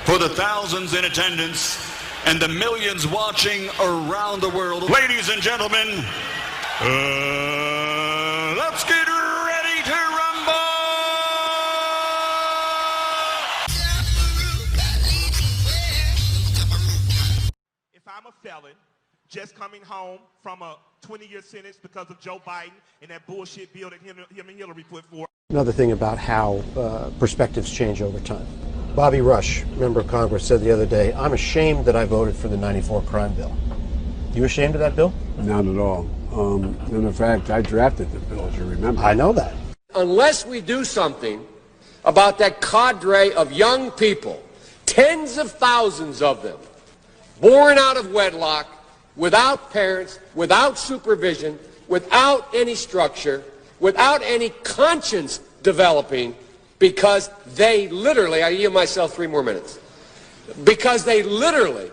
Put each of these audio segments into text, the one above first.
for the thousands in attendance and the millions watching around the world. Ladies and gentlemen, let's get ready to rumble! If I'm a felon, just coming home from a 20-year sentence because of Joe Biden and that bullshit bill that him and Hillary put forth. Another thing about how perspectives change over time. Bobby Rush, member of Congress, said the other day, "I'm ashamed that I voted for the '94 crime bill." You ashamed of that bill? Not at all. In fact, I drafted the bill, as you remember. I know that. Unless we do something about that cadre of young people, tens of thousands of them, born out of wedlock, without parents, without supervision, without any structure, without any conscience developing, because they literally, I yield myself 3 more minutes, because they literally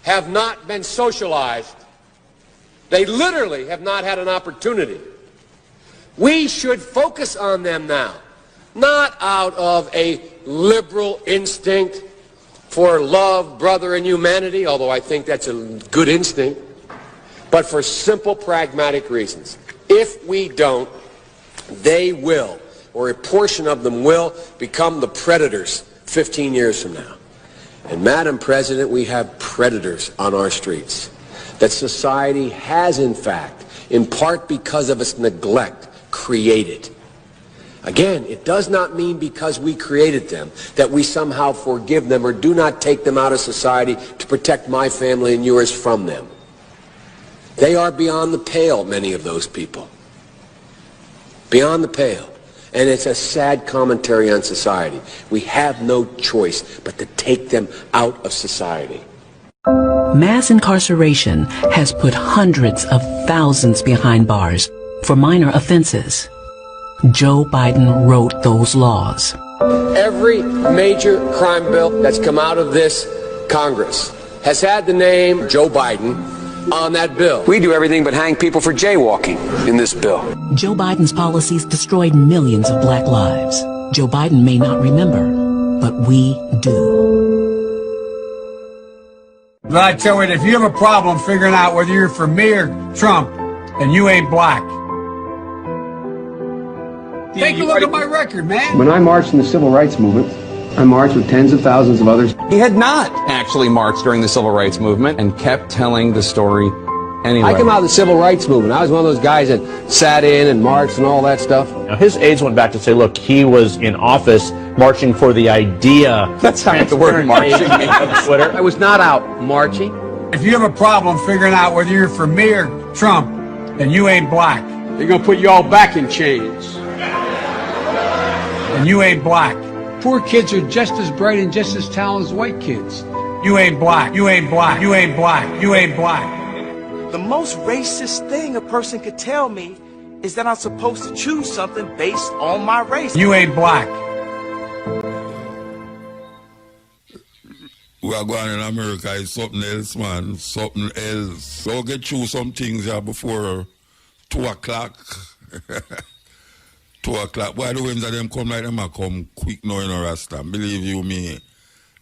have not been socialized. They literally have not had an opportunity. We should focus on them now, not out of a liberal instinct for love, brother, and humanity, although I think that's a good instinct, but for simple, pragmatic reasons. If we don't, they will, or a portion of them will, become the predators 15 years from now. And Madam President, we have predators on our streets that society has, in fact, in part because of its neglect, created. Again, it does not mean because we created them that we somehow forgive them or do not take them out of society to protect my family and yours from them. They are beyond the pale, many of those people. Beyond the pale. And it's a sad commentary on society. We have no choice but to take them out of society. Mass incarceration has put hundreds of thousands behind bars for minor offenses. Joe Biden wrote those laws. Every major crime bill that's come out of this Congress has had the name Joe Biden on that bill. We do everything but hang people for jaywalking in this bill. Joe Biden's policies destroyed millions of black lives. Joe Biden may not remember, but we do. But I tell you, if you have a problem figuring out whether you're for me or Trump, and you ain't black, take a look at my record, man. When I marched in the civil rights movement, I marched with tens of thousands of others. He had not actually marched during the civil rights movement and kept telling the story anyway. I came out of the civil rights movement. I was one of those guys that sat in and marched and all that stuff. Now, his aides went back to say, look, he was in office marching for the idea. That's how the word marching on Twitter. I was not out marching. If you have a problem figuring out whether you're for me or Trump, and you ain't black, they're gonna put you all back in chains. And you ain't black. Poor kids are just as bright and just as talented as white kids. You ain't black. You ain't black. You ain't black. You ain't black. The most racist thing a person could tell me is that I'm supposed to choose something based on my race. You ain't black. We are going in America is something else, man. Something else. So get through some things here before 2 o'clock. 2 o'clock. Why the winds of them come like them a come quick now in a Rasta? Believe you me.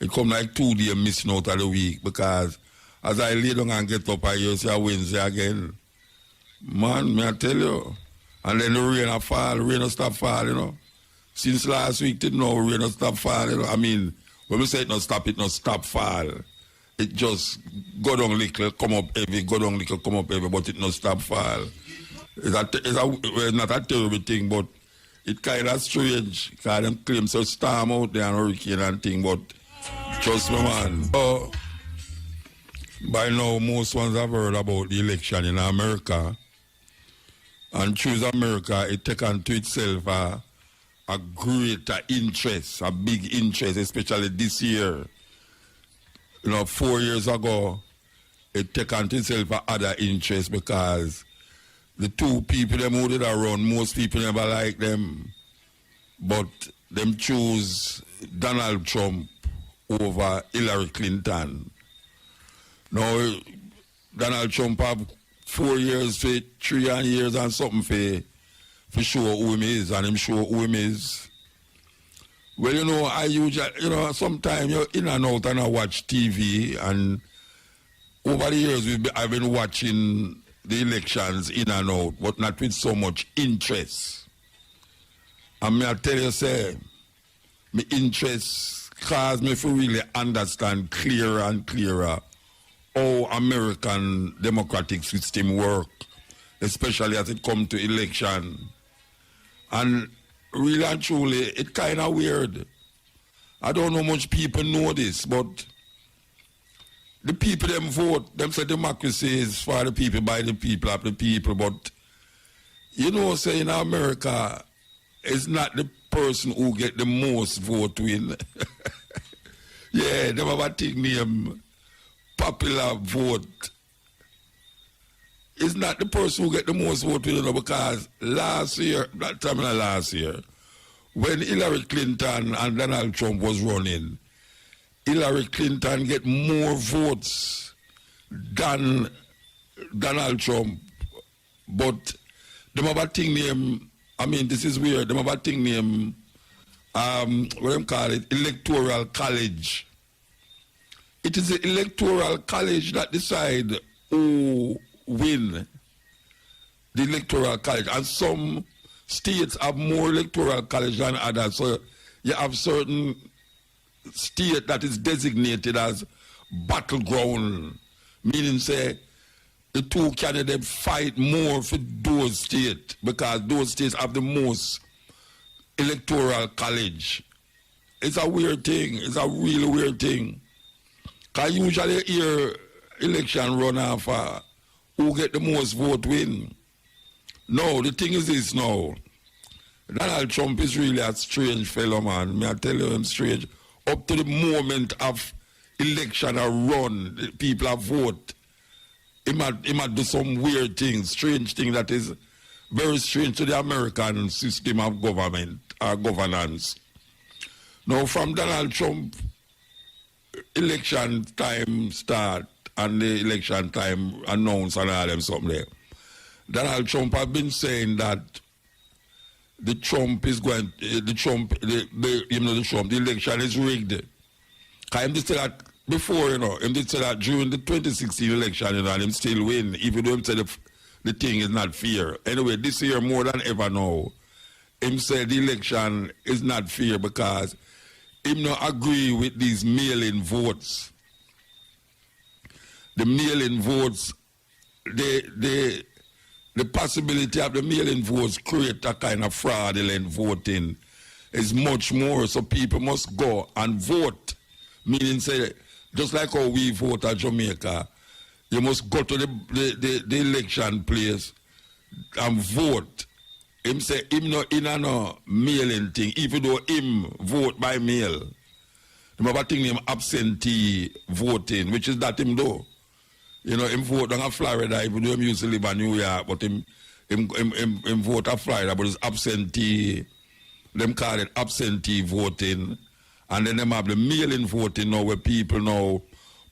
It come like 2 days missing out of the week because as I lay down and get up, I hear say Wednesday again. Man, me I tell you. And then the rain a fall, rain a stop fall, you know. Since last week till now, rain a stop fall, you know. I mean, when we say it not stop fall. It just go down little, come up heavy, go down little, come up heavy, but it not stop fall. It's not a terrible thing, but it kind of strange because them claim so storm out there and hurricane and thing, but trust me, man. By now, most ones have heard about the election in America. And Choose America, it take unto itself a greater interest, a big interest, especially this year. 4 years ago, it take unto itself a other interest because the two people them who did around, most people never like them. But them choose Donald Trump over Hillary Clinton. Now, Donald Trump have 4 years, 3 years and something for show who him is, and him show who him is. Well, you know, I usually, you know, sometimes you're in and out and I watch TV, and over the years I've been watching the elections in and out, but not with so much interest. And may I tell you, say, my interest cause me to really understand clearer and clearer how American democratic system work, especially as it comes to election. And really and truly, it's kind of weird. I don't know much people know this, but the people them vote, them say democracy is for the people, by the people, of the people, but you know, say in America, it's not the person who get the most vote win. Yeah, them have a thing named popular vote. It's not the person who get the most vote win, you know, because last year, when Hillary Clinton and Donald Trump was running, Hillary Clinton get more votes than Donald Trump. But them have a thing named, I mean, this is weird, them have a thing named, what them call it, Electoral College. It is the Electoral College that decide who win the Electoral College. And some states have more Electoral College than others. So you have certain state that is designated as battleground, meaning say the two candidates fight more for those states because those states have the most Electoral College. It's a weird thing. It's a really weird thing. Because usually hear election run off who get the most vote win. No, the thing is this now. Donald Trump is really a strange fellow, man. May I tell you, I'm strange. Up to the moment of election or run, people have vote. He might do some weird things, strange things that is very strange to the American system of government or governance. Now, from Donald Trump, election time start and the election time announce and all them something there. Donald Trump have been saying that the election is rigged. Because him did say that before, you know, him did say that during the 2016 election, you know, and him still win, even though him said the thing is not fair. Anyway, this year more than ever now, him said the election is not fair because him not agree with these mail-in votes. The mail-in votes, the possibility of the mail-in votes create a kind of fraudulent voting is much more. So people must go and vote. Meaning, say, just like how we vote at Jamaica, you must go to the election place and vote. Him say him no in a no mailing thing, even though him vote by mail. Him have a thing named absentee voting, which is that him do. You know, him vote down in Florida, even though him used to live in New York, but him vote in Florida, but it's absentee, them call it absentee voting. And then them have the mail-in voting now, where people now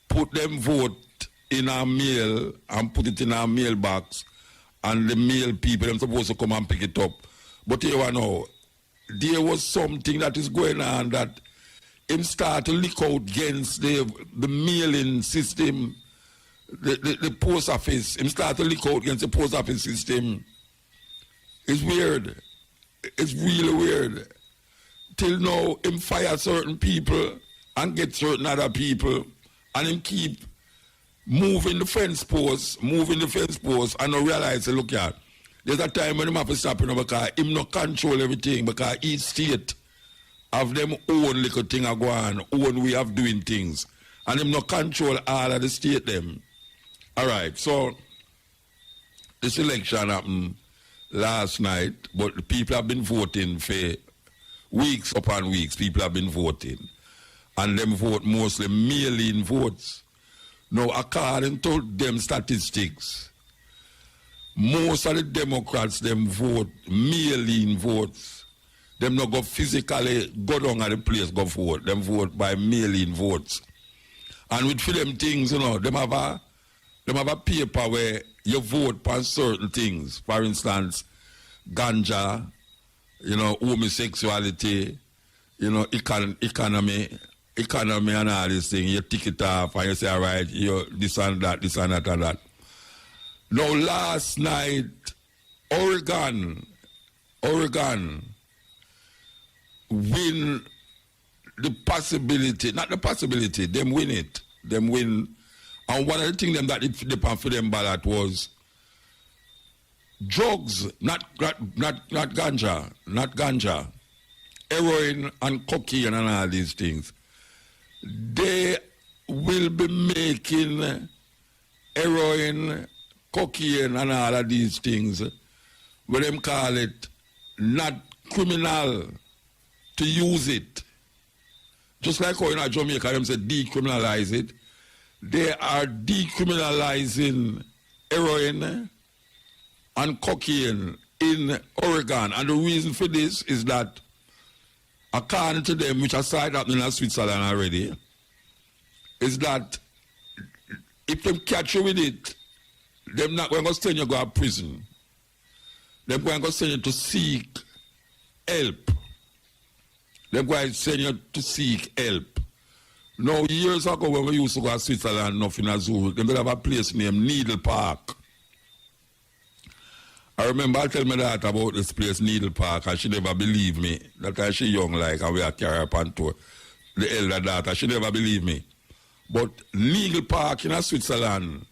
put them vote in a mail and put it in a mailbox, and the mail people them supposed to come and pick it up. But here now, there was something that is going on that him start to leak out against the mailing system, the post office. Him start to leak out against the post office system. It's weird. It's really weird. Till now, him fire certain people and get certain other people, and him keep moving the fence posts, and I realize, look here, there's a time when him have to stop, you know, because him not control everything, because each state have them own little thing a go on, own way of doing things, and him not control all of the state them. All right, so this election happened last night, but the people have been voting for weeks upon weeks. People have been voting, and them vote mostly mail-in votes. Now, according to them statistics, most of the Democrats, them vote mail-in votes. Them not go physically go down at the place go vote. Them vote by mail-in votes. And with for them things, you know, them have a paper where you vote for certain things. For instance, ganja, you know, homosexuality, you know, economy and all this thing, you tick it off and you say, all right, you this and that and that. Now, last night, Oregon win the possibility, not the possibility, them win it. Them win. And one of the things that it depend for them ballot was drugs, not ganja, heroin and cocaine and all these things. They will be making heroin, cocaine and all of these things, what them call it, not criminal to use it. Just like how in Jamaica them say decriminalize it, they are decriminalizing heroin and cocaine in Oregon. And the reason for this is that according to them, which I started happening in Switzerland already, is that if them catch you with it, them not going to send you to go to prison. They're going to send you to seek help. They're going to send you to seek help. Now, years ago when we used to go to Switzerland, nothing in Zurich, they have a place named Needle Park. I remember I tell my daughter about this place, Needle Park, and she never believed me. That time she young like, and we are carry up on tour. The elder daughter, she never believed me. But Needle Park in Switzerland,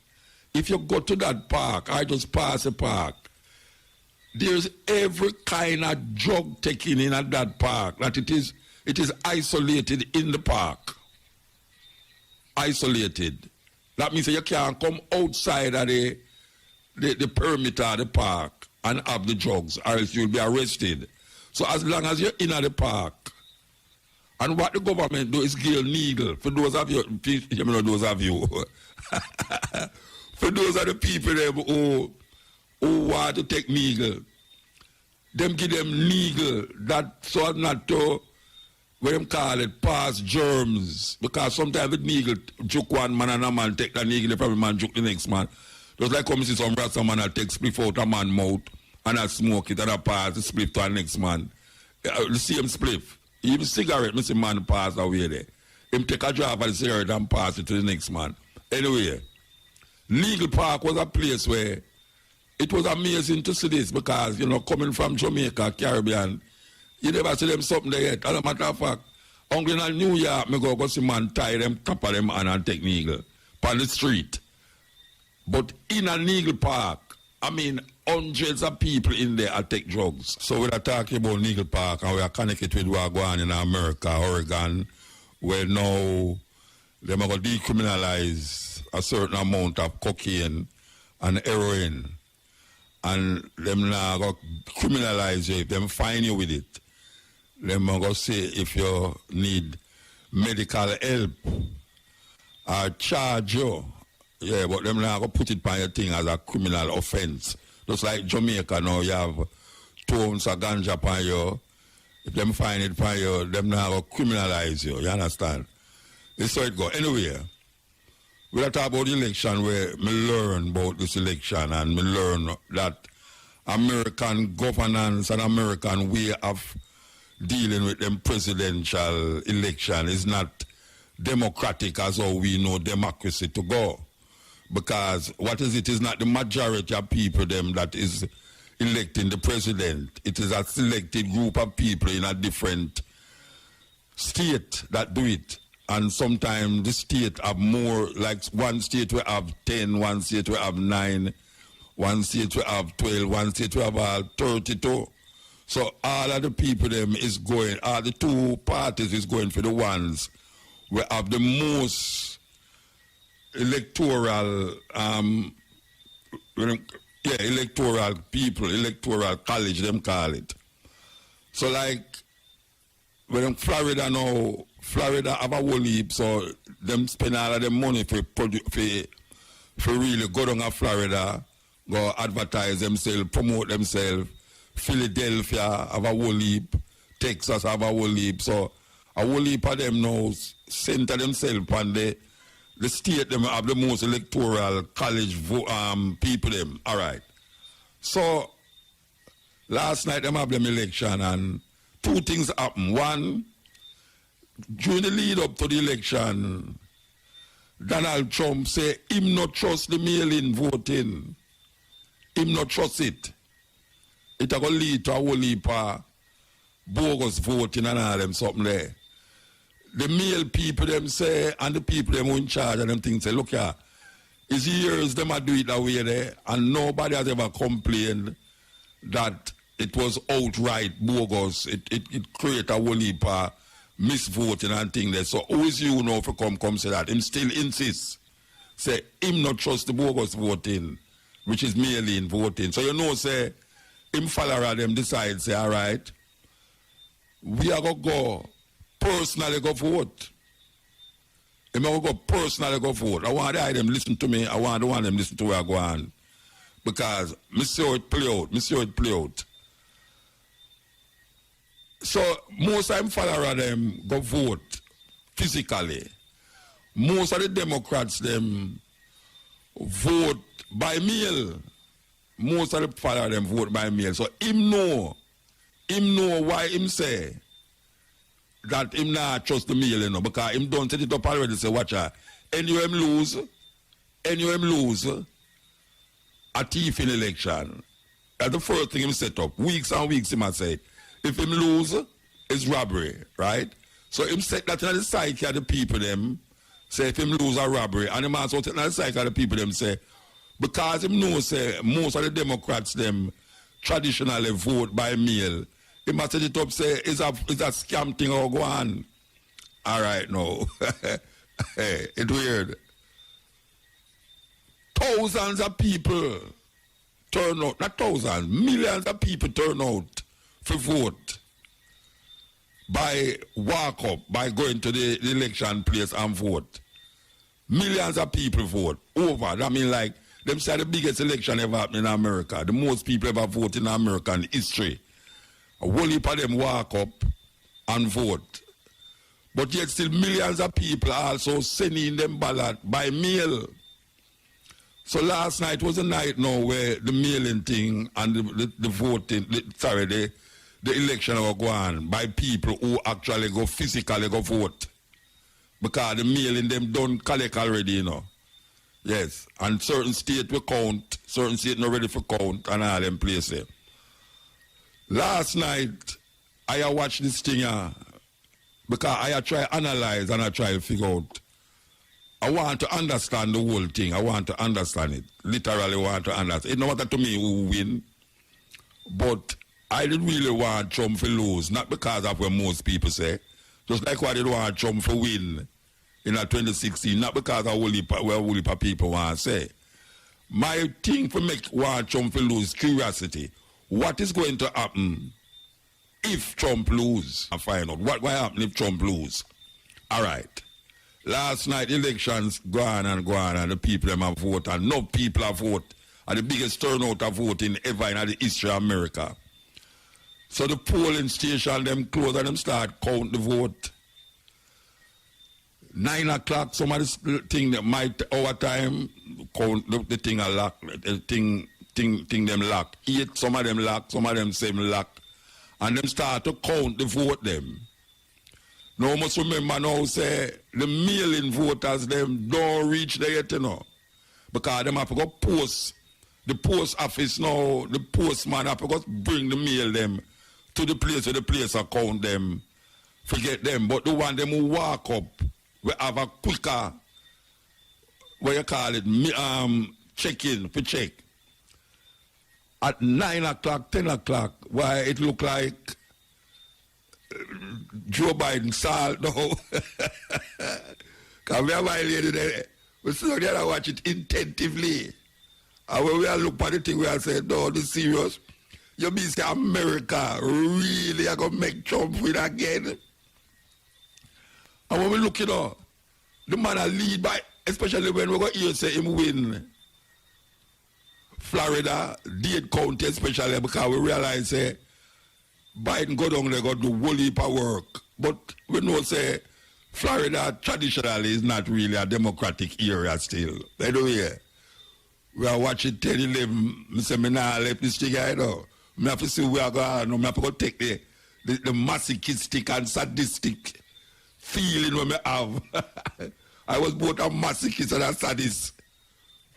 if you go to that park, I just pass the park, there's every kind of drug taking in at that park. That it is isolated in the park. Isolated. That means that you can't come outside of the perimeter of the park and have the drugs, or else you'll be arrested. So as long as you're in the park, and what the government do is give needle for those of you, those of you, for those of the people who want to take needle, them give them needle that so as not to, what them call it, pass germs. Because sometimes the needle juke one man and a man take the needle, probably man juke the next man. Just like come see some rasta man that take spliff out a man mouth and I smoke it and I pass the spliff to the next man. The same spliff. Even cigarette, I see man pass away there. Him take a drop of the cigarette and pass it to the next man. Anyway, Needle Park was a place where it was amazing to see this because, you know, coming from Jamaica, Caribbean, you never see them something there yet. As a matter of fact, only in New York, I go see man tie them, top of them and take needle on the street. But in a Needle Park, I mean, hundreds of people in there are take drugs. So we're talking about Needle Park and we are connected with what going on in America, Oregon, where now they're going to decriminalize a certain amount of cocaine and heroin. And them now going to criminalize you, them fine you with it. Them going to say if you need medical help or charge you. Yeah, but them now going to put it by your thing as a criminal offense. Just like Jamaica now, you have 2 ounces of ganja upon you. If them find it upon you, them now going to criminalize you. You understand? This is how it go. Anyway, we'll talk about the election where me learn about this election and me learn that American governance and American way of dealing with them presidential election is not democratic as how we know democracy to go. Because what is it is not the majority of people them that is electing the president. It is a selected group of people in a different state that do it. And sometimes the state have more, like one state will have 10, one state will have 9, one state will have 12, one state will have 32. So all of the people them is going, all the 2 parties is going for the ones who have the most electoral, electoral people, electoral college, them call it. So like, when Florida now, Florida have a whole heap, so them spend all of them money for really go down to Florida, go advertise themselves, promote themselves. Philadelphia have a whole heap, Texas have a whole heap, so a whole heap of them now center themselves on the state them have the most electoral college people them. All right. So last night them have them election and 2 things happen. One, during the lead up to the election, Donald Trump say him not trust the mail-in voting. Him not trust it. It a go lead to a whole heap of bogus voting and all them something there. The mail people them say, and the people them who in charge of them things say, look here, it's years them a do it that way there, and nobody has ever complained that it was outright bogus. It create a whole heap of misvoting and things there. So who is you know if you come say that? Him still insists. Say him not trust the bogus voting, which is mail-in voting. So you know say him follower them decide say, all right, we are gonna go personally go vote. Him are gonna go personally go vote. I want them listen to me. I want them listen to where I go on. Because me see how it play out. So most of them follower them go vote physically. Most of the Democrats them vote by mail. Most of the follower them vote by mail. So him know why him say that him not trust the mail, you know, because him don't set it up already. Say watch out. Anyway him lose a thief in election. That's the first thing him set up. Weeks and weeks him has said. If him lose, it's robbery, right? So him set that in the psyche of the people them, say if him lose a robbery, and him also set in the psyche of the people them say, because him know say most of the Democrats them traditionally vote by mail, he must set it up say it's a scam thing or go on. All right, no. It's weird. Thousands of people turn out, not thousands, millions of people turn out for vote by walk up, by going to the election place and vote. Millions of people vote over. I mean, like, them say the biggest election ever happened in America. The most people ever vote in American history. A whole heap of them walk up and vote. But yet still millions of people also sending them ballot by mail. So last night was a night now where the mailing thing and the voting, the election will go on by people who actually go physically go vote. Because the mailing them done collect already, you know. Yes, and certain states will count, certain states not ready for count, and all them places. Last night, I watched this thing because I try to analyze and I try to figure out. I want to understand the whole thing. I want to understand it. Literally want to understand. It no matter to me who win, but I didn't really want Trump to lose, not because of what most people say, just like what I did want Trump to win in 2016, not because of what people want to say. My thing for make want Trump to lose, curiosity. What is going to happen if Trump lose? I find out what will happen if Trump lose. All right. Last night elections go on and the people them have voted, and no people have voted. And the biggest turnout of voting ever in the history of America. So the polling station them close and them start count the vote. 9 o'clock, some of the thing that might our time count the thing are locked, the thing them lock. 8, some of them lock, some of them 7 lock. And them start to count the vote them. Now must remember now say the mail-in voters them don't reach there yet, you know. Because them have to go post the post office now, the postman have to go bring the mail them to the place where the place account them, forget them. But the one them who walk up, we have a quicker, what you call it, check-in for check. At 9 o'clock, 10 o'clock, why it look like Joe Biden saw now. Because we have a lady there, we still there to watch it attentively. And when we are look at the thing, we are saying, no, this serious. You mean say America really are going to make Trump win again? And when we look, you know, the man are lead by, especially when we go here say him win Florida, Dade County especially, because we realize say Biden go down there, go do whole heap of work. But we know say Florida traditionally is not really a democratic area still. By the way, we are watching 10-11, I say, I not left this thing, you know. I have to see where I go on, I have to go take the masochistic and sadistic feeling when I have. I was both a masochist and a sadist.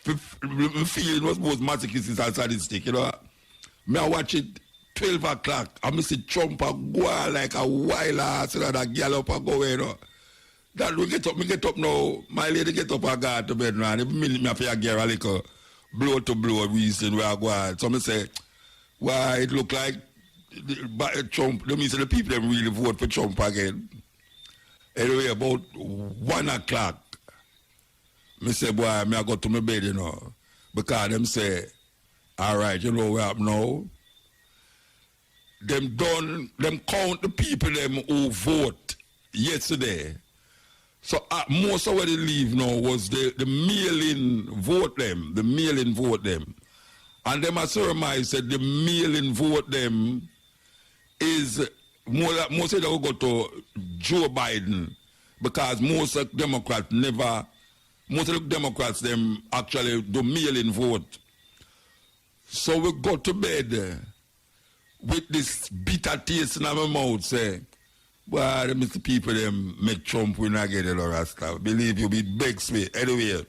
My feeling was both masochist and sadistic, you know. Me I watch it 12 o'clock. I miss it Trump go on like a wild ass and that girl up and go, you know. That we get up now. My lady get up and go to bed now. Every minute me have to get a little blow to blow reason where I go on. So I say, why it look like Trump, let me say the people them really vote for Trump again. Anyway, about 1 o'clock, me say, boy, I go to my bed, you know. Because them say, all right, you know where I'm now. Them count the people them who vote yesterday. So most of what they leave now was the mail-in vote them, And them as surmise said the mail-in vote them is most of them will go to Joe Biden because most of the Democrats them actually do mail-in vote. So we go to bed with this bitter taste in our mouth, say, well, the Mr. People them make Trump win again and all that stuff. Believe you, it begs me. Anyway,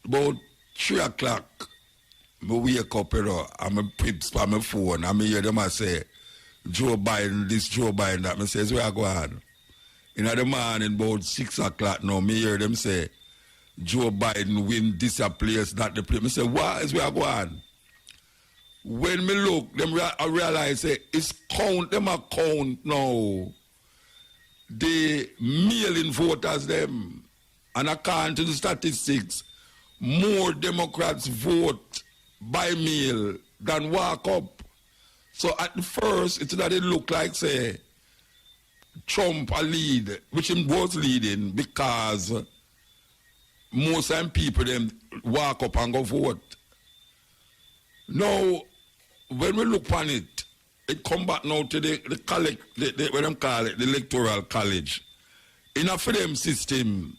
about 3 o'clock, I wake up, you know, I'm a pips on my phone. I hear them I say, Joe Biden, this Joe Biden, that. I say, where I go on? In the morning, about 6 o'clock now, I hear them say, Joe Biden win this place, that the place. I say, what is where I go on? When me look, I realize it's count, them a count now. The mail-in voters them. And according to the statistics, more Democrats vote by mail than walk up. So at the first, it's that it look like, say, Trump a lead, which him was leading because most of them people them walk up and go vote. Now, when we look on it, it come back now to the college, what them call it, the electoral college. In a freedom system,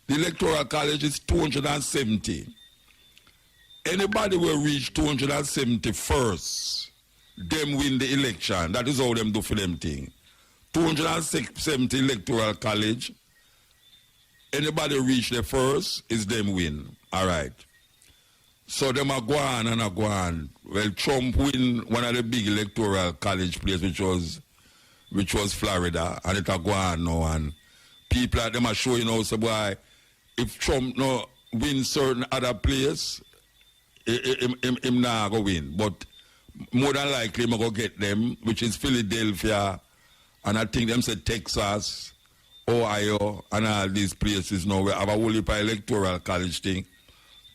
the electoral college is 270. Anybody will reach 270 first, them win the election. That is how them do for them thing. 270 electoral college. Anybody reach the first is them win. All right. So them are go on and a go on. Well, Trump win one of the big electoral college places, which was Florida, and it a go on now. And people at them are showing also, boy, if Trump no win certain other place, him not go win. But more than likely, him go get them, which is Philadelphia, and I think them say Texas, Ohio, and all these places now. We have a whole heap of electoral college thing.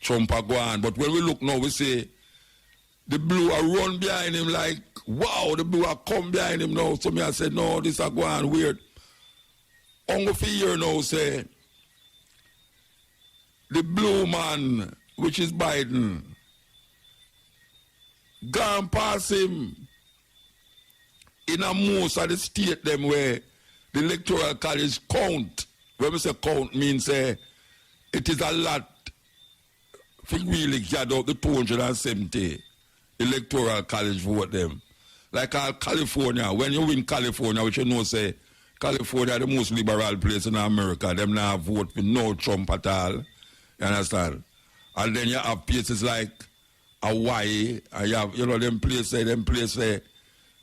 Trump are gone. But when we look now, we say the blue are run behind him like, wow, the blue are come behind him now. So me I said, no, this are going weird. Only for a year now, say, the blue man, which is Biden, gone past him in a most of the state them where the electoral college count. When we say count means it is a lot. I think really gather up the 270 electoral college vote them. Like California, when you win California, which you know say, California the most liberal place in America, them now vote for no Trump at all. You understand? And then you have places like Hawaii, and you have, you know, them places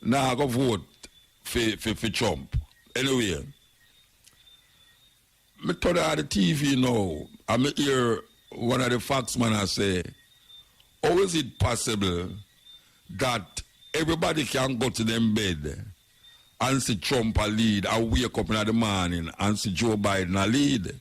now go vote for Trump. Anyway, I turn on the TV now, and I hear one of the factsmen I say, how is it possible that everybody can go to them bed and see Trump a lead and wake up in the morning and see Joe Biden a lead?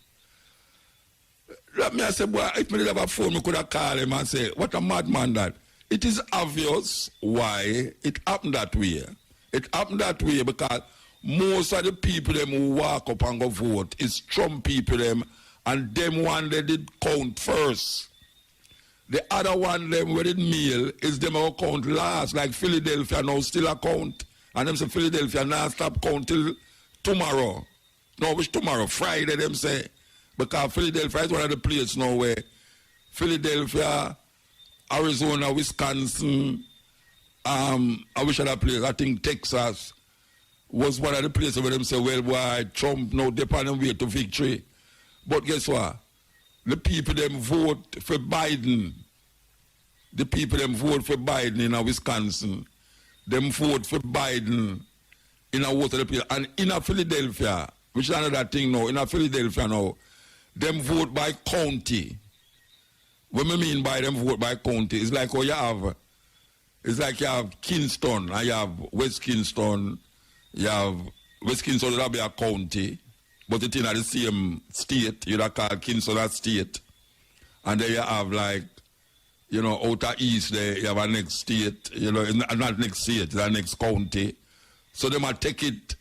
Let me say, boy, if I did have a phone, I could have called him and say, what a madman that. It is obvious why it happened that way. It happened that way because most of the people them who walk up and go vote is Trump people them, and them one they did count first. The other one them where it mail is them who count last, like Philadelphia now still a count. And them say Philadelphia now stop count till tomorrow. No, which tomorrow? Friday them say. Because Philadelphia is one of the places now where Philadelphia, Arizona, Wisconsin, I wish other place, I think Texas, was one of the places where them say, well, boy, Trump now depend on way to victory. But guess what? The people them vote for Biden. The people them vote for Biden in Wisconsin. Them vote for Biden in a water appeal. And in a Philadelphia, which is another thing now, in a Philadelphia now, them vote by county. What I mean by them vote by county, it's like how you have, it's like you have Kingston, and you have West Kingston, you have West Kingston, that'll be a county, but it's in the same state, you'd have called Kingston a state. And then you have like, you know, outer east there, you have a next state, you know, not next state, it's a next county. So they might take it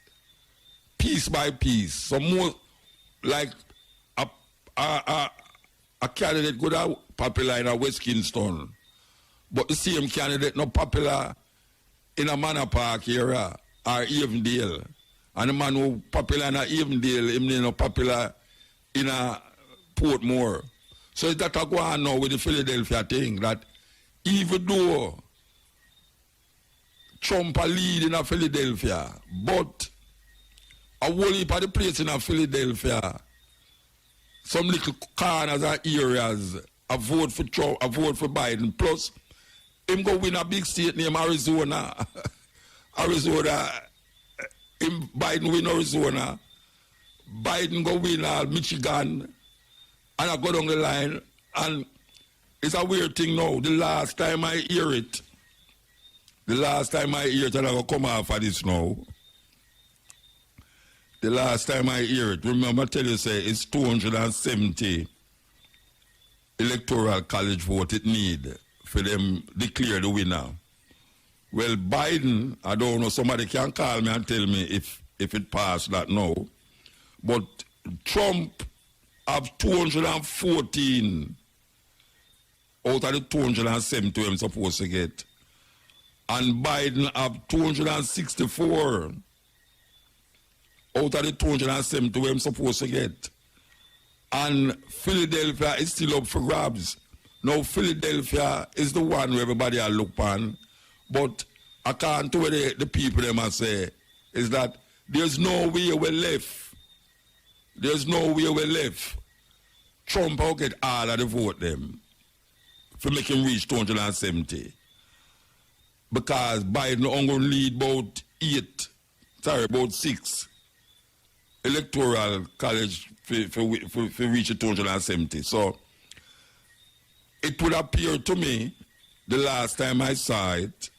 piece by piece. So more like a candidate could have popular in a West Kingston, but the same candidate not popular in a Manor Park area or Avondale. And the man who popular in a Avondale, him not popular in a Portmore. So it's that go on now with the Philadelphia thing, that even though Trump a lead in a Philadelphia, but a whole heap of the place in a Philadelphia, some little corners and areas, a vote for Trump, a vote for Biden. Plus, him go win a big state named Arizona. Arizona, Biden win Arizona. Biden go win Michigan. And I go down the line, and it's a weird thing now. The last time I hear it, and I go come off of this now. The last time I hear it, remember I tell you, say, it's 270 electoral college vote it need for them declare the winner. Well, Biden, I don't know, somebody can call me and tell me if it passed that now. But Trump have 214 out of the 270 I'm supposed to get. And Biden have 264 out of the 270 I'm supposed to get. And Philadelphia is still up for grabs. Now Philadelphia is the one where everybody are look on. But according to what the people them are say, is that there's no way we're left. There's no way we're left. Trump will get all of the vote them for making reach 270. Because Biden only lead about 6 electoral college for reach 270. So it would appear to me, the last time I saw it,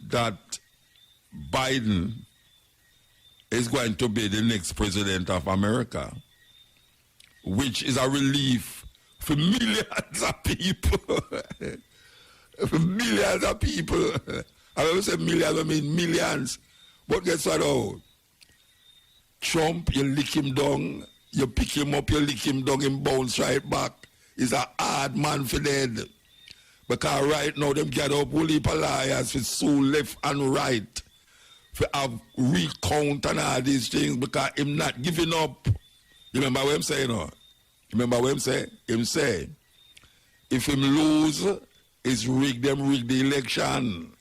that Biden is going to be the next president of America, which is a relief for millions of people. For millions of people. I never say millions, I mean millions. But guess what though? Trump, you lick him down, you pick him up, you lick him down, him bounce right back. He's a hard man for dead. Because right now, them gather up whole heap of liars for sue left and right. For have recount and all these things because him not giving up. You remember what I'm saying? No? You remember what I'm saying? Him say, if him lose, it's rig the election.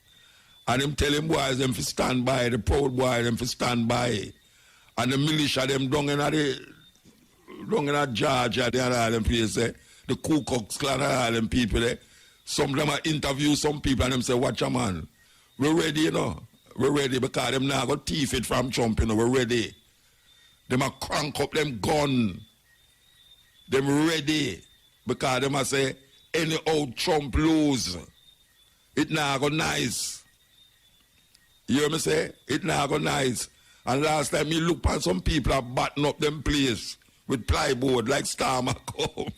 And him tell him boys them for stand by, the proud boys them for stand by. And the militia them down in Georgia, they and all them places, the Ku Klux Klan and all them people there. Some of them are interview some people and them say, watch a man, we're ready, you know. We're ready because them now got thief it from Trump, you know, we're ready. Them a crank up them gun. Them ready. Because them a say, any old Trump lose, it now go nice. You hear me say? It now go nice. And last time you look at some people are batting up them place with plywood like Starmer come.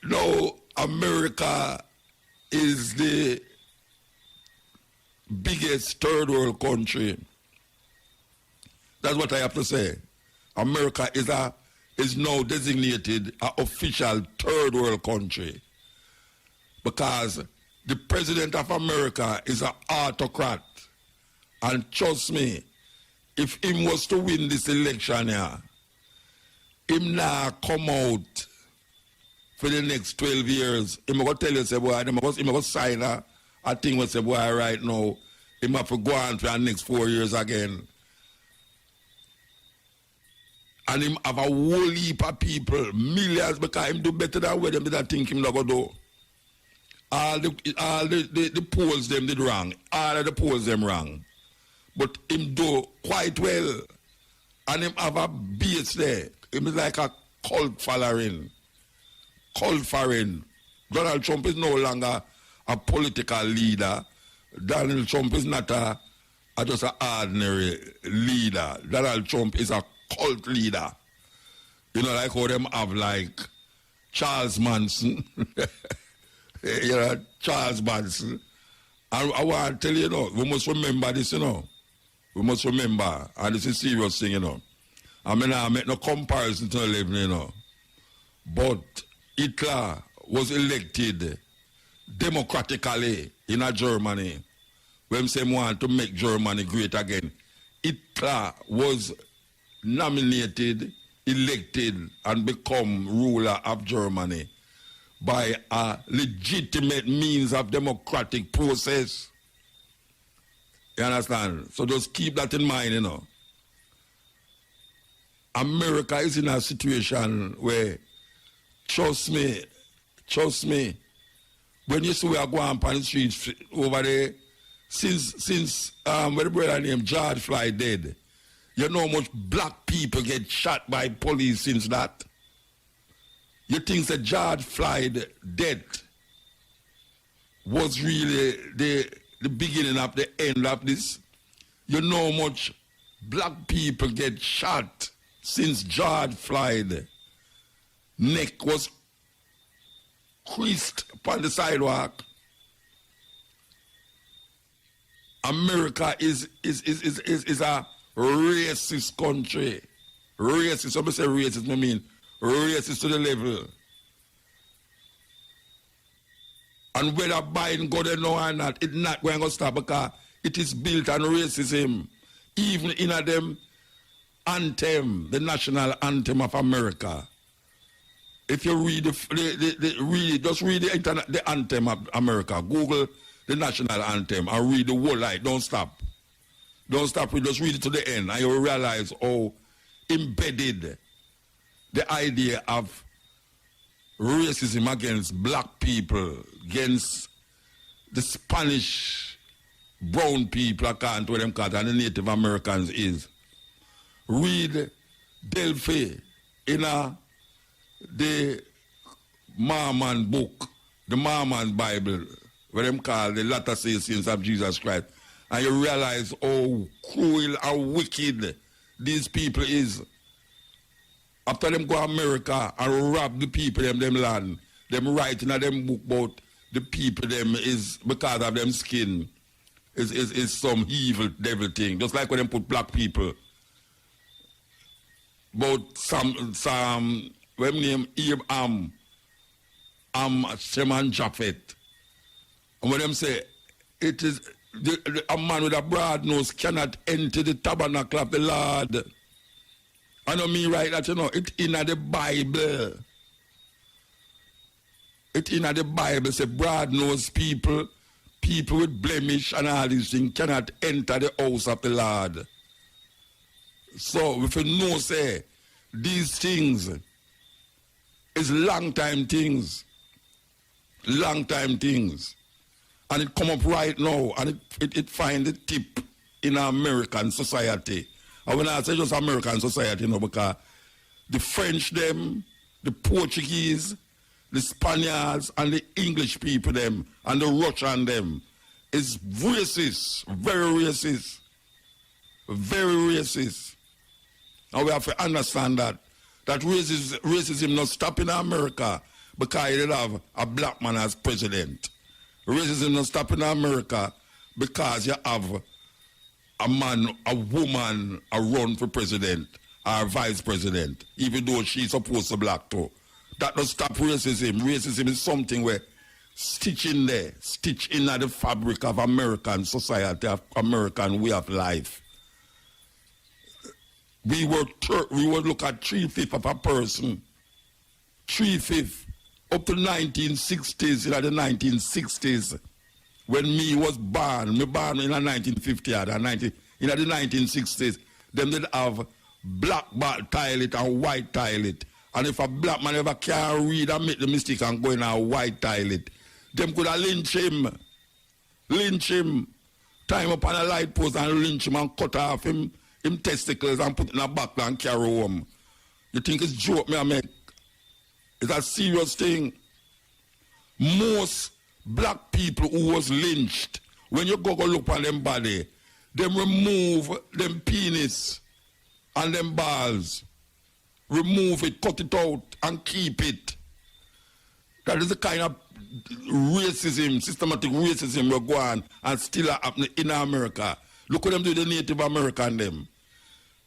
Now, America is the biggest third world country. That's what I have to say. America is now designated an official third world country because the president of America is an autocrat. And trust me, if him was to win this election here, him now come out for the next 12 years. Him going to tell you, say, boy, him going to sign a thing with say, boy, right now, him have to go on for the next 4 years again. And him have a whole heap of people, millions, because him do better than what them did think him not go do. All the polls them did wrong. All of the polls them wrong. But him do quite well. And him have a base there. Him is like a cult following. Cult following. Donald Trump is no longer a political leader. Donald Trump is not just an ordinary leader. Donald Trump is a cult leader. You know, like how them have like Charles Manson. You know, Charles Manson. And I want to tell you, we must remember this, We must remember, and this is a serious thing, I mean, I make no comparison to the living, But Hitler was elected democratically in Germany. When they want to make Germany great again, Hitler was nominated, elected, and become ruler of Germany by a legitimate means of democratic process. You understand? So just keep that in mind, America is in a situation where, trust me, when you see we are going on the streets over there, since where the brother named George Floyd dead, you know how much black people get shot by police since that? You think that George Floyd death was really the beginning of the end of this? You know how much black people get shot since George Floyd neck was creased upon the sidewalk. America is a racist country. Racist. When I say racist, I mean racist to the level. And whether Biden go there now or not, it's not going to stop because it is built on racism. Even in a them anthem, the national anthem of America. If you read just read the anthem of America. Google the national anthem and read the whole line. Don't stop. Don't stop. Just read it to the end, and you'll realize how embedded the idea of racism against black people, against the Spanish brown people, I can't tell them called, and the Native Americans is. Read Delphi in the Mormon book, the Mormon Bible, where them call the latter saints of Jesus Christ, and you realize how cruel and wicked these people is. After them go to America and rob the people them land, them writing in them book about the people them is because of them skin is some evil devil thing. Just like when them put black people. About some when name Abraham, Shem and Japhet. And when them say it is a man with a broad nose cannot enter the tabernacle of the Lord. I know me right that it in the Bible. It in the Bible say broad nose people with blemish and all these things cannot enter the house of the Lord. So if you know say these things is long time things. And it come up right now and it find the tip in American society. And when I say just American society, because the French them, the Portuguese, the Spaniards and the English people them and the Russian them is racist, very racist. Very racist. And we have to understand that racism not stop in America because you have a black man as president. Racism not stop in America because you have a man, a woman, a run for president or vice president, even though she's supposed to black too. That don't stop racism. Racism is something where stitch in the fabric of American society, of American way of life. We would look at 3/5 of a person. 3/5 up to 1960s, in the 1960s. when me was born in the 1950s and in the 1960s, them did have black toilet and white toilet. And if a black man ever can't read and make the mistake and go in a white toilet, them could have lynch him. Lynch him. Time up on a light post and lynch him and cut off him testicles and put in a back and carry home. You think it's joke me I make? It's a serious thing. Most black people who was lynched, when you go look on them body, them remove them penis and them balls. Remove it, cut it out, and keep it. That is the kind of racism, systematic racism we're going and still happening in America. Look what them do the Native American them.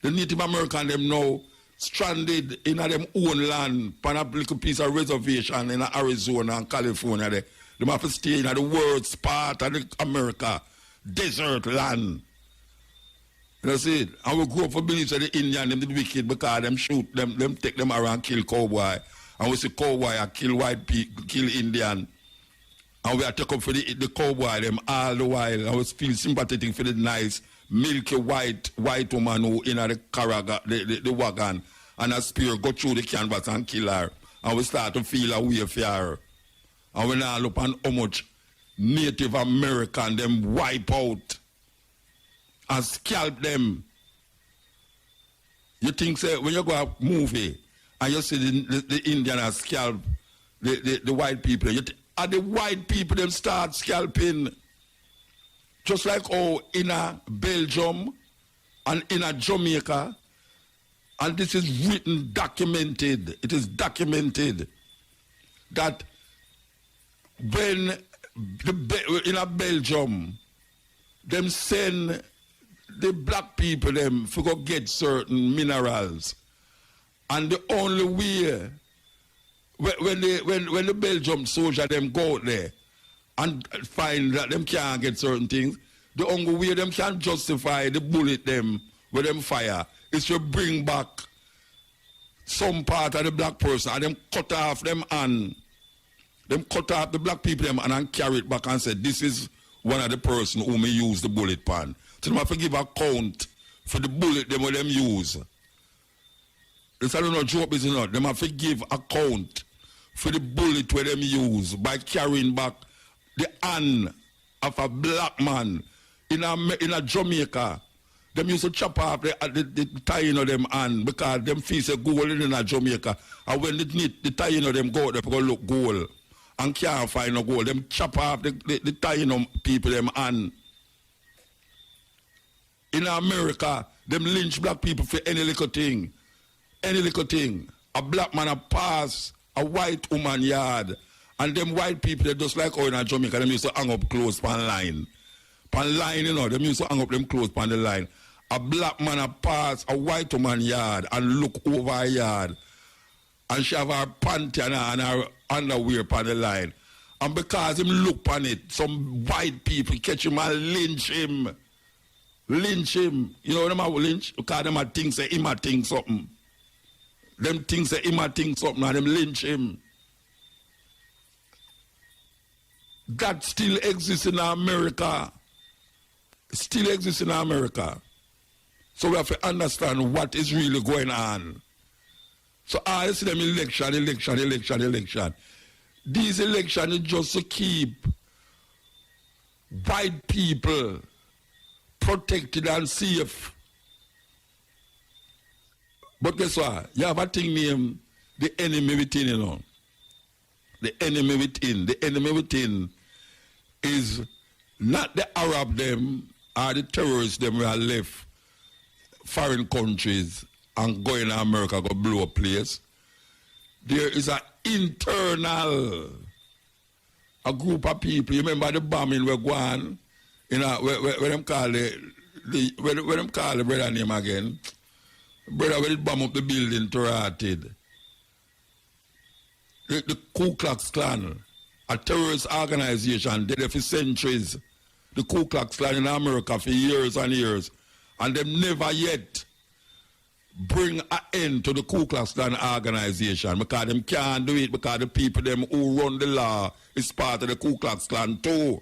The Native American them now stranded in them own land, on a little piece of reservation in Arizona and California. They have to stay in the worst part of America, desert land. That's it. And we grew up for beliefs that the Indian them did wicked because them shoot them take them around kill cowboy. And we see cowboy kill white people, kill Indian. And we are take up for the cowboy them all the while. I was feel sympathetic for the nice milky white woman who in the caraga, the wagon, and a spear go through the canvas and kill her. And we start to feel a way for her. And we now look on how much Native American them wipe out and scalp them. You think, say, when you go a movie and you see the Indian and scalp the white people, and the white people them start scalping. Just like in Belgium and in Jamaica, and this is written, documented. It is documented that when in Belgium, them send the black people them to go get certain minerals, and the only way when the Belgium soldier them go out there and find that them can't get certain things, the only way them can justify the bullet them with them fire is to bring back some part of the black person and them cut off them hand. Them cut off the black people them and carry it back and say, this is one of the person who may use the bullet pan. So them have to give account for the bullet them where them use. This I don't know joke is not. Them have to give account for the bullet where them use by carrying back the hand of a black man in a Jamaica. Them used to chop off the tying of them hand because them fees a gold in a Jamaica. And when the tying of them go, they go look gold and can't find no gold. Them chop off the tying of people them hand. In America, them lynch black people for any little thing. Any little thing. A black man a pass a white woman yard. And them white people, they just like in Jamaica, them used to hang up clothes pan line. Pan line, you know, them used to hang up them clothes pan the line. A black man a pass a white woman yard and look over her yard. And she have her panty and her underwear pan the line. And because him look pan it, some white people catch him and lynch him. Lynch him. You know them how lynch? Because them a think say him a think something. Them things say him a think something and them lynch him. That still exists in America. Still exists in America. So we have to understand what is really going on. So I see them election. These elections is just to keep white people protected and safe. But guess what? You have a thing named the enemy within, you know. The enemy within. The enemy within is not the Arab them or the terrorists them who are left foreign countries and go in America go blow a place. There is an internal a group of people. You remember the bombing we're going, you know, where them call where them call the brother name again? Brother, when it bomb up the building to rotted. The Ku Klux Klan, a terrorist organization, did it for centuries. The Ku Klux Klan in America for years and years. And them never yet bring an end to the Ku Klux Klan organization because them can't do it because the people them who run the law is part of the Ku Klux Klan too.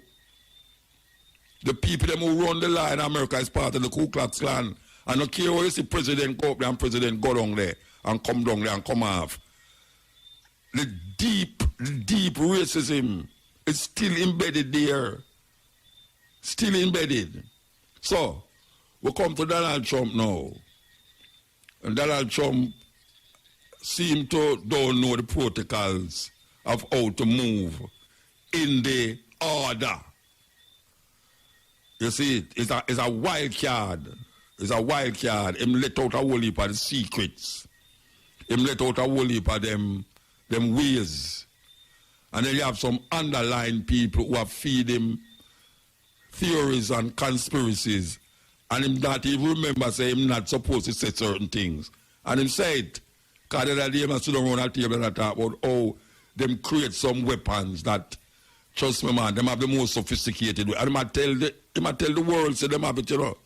The people them who run the law in America is part of the Ku Klux Klan. I don't care where you see president go up there and president go down there and come down there and come off. The deep racism is still embedded there. Still embedded. So, we come to Donald Trump now. And Donald Trump seems to don't know the protocols of how to move in the order. You see, it's a wild card. It's a wild card. Him let out a whole heap of the secrets. Him let out a whole heap of them ways. And then you have some underlying people who have feed him theories and conspiracies. And him not even remember say him not supposed to say certain things. And him say it. Because the other day him sit around a table and talk about how them create some weapons that, trust me man, them have the most sophisticated. And him tell the world, say them have it, you know.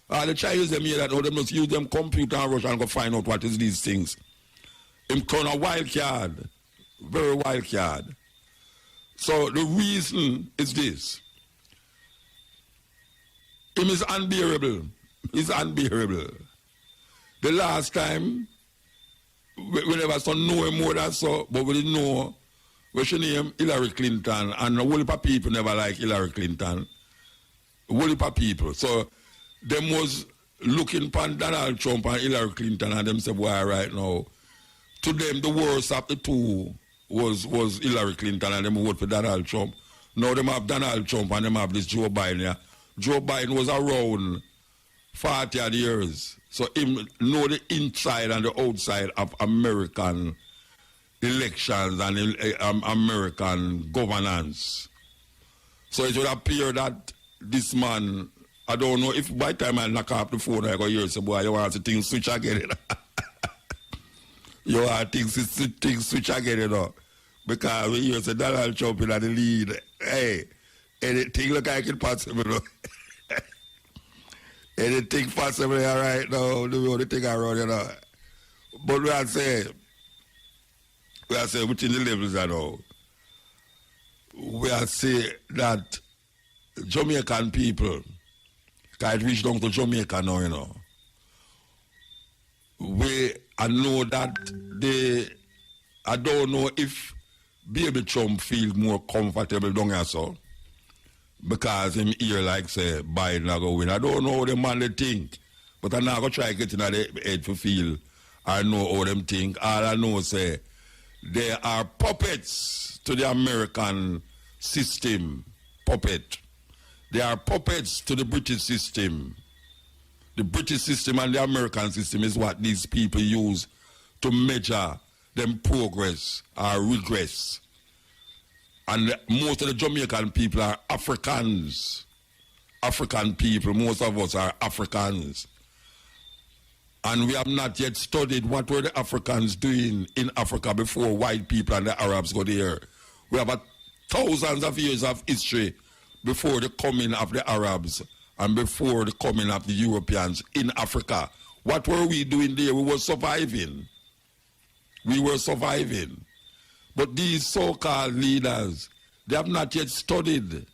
The Chinese them here that how them must use them computer and rush and go find out what is these things. Him turn a wild card. Very wild card. So the reason is this. Him is unbearable. He's unbearable. The last time, we never saw know him more than so, but we didn't know. We should name Hillary Clinton, and a whole heap of people never like Hillary Clinton. A whole heap of people. So, them was looking upon Donald Trump and Hillary Clinton, and them said, why right now? To them, the worst of the two was Hillary Clinton, and them vote for Donald Trump. Now them have Donald Trump, and them have this Joe Biden here. Joe Biden was around 40 odd years. So him know the inside and the outside of American elections and American governance. So it would appear that this man, I don't know if by the time I knock off the phone I go hear say, boy, you want to think switch again. You want to think switch again, you know. Because when you say Donald Trump in the lead, hey, anything look like it possible, you know. Anything possible right now, the only thing around, you know. But we are saying within the levels, you know, we are saying that Jamaican people, because it reach down to Jamaica now, you know, I know that I don't know if Baby Trump feel more comfortable down here, so. Because him here like say Biden not go win. I don't know how the man they think. But I'm not gonna try to get in the head for feel. I know how them think. All I know say they are puppets to the American system. Puppet. They are puppets to the British system. The British system and the American system is what these people use to measure them progress or regress. And most of the Jamaican people are Africans. African people, most of us are Africans. And we have not yet studied what were the Africans doing in Africa before white people and the Arabs got here. We have thousands of years of history before the coming of the Arabs and before the coming of the Europeans in Africa. What were we doing there? We were surviving. We were surviving. But these so-called leaders, they have not yet studied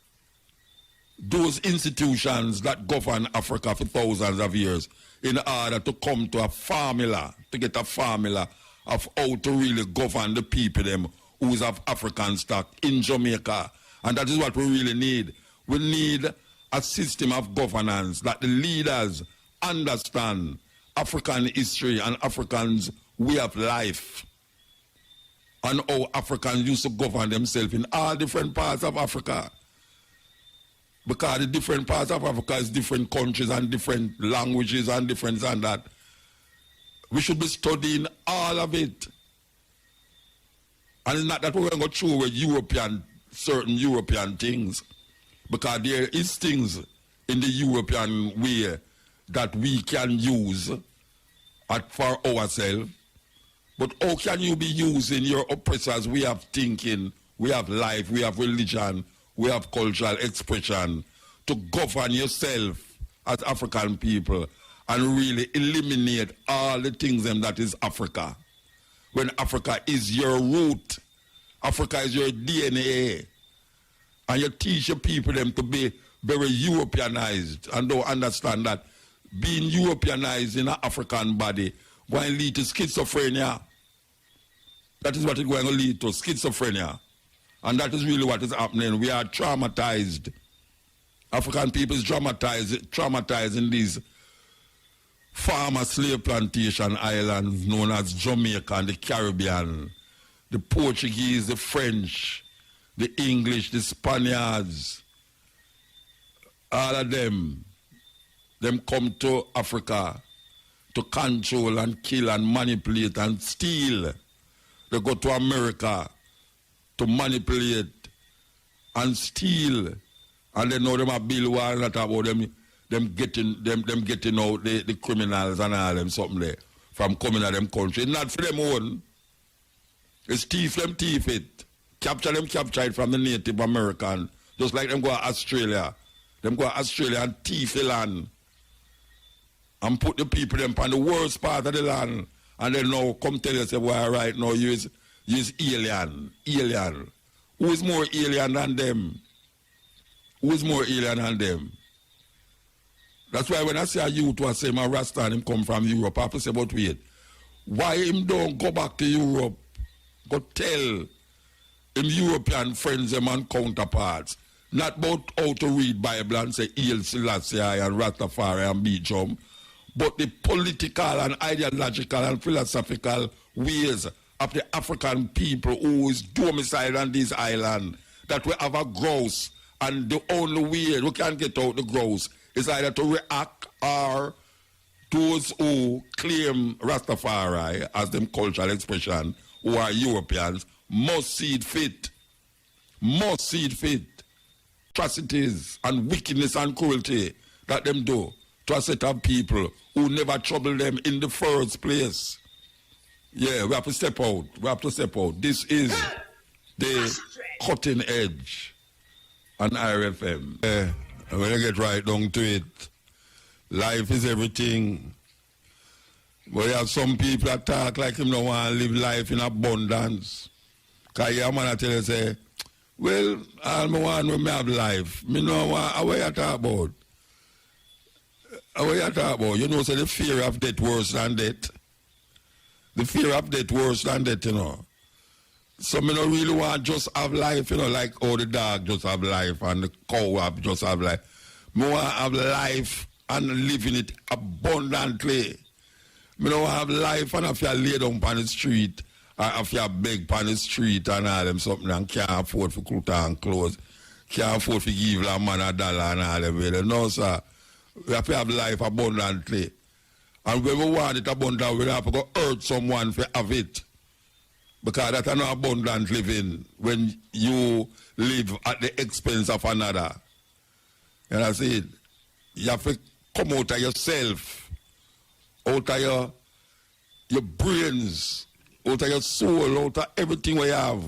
those institutions that govern Africa for thousands of years in order to come to a formula, to get a formula of how to really govern the people them who's of African stock in Jamaica. And that is what we really need. We need a system of governance that the leaders understand African history and Africans' way of life. And how Africans used to govern themselves in all different parts of Africa. Because the different parts of Africa is different countries and different languages and different and that. We should be studying all of it. And it's not that we're going to go through with certain European things. Because there is things in the European way that we can use for ourselves. But how can you be using your oppressors' way of thinking, we have life, we have religion, we have cultural expression to govern yourself as African people and really eliminate all the things that is Africa? When Africa is your root, Africa is your DNA. And you teach your people them to be very Europeanized and don't understand that being Europeanized in an African body going to lead to schizophrenia. That is what it's going to lead to, schizophrenia. And that is really what is happening. We are traumatized. African people is traumatized in these former slave plantation islands known as Jamaica and the Caribbean. The Portuguese, the French, the English, the Spaniards, all of them come to Africa to control and kill and manipulate and steal. They go to America to manipulate and steal. And they know them a bill war and that about them getting out the criminals and all them something there from coming to them country. Not for them own. It's thief it. Capture it from the Native American. Just like them go to Australia. Them go to Australia and thief the land. And put the people them on the worst part of the land. And then now come tell you, say, well, right now you is alien. Alien. Who is more alien than them? Who is more alien than them? That's why when I say a youth was say my Rasta and him come from Europe, I have to say, but wait, why him don't go back to Europe? Go tell him European friends them and counterparts, not about how to read Bible and say Hail Selassie and Rastafari and Beecham, but the political and ideological and philosophical ways of the African people who is domiciled on this island, that we have a grouse, and the only way we can get out the grouse is either to react or those who claim Rastafari as them cultural expression, who are Europeans, must see it fit. Atrocities and wickedness and cruelty that them do to a set of people who never troubled them in the first place. Yeah, we have to step out. This is the cutting edge on IRFM. I'm going to get right down to it. Life is everything. But you have some people that talk like him don't want to live life in abundance. Because your man tell you, say, well, all I want when I have life. Me know what you talk about. What you talk about? You know, say the fear of death worse than death. The fear of death worse than death, you know. So me don't really want to just have life, you know, like how the dog just have life and the cow have just have life. Me want to have life and live in it abundantly. Me don't have life and if you lay down on the street or if you beg on the street and all them something and can't afford for clothes and clothes, can't afford to give a man $1 and all them. No, sir. We have to have life abundantly. And when we want it abundant, we have to go hurt someone to have it. Because that's not abundant living when you live at the expense of another. And I said, you have to come out of yourself, out of your brains, out of your soul, out of everything we have,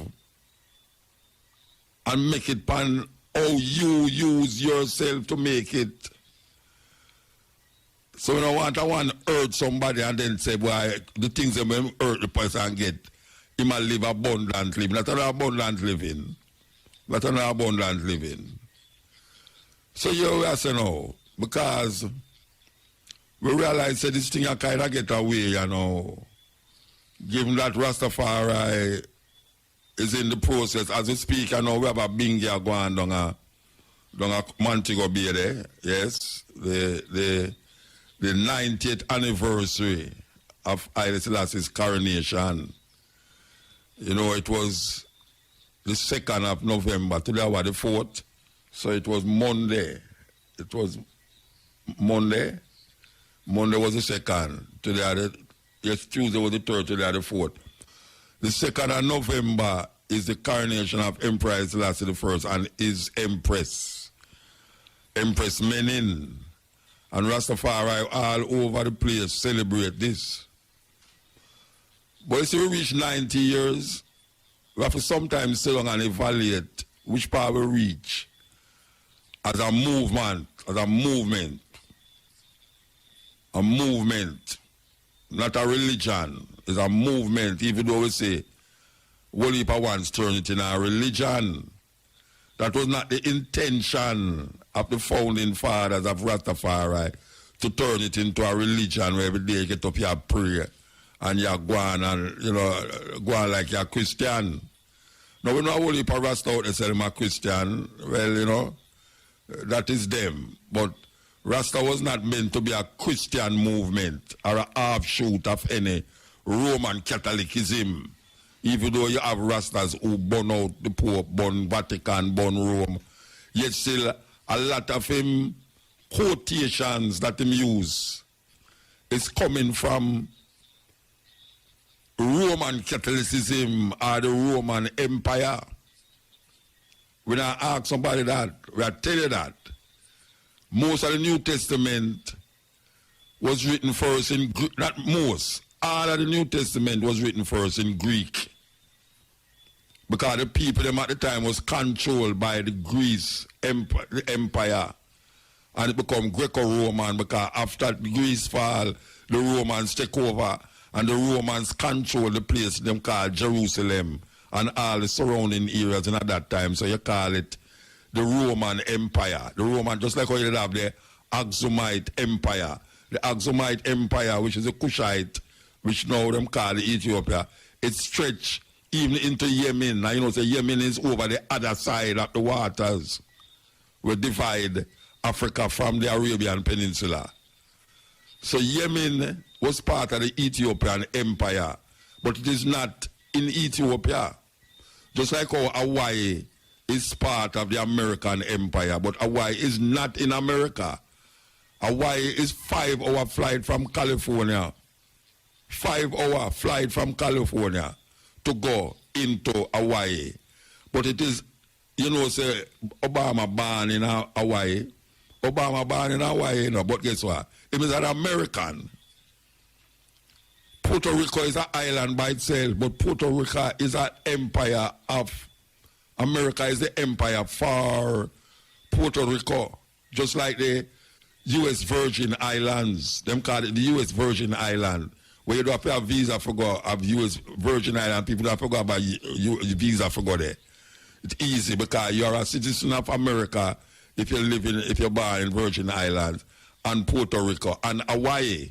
and make it pan how you use yourself to make it. So we don't want to hurt somebody and then say, well, the things that we hurt the person get, he might live abundant living. That's not abundant living. That's not abundant living. So here we are saying now, because we realize that this thing I kind of get away, you know, given that Rastafari is in the process. As we speak, you know, we have a bingia going down a Montego Bay there, yes, the 90th anniversary of Haile Selassie's coronation. You know, it was the 2nd of November. Today was the 4th. So it was Monday. It was Monday. Monday was the 2nd. Today, yes, Tuesday was the 3rd. Today, the 4th. The 2nd of November is the coronation of Emperor Haile Selassie I and his Empress Menin. And Rastafari all over the place celebrate this. But if we reach 90 years, we have to sometimes sit down and evaluate which part we reach as a movement, a movement, not a religion. It's a movement, even though we say, Wolipa once turned it in a religion. That was not the intention of the founding fathers of Rastafari to turn it into a religion where every day you get up here and pray and you go on and, go on like you're a Christian. Now, we know a whole heap of Rasta out there say I'm a Christian. Well, that is them. But Rasta was not meant to be a Christian movement or a offshoot of any Roman Catholicism. Even though you have Rastas who burn out the Pope, burn Vatican, burn Rome, yet still a lot of him quotations that him use is coming from Roman Catholicism or the Roman Empire. When I ask somebody that, I tell you that most of the New Testament was written first in Greek, not most, all of the New Testament was written first in Greek. Because the people them at the time was controlled by the Greece empire. And it become Greco-Roman because after Greece fall, the Romans take over and the Romans control the place them called Jerusalem and all the surrounding areas in at that time. So you call it the Roman Empire. The Roman, just like how you have the Aksumite Empire. The Aksumite Empire, which is a Kushite, which now them call the Ethiopia, it stretched even into Yemen. Now so Yemen is over the other side of the waters. We divide Africa from the Arabian Peninsula. So Yemen was part of the Ethiopian Empire, but it is not in Ethiopia. Just like how Hawaii is part of the American Empire, but Hawaii is not in America. Hawaii is 5-hour flight from California. 5-hour flight from California to go into Hawaii. But it is, say Obama born in Hawaii. Obama born in Hawaii, but guess what? It is an American. Puerto Rico is an island by itself, but Puerto Rico is an empire of America is the empire for Puerto Rico. Just like the U.S. Virgin Islands. Them call it the U.S. Virgin Island. Where you don't have to have visa for go of U.S. Virgin Island, people don't forget about visa for go there. It's easy because you're a citizen of America if you're born in Virgin Islands and Puerto Rico and Hawaii.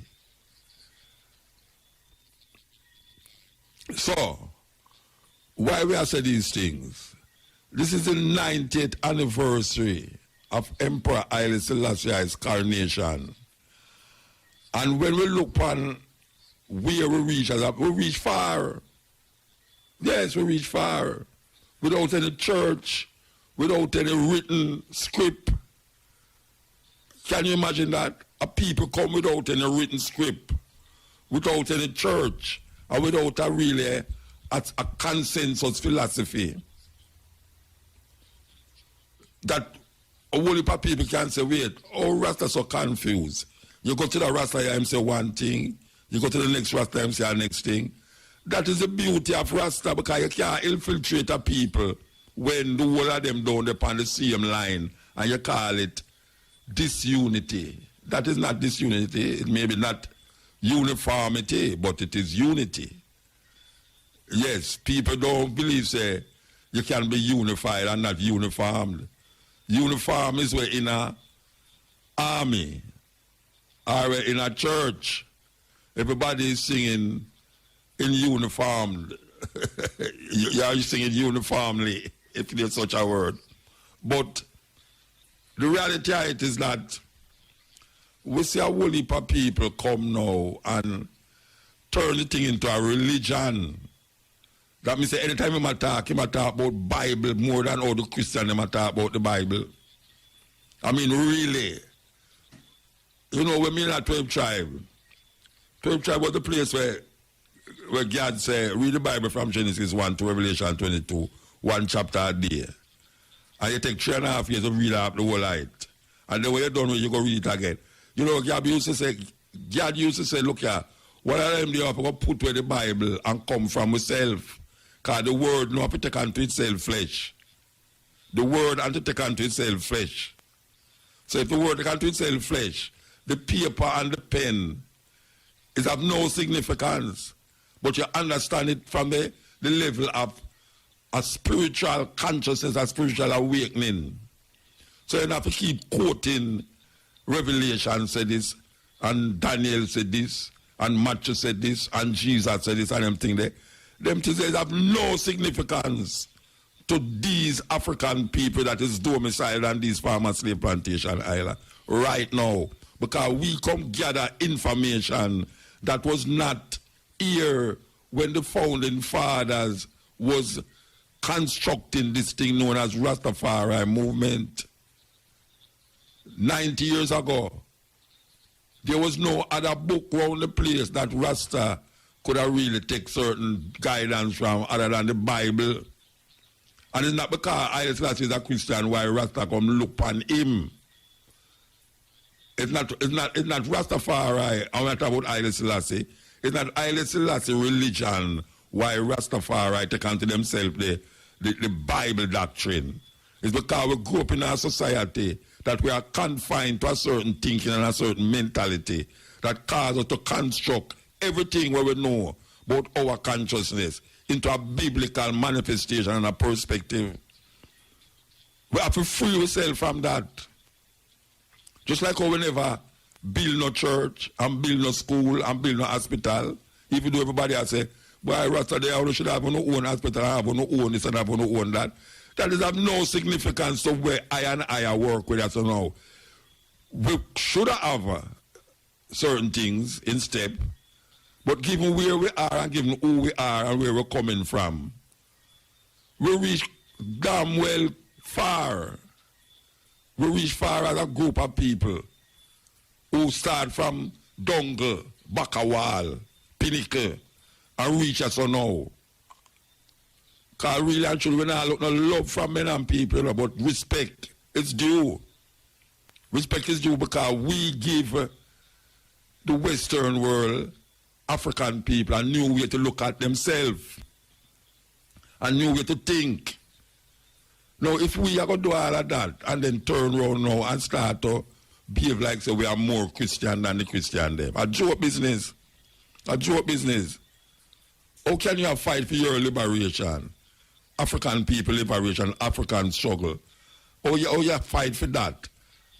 So, why we are saying these things? This is the 90th anniversary of Emperor Haile Selassie's coronation. And when we look on where we reach far. Yes, we reach far. Without any church, without any written script. Can you imagine that? A people come without any written script, without any church, or without a consensus philosophy. That a whole heap of people can say, wait, Rasta so confused. You go to the Rasta and say one thing, you go to the next Rasta and say the next thing. That is the beauty of Rasta, because you can't infiltrate a people when the whole of them down upon the same line and you call it disunity. That is not disunity. It may be not uniformity, but it is unity. Yes, people don't believe, say, you can be unified and not uniformed. Uniform is where in a army or in a church, everybody is singing in uniform. You are singing uniformly, if there's such a word. But the reality of it is that we see a whole heap of people come now and turn the thing into a religion. That means anytime he talk about Bible more than all the Christians talk about the Bible. I mean, really. You know, when we in a 12 tribe, 12 tribe was the place where God said, read the Bible from Genesis 1 to Revelation 22, one chapter a day. And you take 3.5 years to read up the whole light. And then when you're done, you go read it again. You know, God used to say, look here, what are them they have to put where the Bible and come from myself? Because the word no have to take unto itself flesh. The word has to take unto itself flesh. So if the word take unto itself flesh, the paper and the pen is of no significance. But you understand it from the level of a spiritual consciousness, a spiritual awakening. So you have to keep quoting Revelation said this, and Daniel said this, and Matthew said this, and Jesus said this, and them things there. Them things have no significance to these African people that is domiciled on these farmer slave plantation island right now. Because we come gather information that was not here when the founding fathers was constructing this thing known as Rastafari movement. 90 years ago, there was no other book around the place that Rasta could have really take certain guidance from other than the Bible. And it's not because Haile Selassie is a Christian why Rasta come look on him. It's not Rastafari. I'm not talking about Haile Selassie. It's not Haile Selassie religion why Rastafari take unto themselves the Bible doctrine. It's because we grew up in a society that we are confined to a certain thinking and a certain mentality that causes us to construct everything what we know about our consciousness into a biblical manifestation and a perspective. We have to free ourselves from that. Just like how we never build no church and build no school and build no hospital, even though everybody has said, boy, Rasta, they should have no own hospital, have no own this and have no own that. That is of no significance to where I and I work with us now. We should have certain things in step, but given where we are and given who we are and where we're coming from, we reach damn well far. We reach far as a group of people who start from Dongle, Bakawal, Pinnacle, and reach us now. Because really and truly, we not look no love from men and people, but respect is due. Respect is due because we give the Western world, African people, a new way to look at themselves, a new way to think. Now, if we are going to do all of that and then turn around now and start to behave like so we are more Christian than the Christian them, a joke business. A joke business. How can you have fight for your liberation? African people liberation, African struggle. How you fight for that?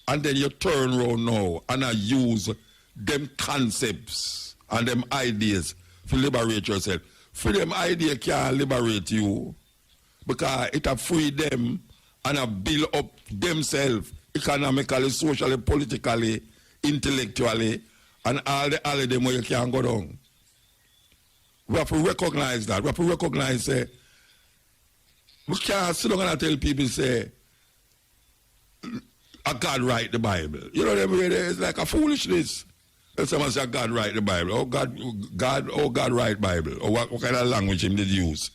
And then you turn around now and use them concepts and them ideas to liberate yourself. For them idea can't liberate you because it have free them and have build up themselves economically, socially, politically, intellectually, and all of them where you can't go down. We have to recognize that. We have to recognize we can't sit down and tell people say a God write the Bible. You know them it's like a foolishness. If someone say God write the Bible, God write Bible, or what kind of language him did use?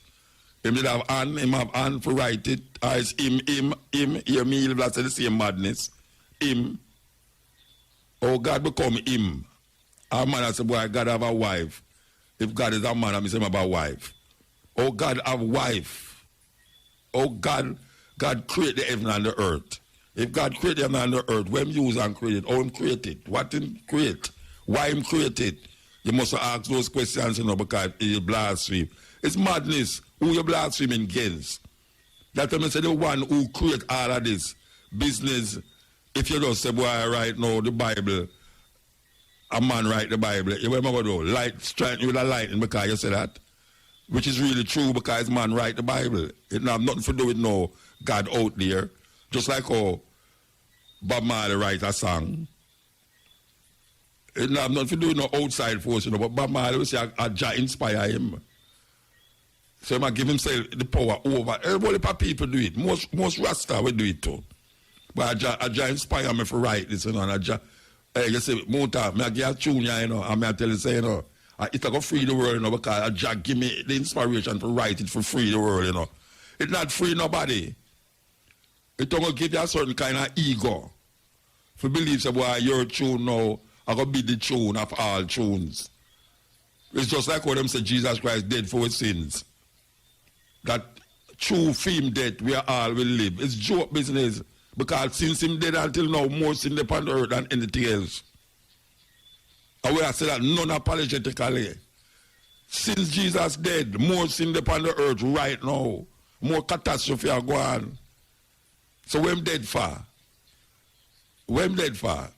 Him did have hand for write it, or it's him, hear me, that's the same madness. Him. Oh, God become him. Our man say, boy, God have a wife. If God is a man, I'm saying about wife. Oh, God have wife. Oh, God create the heaven and the earth. If God create the heaven and the earth, when him use and create it, how him create it? What him create? Why him create it? You must ask those questions, because it's blasphemy. It's madness. Who you blaspheming against? That's why I say the one who create all of this business. If you just say, boy, right now, the Bible, a man write the Bible. You remember though, light strike you with a lightning because you say that. Which is really true because man write the Bible. It have nothing to do with no God out there. Just like how Bob Marley write a song. It have nothing to do with no outside force, but Bob Marley will say a Jah inspire him. So he might give himself the power over. Everybody people do it. Most Rasta will do it too. But a Jah inspire me for write this, and a Jah, you say, Muta, I give a tune, and I tell you, say, it's going to free the world, because a Jah give me the inspiration to write it for free the world, It's not free nobody. It's going to give you a certain kind of ego. For believe, say, boy, your tune now, I'm going to be the tune of all tunes. It's just like what them say, Jesus Christ dead for his sins. That true fame death, we all will live. It's joke business. Because since him dead until now, more sin upon the earth than anything else. And we have said that non-apologetically. Since Jesus dead, more sin upon the earth right now. More catastrophe are going on. So when dead for? When dead for?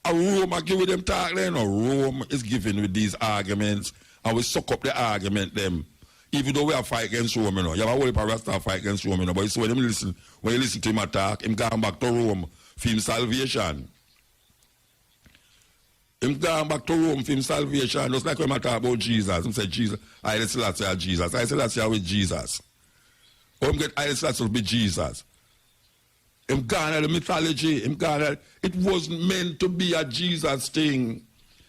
A Rome give with them talk then, or Rome is giving with these arguments, and we suck up the argument them. Even though we are fight against Rome, you know. You have a whole heap of Rasta fight against Rome, you know. But it's when you listen to him attack, him going back to Rome for him salvation. Him going back to Rome for him salvation. Just like when I talk about Jesus. Him say Jesus, I let's say Jesus. I say let's say with Jesus. Or him get I let's be Jesus. Him gone at the mythology. Him gone at, it was meant to be a Jesus thing.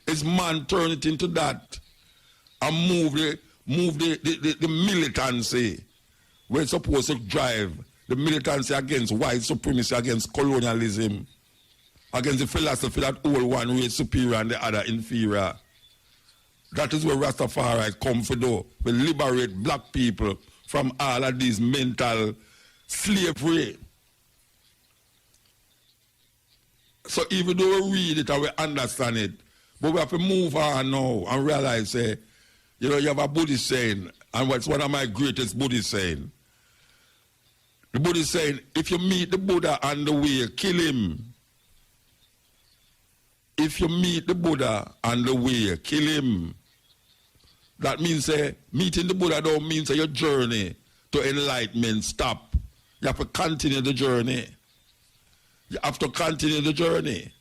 His man turned it into that. And move the militancy. We're supposed to drive the militancy against white supremacy, against colonialism, against the philosophy that all one race superior and the other inferior. That is where Rastafari come for do. We liberate black people from all of these mental slavery. So even though we read it and we understand it, but we have to move on now and realize, you know, you have a Buddhist saying, and what's one of my greatest Buddhist saying. The Buddhist saying, if you meet the Buddha on the way, kill him. If you meet the Buddha on the way, kill him. That means meeting the Buddha don't mean your journey to enlightenment stop. You have to continue the journey. You have to continue the journey.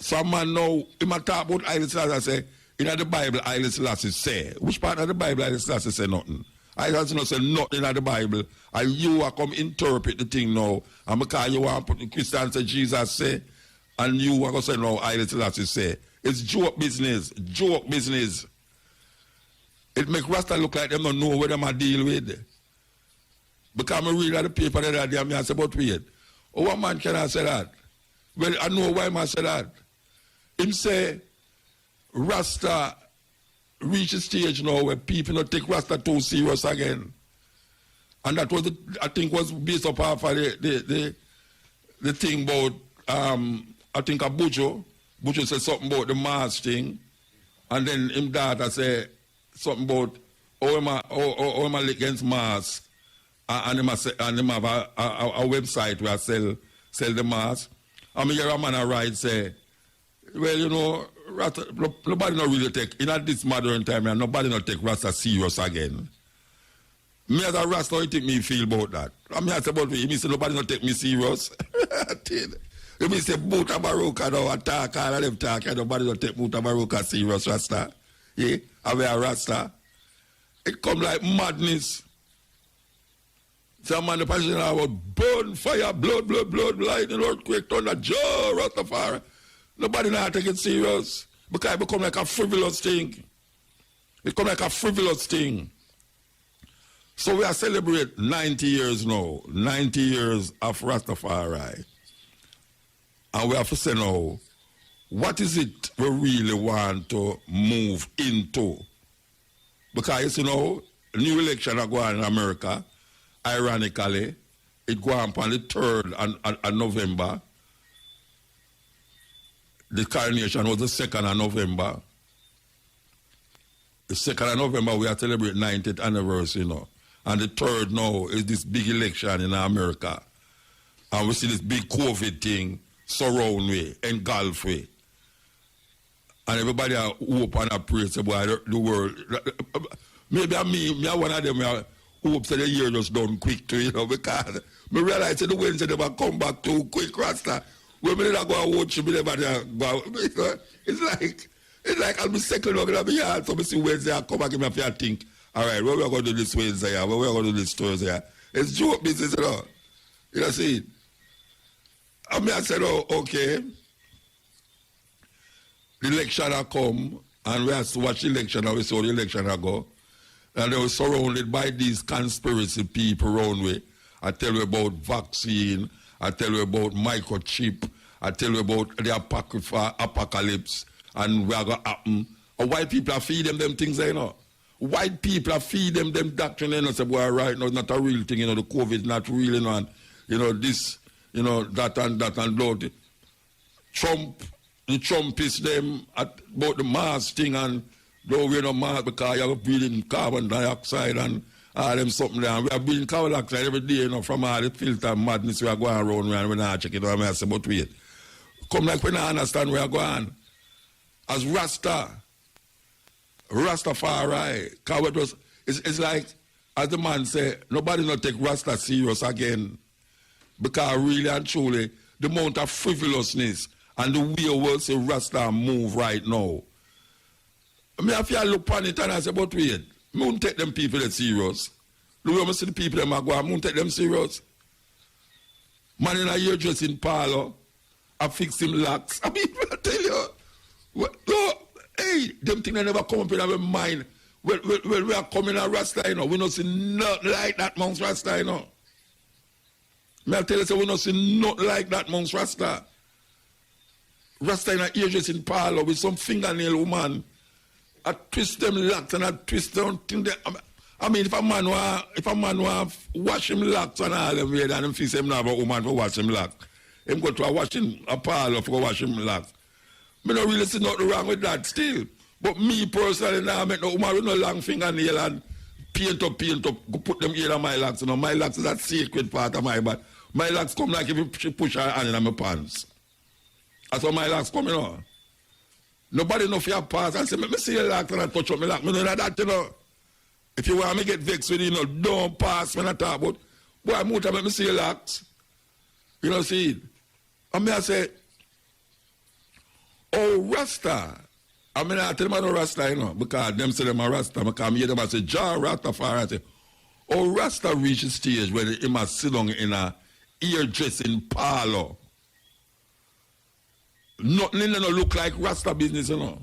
Some man know, he might talk about Haile Selassie, say, in the Bible, Haile Selassie say. Which part of the Bible Haile Selassie say nothing? Haile Selassie say nothing in the Bible. And you are come interpret the thing now. And because you want to put the Christian say Jesus say, and you are going to say no, Haile Selassie say. It's joke business. Joke business. It make Rasta look like them don't know what them are deal with. Because I read the paper the other day and I say, but wait. Oh, what man can I say that? Well, I know why man say that. Him say, Rasta reach a stage now where people don't take Rasta too serious again. And that was, I think, was based up off of the thing about, I think a Bujo said something about the mask thing. And then him daughter say something about, how am I against mask? And him have a website where I sell the mask. I mean, a man write say, well, you know, Rasta, nobody not really take, in this modern time, nobody not take Rasta serious again. Me as a Rasta, how you think me feel about that? I mean, I say about me, say nobody not take me serious. You mean say Mutabaruka now attack, all of them talk, and nobody not take Mutabaruka serious, Rasta. Yeah, I wear a Rasta. It come like madness. Some man the passion about burn, fire, blood, lightning, earthquake, thunder, Joe, Rastafari. Nobody now take it serious. Because it become like a frivolous thing. It come like a frivolous thing. So we are celebrate 90 years now. 90 years of Rastafari. And we have to say now, what is it we really want to move into? Because, you know, new election are going on in America. Ironically, it go on the 3rd of November. The coronation was the 2nd of November. The 2nd of November, we are celebrating 90th anniversary, you know. And the 3rd now is this big election in America. And we see this big COVID thing surround me, engulf me. And everybody are hope and a pray, say, boy, the world. Maybe me one of them hope that the year just done quick too, you know, because I realize that the Wednesday never come back too quick, Rasta. When we never go and watch, we never go. It's like I'll be second looking at me yard, so I see Wednesday I come back and I think, all right, what we are going to do this Wednesday, what we are going to do this Thursday. It's joke business, you know. You know, see. I mean, I said, oh, okay. The election will come, and we have to watch the election, and we saw the election will go. And they were surrounded by these conspiracy people around me. I tell you about vaccine, I tell you about microchip, I tell you about the apocalypse, and what going to happen. And white people are feeding them things, you know. White people are feeding them doctrine, you know, say, boy, right now, it's not a real thing, you know, the COVID is not real, you know, and, you know, this, you know, that and blood. The Trumpists them about the mask thing, and don't wear no mask because you're breathing carbon dioxide and all them something there. We are being cowlax like every day, you know, from all the filter madness we are going around and we not check it out. I say, but wait. Come like we not understand where we are going. As Rastafari, because it's like, as the man say, nobody not take Rasta serious again. Because really and truly, the amount of frivolousness and the way we say Rasta move right now. I mean, if you look on it and I say, but wait, I won't take them people that serious. Look when I see the people that go, I won't take them serious. Man in a hairdressing parlor, I fix him locks. I mean, I tell you, no, hey, them things never come up in our mind. When we are coming at Rasta, you know, we don't see nothing like that amongst Rasta, you know. May I tell you, so we don't see nothing like that amongst Rasta. Rasta in a hairdressing parlor with some fingernail woman. I twist them locks and I twist them thing. I mean, if a man want wash him locks and all them way, and him feel him not have a woman for wash him locks. Him go to a parlor for wash him locks. I don't really see nothing wrong with that still. But me personally, now I make no woman with no long fingernail and paint up, go put them here on my locks. You know, my locks is a sacred part of my body. My locks come like if she push her hand in my pants. That's how my locks come, you know. Nobody know if you pass and say, let me see your locks and I touch up my locks. I know that, you know. If you want me to get vexed with you, know, don't pass when I talk about, boy, I'm going to let me see your locks. You know, see it. And me I say, oh, Rasta. I mean, I tell them I'm no Rasta, you know, because them say them are Rasta. Because I hear them say, Jah Rastafari. I say, oh, Rasta reach a stage where he must sit down in a hairdressing parlor. Nothing in no look like Rasta business, you know.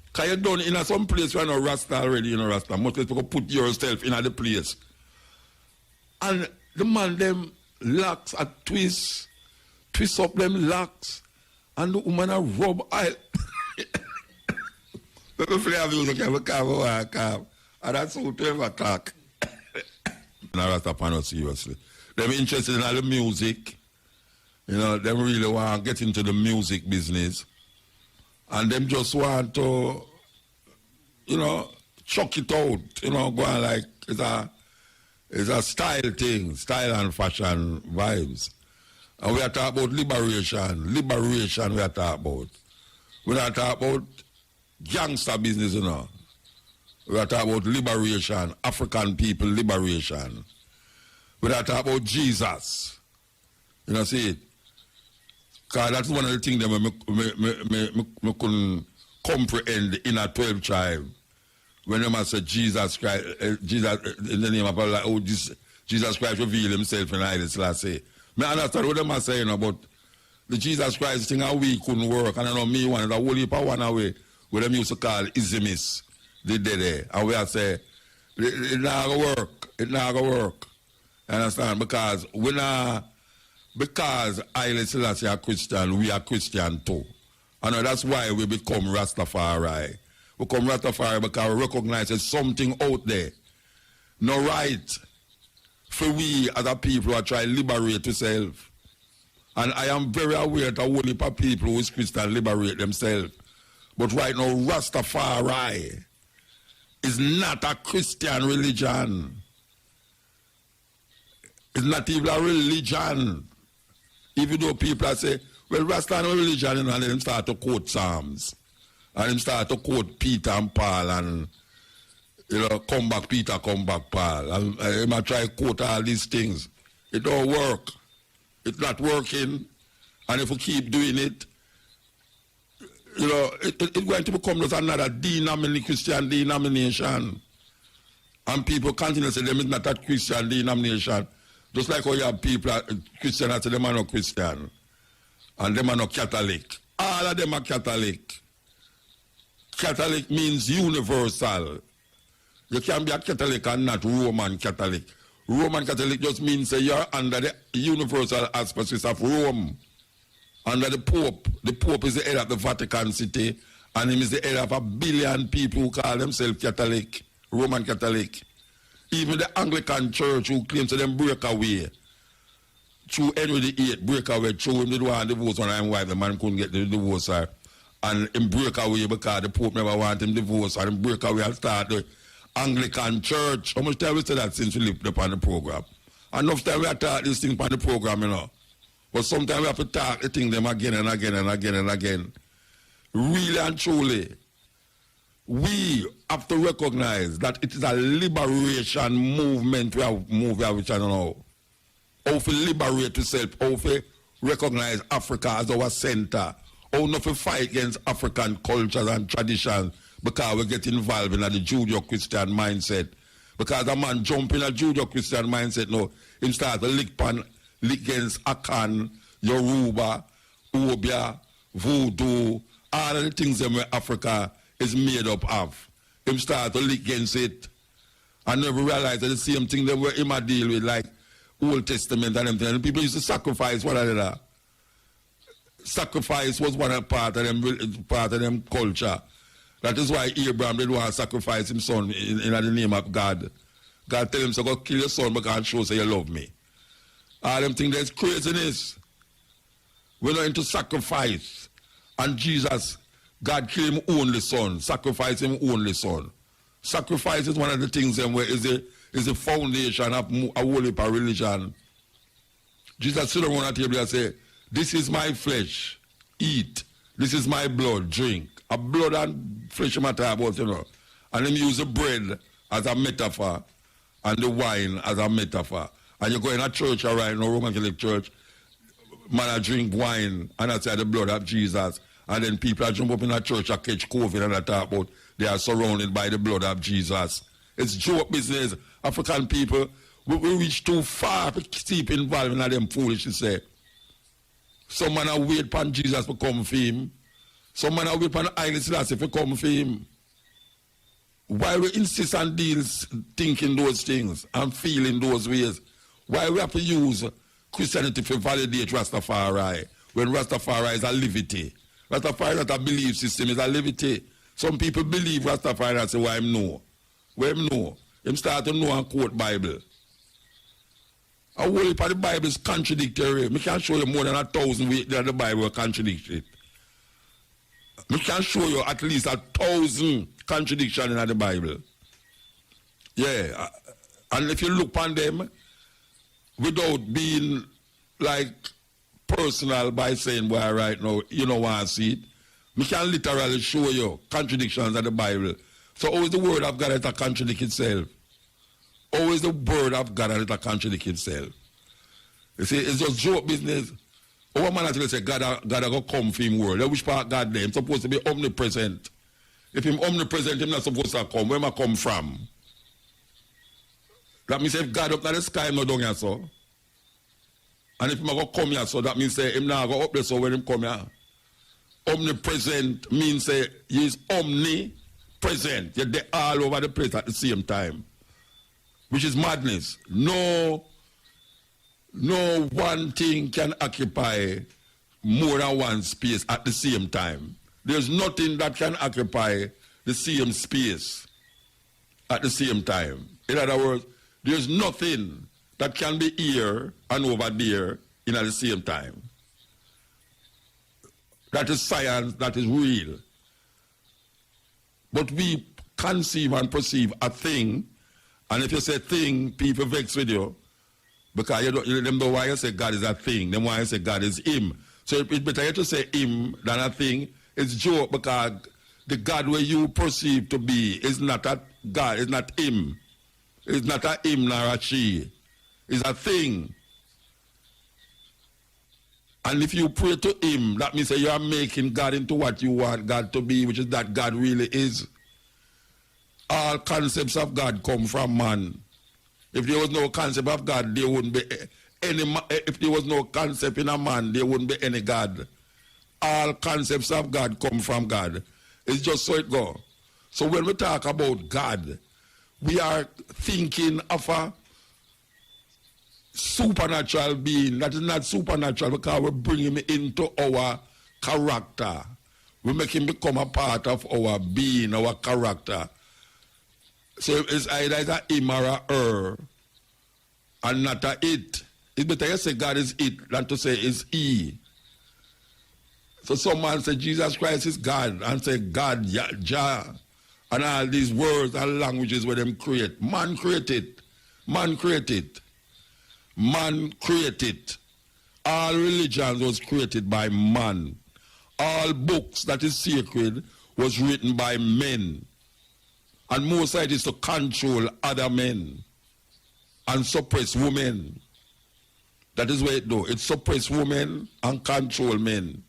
Because you done in some place where no Rasta already, you know, Rasta. Most people put yourself in the place. And the man, them locks a twist up them locks, and the woman a rub oil. People feel music every calm. And that's how 12 o'clock. No Rasta pan seriously. Them interested in all the music. You know, them really want to get into the music business. And them just want to, you know, chuck it out. You know, go on like it's a style thing, style and fashion vibes. And we are talking about liberation. Liberation we are talking about. We are talking about gangster business, you know. We are talking about liberation, African people liberation. We are talking about Jesus. You know, see it? Because that's one of the things that I couldn't comprehend in a 12 tribe. When they say Jesus Christ, Jesus, in the name of Allah, oh, Jesus Christ revealed himself in Haile Selassie. I understand what they are saying about the Jesus Christ thing, how we couldn't work. And I know me one, the whole heap of one away, what them used to call Isimists. They did it. And we are saying, it's not going to work. It's not going to work. You understand? Because because Haile Selassie are Christian, we are Christian too. And that's why we become Rastafari. We become Rastafari because we recognize there's something out there. No right for we as a people who try to liberate ourselves. And I am very aware that only people who is Christian liberate themselves. But right now, Rastafari is not a Christian religion. It's not even a religion. Even though people say, well, Rasta is no religion, you know, and then them start to quote Psalms. And them start to quote Peter and Paul and, you know, come back Peter, come back Paul. And they might try to quote all these things. It don't work. It's not working. And if we keep doing it, you know, it's going to become just another Christian denomination. And people continue to say them is not a Christian denomination. Just like how you have people, Christian, that say them are not Christian. And them are not Catholic. All of them are Catholic. Catholic means universal. You can be a Catholic and not Roman Catholic. Roman Catholic just means that you're under the universal auspices of Rome. Under the Pope. The Pope is the head of the Vatican City, and he is the head of 1 billion people who call themselves Catholic, Roman Catholic. Even the Anglican Church who claims to them break away. Through Henry VIII, break away, through him did want divorce when I'm wife, the man couldn't get the divorce, and him break away because the Pope never wanted him divorce, and him break away and start Anglican Church. How much time we say that since we lived upon the program? Enough time we have talked this thing upon the program, you know. But sometimes we have to talk the thing them again and again and again and again. Really and truly, we have to recognize that it is a liberation movement we have which I don't know. How to liberate yourself, how to recognize Africa as our center, how not to fight against African cultures and traditions because we get involved in the Judeo-Christian mindset. Because a man jump in a Judeo-Christian mindset now, him start to lick against Akan, Yoruba, Obia, Voodoo, all of the things that Africa is made up of. Him start to lick against it and never realize that the same thing that we're him a deal with, like Old Testament and everything. And people used to sacrifice one another. Sacrifice was one part of them culture. That is why Abraham didn't want to sacrifice his son in the name of God. God tell him, so go kill your son because show say you love me. All them things that's craziness. We're not into sacrifice. And Jesus, God killed him only son, sacrifice him only son. Sacrifice is one of the things where is the foundation of a holy religion. Jesus sit around the table and say, this is my flesh, eat. This is my blood, drink. A blood and flesh matter about, you know. And then use the bread as a metaphor and the wine as a metaphor. And you go in a church, all right, no Roman Catholic church, man I drink wine and I say the blood of Jesus. And then people are jump up in a church and catch COVID and I talk about they are surrounded by the blood of Jesus. It's joke business. African people, we reach too far to keep involved in them foolish to say. Some man are wait upon Jesus to come for him. Some man are wait upon Haile Selassie to come for him. Why we insist on deals thinking those things and feeling those ways? Why we have to use Christianity to validate Rastafari when Rastafari is a liberty? Rastafari is not a belief system, it's a liberty. Some people believe Rastafari and say, why him know? Why him know? Him start to know and quote Bible. A whole heap of the Bible is contradictory. I can show you more than 1,000 ways that the Bible contradicts it. I can show you at least 1,000 contradictions in the Bible. Yeah. And if you look on them without being like personal by saying, well, right now, you don't want to see it, we can literally show you contradictions in the Bible. So how is the word of God that contradict itself? How is the word of God that contradict itself? You see, it's just joke business. Our man actually say God go come for him word. Which part God there? He's supposed to be omnipresent. If him omnipresent, he's not supposed to come. Where am I come from? That means if God up in the sky, him not down here so. And if him go come here so, that means say him not go up there so when him come here. Omnipresent means say he is omnipresent. Yet they're all over the place at the same time. Which is madness. No one thing can occupy more than one space at the same time. There's nothing that can occupy the same space at the same time. In other words, there's nothing that can be here and over there in at the same time. That is science, that is real. But we conceive and perceive a thing. And if you say thing, people vex with you. Because you don't know why you say God is a thing. Then why you say God is him. So it's better you to say him than a thing. It's joke because the God where you perceive to be is not a God, it's not him. It's not a him nor a she. It's a thing. And if you pray to him, that means that you are making God into what you want God to be, which is that God really is. All concepts of God come from man. If there was no concept of God, there wouldn't be any. If there was no concept in a man, there wouldn't be any God. All concepts of God come from God. It's just so it goes. So when we talk about God, we are thinking of a supernatural being that is not supernatural because we bring him into our character. We make him become a part of our being, our character. So it's either a him or a her and not a it. It's better you say God is it than to say is he. So some man say Jesus Christ is God and say God, Jah. and all these words and languages where them create. Man created. Man created. Man created. All religions was created by man. All books that is sacred was written by men. And most of it is to control other men and suppress women. That is what it do. It suppress women and control men.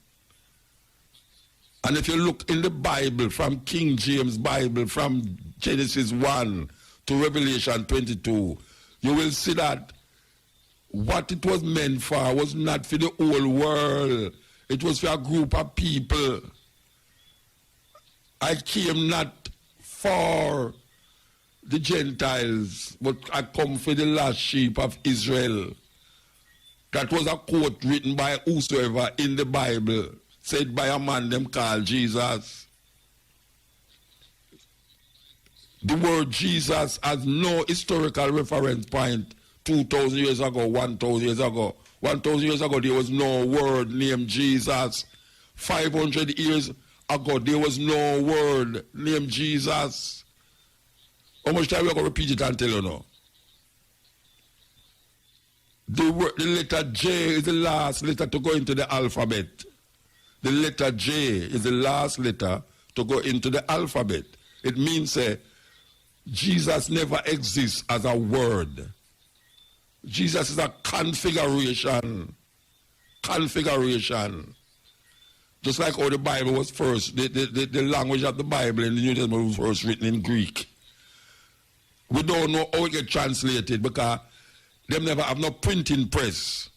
And if you look in the Bible, from King James Bible, from Genesis 1 to Revelation 22, you will see that what it was meant for was not for the whole world. It was for a group of people. I came not for the Gentiles, but I come for the lost sheep of Israel. That was a quote written by whosoever in the Bible, said by a man them called Jesus. The word Jesus has no historical reference point 2,000 years ago, 1,000 years ago. 1,000 years ago, there was no word named Jesus. 500 years ago, there was no word named Jesus. How much time we are going to repeat it and tell you now? The letter J is the last letter to go into the alphabet. The letter J is the last letter to go into the alphabet. It means Jesus never exists as a word. Jesus is a configuration. Configuration. Just like how the Bible was first, the language of the Bible in the New Testament was first written in Greek. We don't know how it gets translated because them never have no printing press.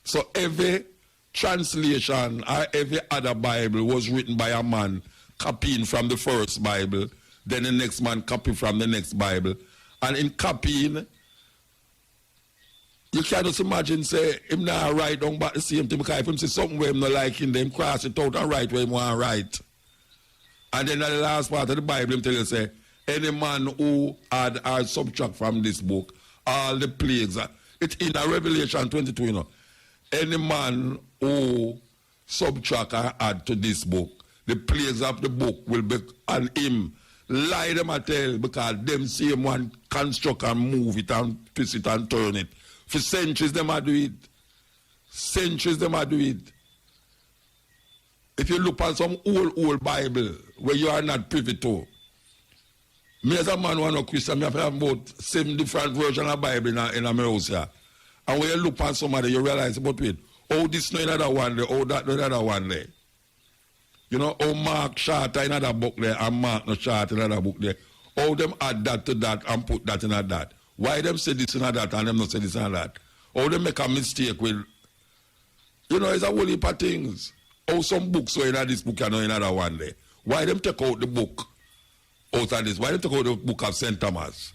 So every translation or every other Bible was written by a man copying from the first Bible, then the next man copy from the next Bible. And in copying, you can't just imagine, say, him not write down back the same thing because if him see something where him not like him, then cross it out and write where him want to write. And then at the last part of the Bible, him tell you, say, any man who add or subtract from this book, all the plagues, it's in a Revelation 22, you know. Any man who subtract or add to this book, the plagues of the book will be on him. Lie them a tell because them same one construct and move it and twist it and turn it. For centuries them a do it. Centuries them a do it. If you look at some old Bible where you are not privy to, me as a man one of Christian, I have about 7 different versions of Bible in my house here. And when you look at somebody, you realize, but wait, oh, this no another one there, oh, that no another one there. You know, oh, Mark short in another book there, and Mark no short in another book there. Oh, them add that to that and put that in that. Why them say this and that and them not say this and that? Oh, they make a mistake with, you know, it's a whole heap of things. Oh, some books were in this book and no another one there. Why them take out the book out of this? Why them take out the book of St. Thomas?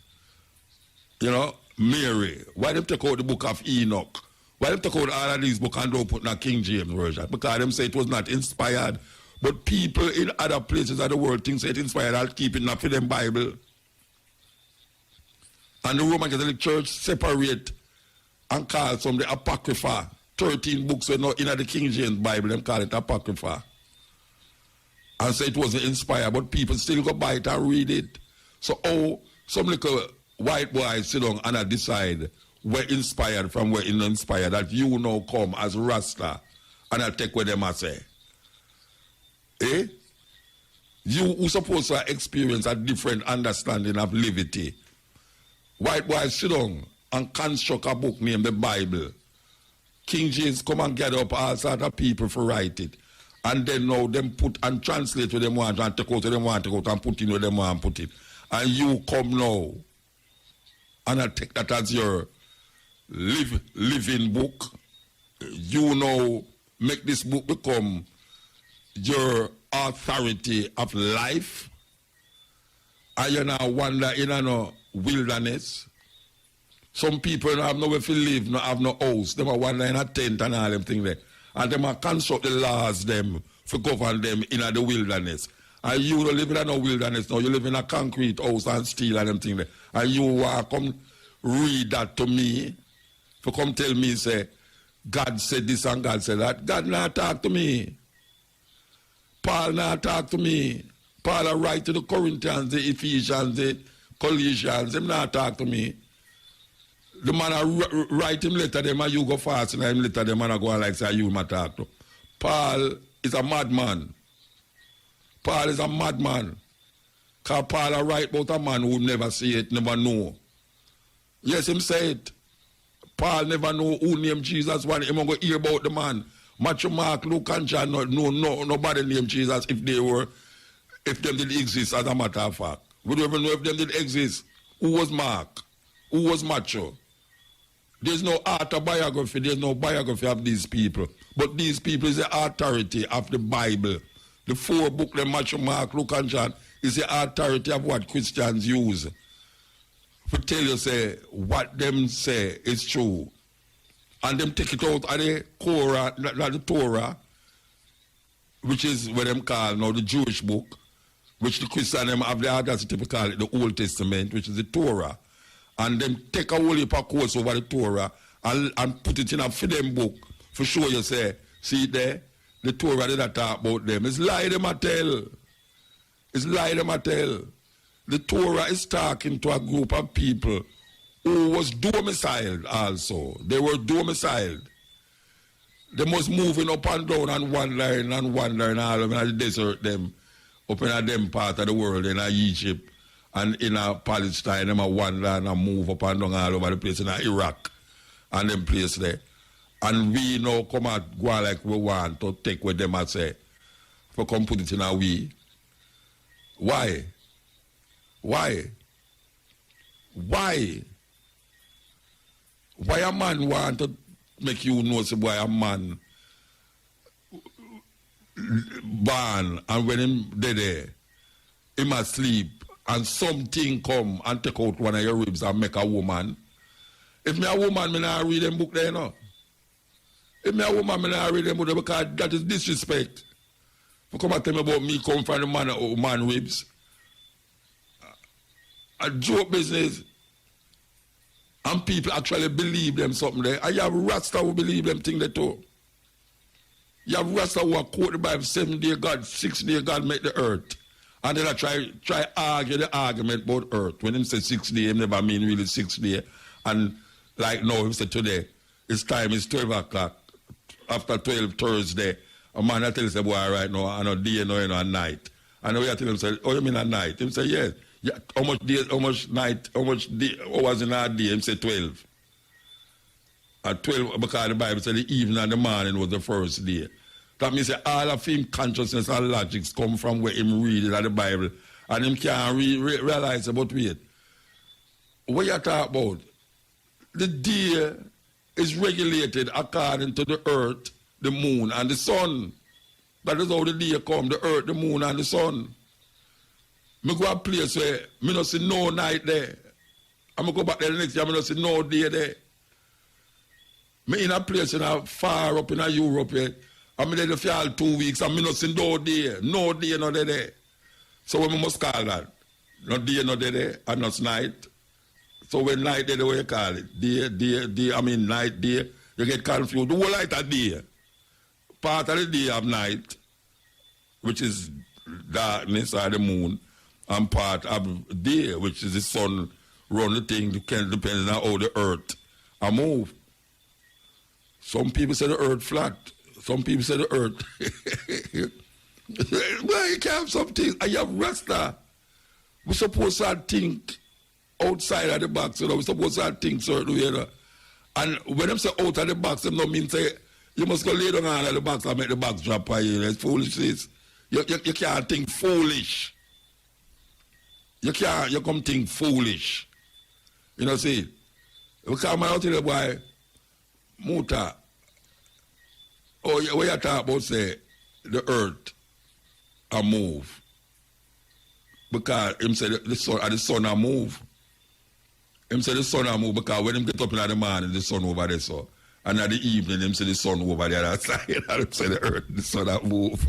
You know, Mary. Why them take out the book of Enoch? Why them take out all of these books and don't put in a King James version? Because them say it was not inspired. But people in other places of the world think it inspired. I'll keep it not for them Bible. And the Roman Catholic Church separate and call some the Apocrypha. 13 books were not in the King James Bible. Them call it Apocrypha. And say it wasn't inspired. But people still go buy it and read it. So some little white boys sit down and decide where inspired from where uninspired. That you now come as Rasta and I take what them I say. Eh? You who supposed to experience a different understanding of liberty. White boys sit down and construct a book named the Bible. King James come and gather up all sorts of people for write it. And then now them put and translate what them want and take out what them want to take out and put in what them want put it. And you come now and I take that as your living book. You now make this book become your authority of life. And you now wander in a wilderness. Some people don't have nowhere to live, not have no house. They are wander in a tent and all them things there. And they are construct the laws them for govern them in the wilderness. And you don't live in a wilderness now. You live in a concrete house and steel and them things there. And you come read that to me. For come tell me, say, God said this and God said that. God not talk to me. Paul not talk to me. Paul a write to the Corinthians, the Ephesians, the Colossians, him not talk to me. The man a write him letter them and you go fast and him letter them and I go like say you ma talk to. Paul is a madman. Paul is a madman. Because Paul a write about a man who never see it, never know. Yes, him say it. Paul never know who named Jesus one. Him go hear about the man. Matthew, Mark, Luke, and John, nobody named Jesus if them did exist as a matter of fact. We don't even know if them did exist. Who was Mark? Who was Matthew? There's no autobiography, there's no biography of these people. But these people is the authority of the Bible. The 4 books, the Matthew, Mark, Luke, and John, is the authority of what Christians use. To tell you, say, what them say is true. And them take it out of the Torah, which is what them call now the Jewish book, which the Christian them have the audacity to call it the Old Testament, which is the Torah. And them take a whole heap of course over the Torah and put it in a for them book for sure you say, see there, the Torah they not talk about them. It's lie them a tell. It's lie them a tell. The Torah is talking to a group of people who was domiciled also. They were domiciled. They was moving up and down and wandering all over the desert them, up in them part of the world, in Egypt and in Palestine, them a wander and a move up and down all over the place in Iraq and them place there. And we now come out go like we want to take with them and say, for come put it in a we. Why? Why? Why? Why a man want to make you know say why a man born and when him there, him asleep and something come and take out one of your ribs and make a woman. If me a woman, me not read them book there, no. If me a woman, me not read them book there because that is disrespect. You come and tell me about me come from the man ribs. A joke business. And people actually believe them something there. And you have Rasta who believe them thing there too. You have Rasta who are quote the Bible, 7 day God, 6-day God make the earth. And then I try argue the argument about earth. When him say 6 day, him never mean really 6 day. And like now, him say today, his time is 12 o'clock. After 12 Thursday, a man I tell him, boy, right now, I know day, no, a night. And we tell him, say, oh, you mean a night? Him say, yes. Yeah, how much days, how much night, how much day, hours in a day? Him say 12. At 12, because the Bible said the evening and the morning was the first day. That means that all of him consciousness and logics come from where him read it at the Bible. And him can't realize about wait. What you talk about? The day is regulated according to the earth, the moon, and the sun. That is how the day come, the earth, the moon, and the sun. Me go a place where me not see no night there. I'm go back there the next year, me not see no day there. Me in a place in a far up in a Europe here. I'm there for all 2 weeks and me not see no day. No day, no day there. So when we must call that? No day, no day there, and not night. So when night there, the way you call it. Day, I mean night, day. You get confused. The whole light of day. Part of the day of night, which is darkness or the moon. And part of day, which is the sun run the thing, depending on how the earth move. Some people say the earth flat. Some people say the earth. Well, you can have some things. And you have Rasta. We're supposed to think outside of the box. You know? We're supposed to think certain way. You know? And when them say out of the box, them don't mean say, you must go lay down out of the box and make the box drop by you. It's foolishness. You can't think foolish. You come think foolish. You know, see? We come out to the boy, Muta. Oh, what you talk about, say, the earth a move. Because him say the sun a move. Him say the sun a move because when him get up in the morning, the sun over there, so. And at the evening, him say the sun over the other side. And him say the earth, the sun a move.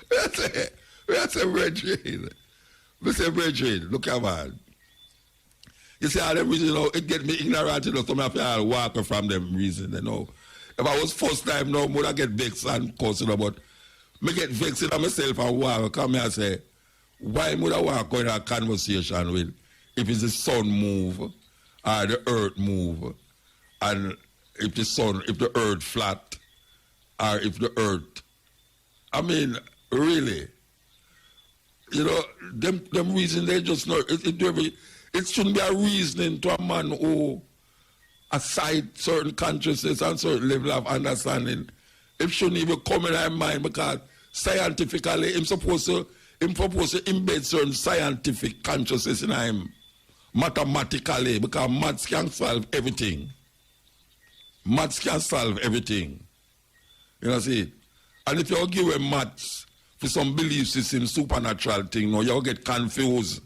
We say, brethren. We say, brethren, look at man. You see, all them reasons, you know, it get me ignorant, you know, so I have to walk from them reasons, you know. If I was first time now, I get vexed and cuss, you know, but me get vexed on myself and walk, come here and say, why would I want to go in a conversation with if it's the sun move or the earth move, and if the earth flat, or if the earth, I mean, really, you know, them reason they just not, it shouldn't be a reasoning to a man who aside certain consciousness and certain level of understanding. It shouldn't even come in our mind because scientifically, I'm supposed to embed certain scientific consciousness in him mathematically, because maths can solve everything. Maths can solve everything. You know, see? And if you give him maths for some belief system, supernatural thing, no, you'll get confused.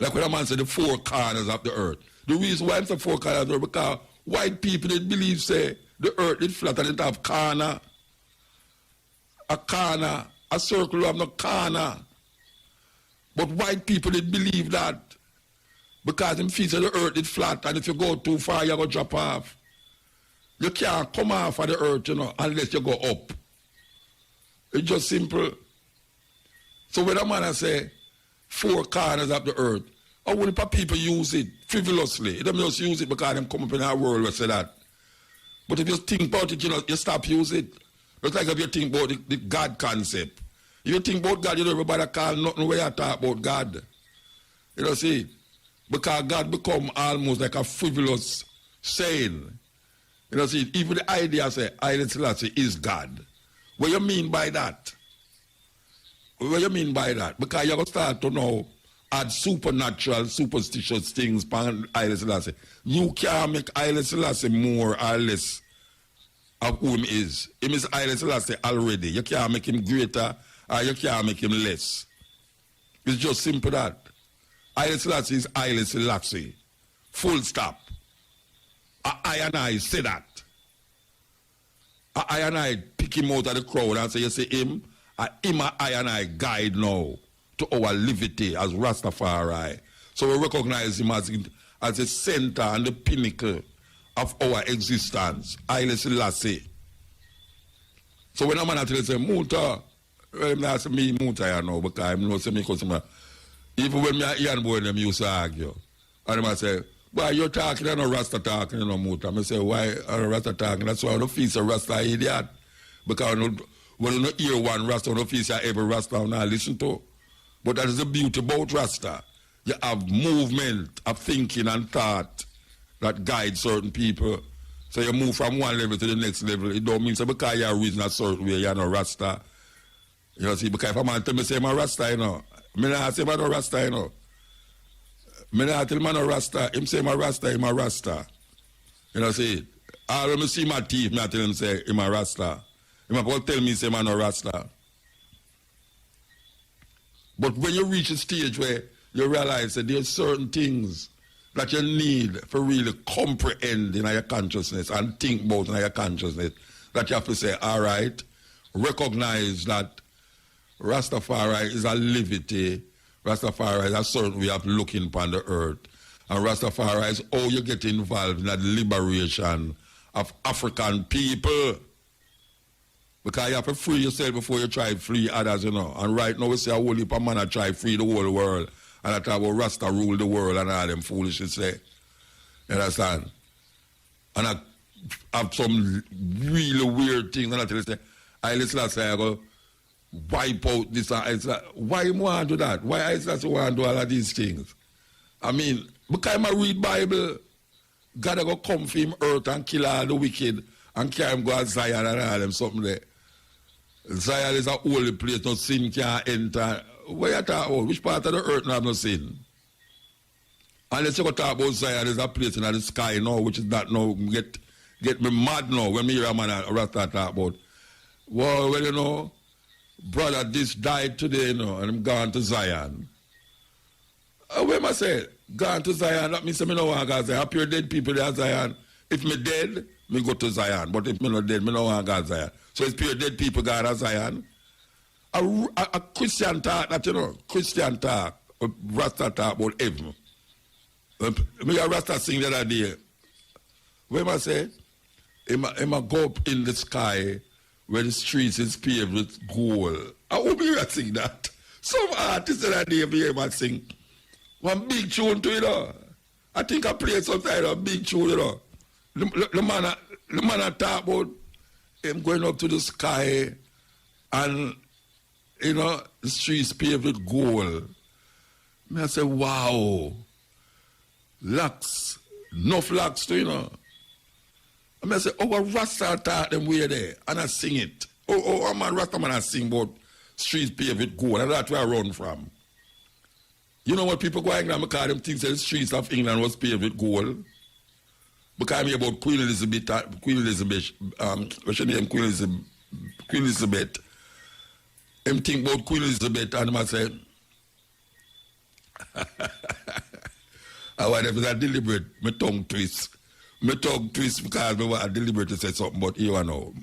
Like when a man said the four corners of the earth. The reason why it's the four corners of the earth, because white people, they believe, say, the earth is flat and it have corner. A circle have no corner. But white people, they believe that because them feel that the earth is flat and if you go too far, you're going to drop off. You can't come off of the earth, you know, unless you go up. It's just simple. So when a man say four corners of the earth, how will people use it frivolously? They don't just use it because they come up in our world and say that. But if you think about it, you know, you stop using it. It's like if you think about the God concept. If you think about God, you know, everybody call nothing where you talk about God. You know, see? Because God become almost like a frivolous saying. You know, see? Even the idea say, Haile Selassie is God. What you mean by that? What you mean by that? Because you're going to start to know add supernatural, superstitious things upon Haile Selassie. You can't make Haile Selassie more or less of who he is. He is Haile Selassie already. You can't make him greater or you can't make him less. It's just simple that. Haile Selassie is Haile Selassie. Full stop. I and I say that. I and I pick him out of the crowd and say, you see him? I and I guide now to our liberty as Rastafari. So we recognize him as the center and the pinnacle of our existence. Haile Selassie. So when a man actually say, Muta, I'm not saying me Muta, you know, because I'm not saying me customer. Even when me and Ian boy them used to argue. And I say, why you talking and no Rasta talking, you know, Muta? I say, why are no Rasta talking? That's why I don't feel a Rasta idiot. Because when you don't hear one Rasta, you don't feel every Rasta you not listen to. But that is the beauty about Rasta. You have movement of thinking and thought that guide certain people. So you move from one level to the next level. It don't mean so because you're reason a certain way, you're not Rasta. You know, see, because if a man tell me say I'm a Rasta, you know, I not say I'm a Rasta, you know. I not tell him I'm a Rasta, him say I'm a Rasta, I'm a Rasta. You know, see, all when I see my teeth, I tell him say I'm a Rasta. He might tell me say I'm a Rasta. But when you reach a stage where you realize that there's certain things that you need for really comprehend in your consciousness and think about in your consciousness, that you have to say, all right, recognize that Rastafari is a liberty, Rastafari is a certain way of looking upon the earth, and Rastafari is how you get involved in the liberation of African people. Because you have to free yourself before you try to free others, you know. And right now we say a whole heap of man that try to free the whole world. And I talk about Rasta rule the world and all them foolishness say. You understand? And I have some really weird things and I tell you, say, Haile Selassie, I go wipe out this and that. Why you want to do that? Why Haile Selassie want to do all of these things? I mean, because I read Bible, God go come for him earth and kill all the wicked and carry him go to Zion and all them something there. Zion is a holy place, no sin can enter. What you talk about? Which part of the earth have no sin? Unless you go talk about Zion, there's a place in the sky now, which is not now, get me mad now when me hear a man a Rasta talk about. Well, you know, brother, this died today, you know, and I'm gone to Zion. What am I say? Gone to Zion, that means I don't want to go to Zion. Appear dead people there at Zion. If me dead, me go to Zion. But if me not dead, me don't want to go to Zion. So it's pure dead people go to Zion. A Christian talk, that you know, Christian talk, Rasta talk about heaven. Me a Rasta sing the other day. What am I say? I'ma go up in the sky where the streets is paved with gold. I hope you sing that. Some artists that they hear man sing one big tune to I think I play sometimes a big tune, The man talk about him going up to the sky and the streets paved with gold. I say, wow. Locks. Enough locks too, I say, oh, a Rasta taught them way there, and I sing it. Oh, man, Rasta man, I sing about streets paved with gold, and that's where I run from. You know what people go to England because them think that the streets of England was paved with gold? Because I'm here about Queen Elizabeth, what's your name, Queen Elizabeth. Them think about Queen Elizabeth, and I say, I want if it's a deliberate, my tongue twist. My tongue twist because I want deliberate to say something, but you know.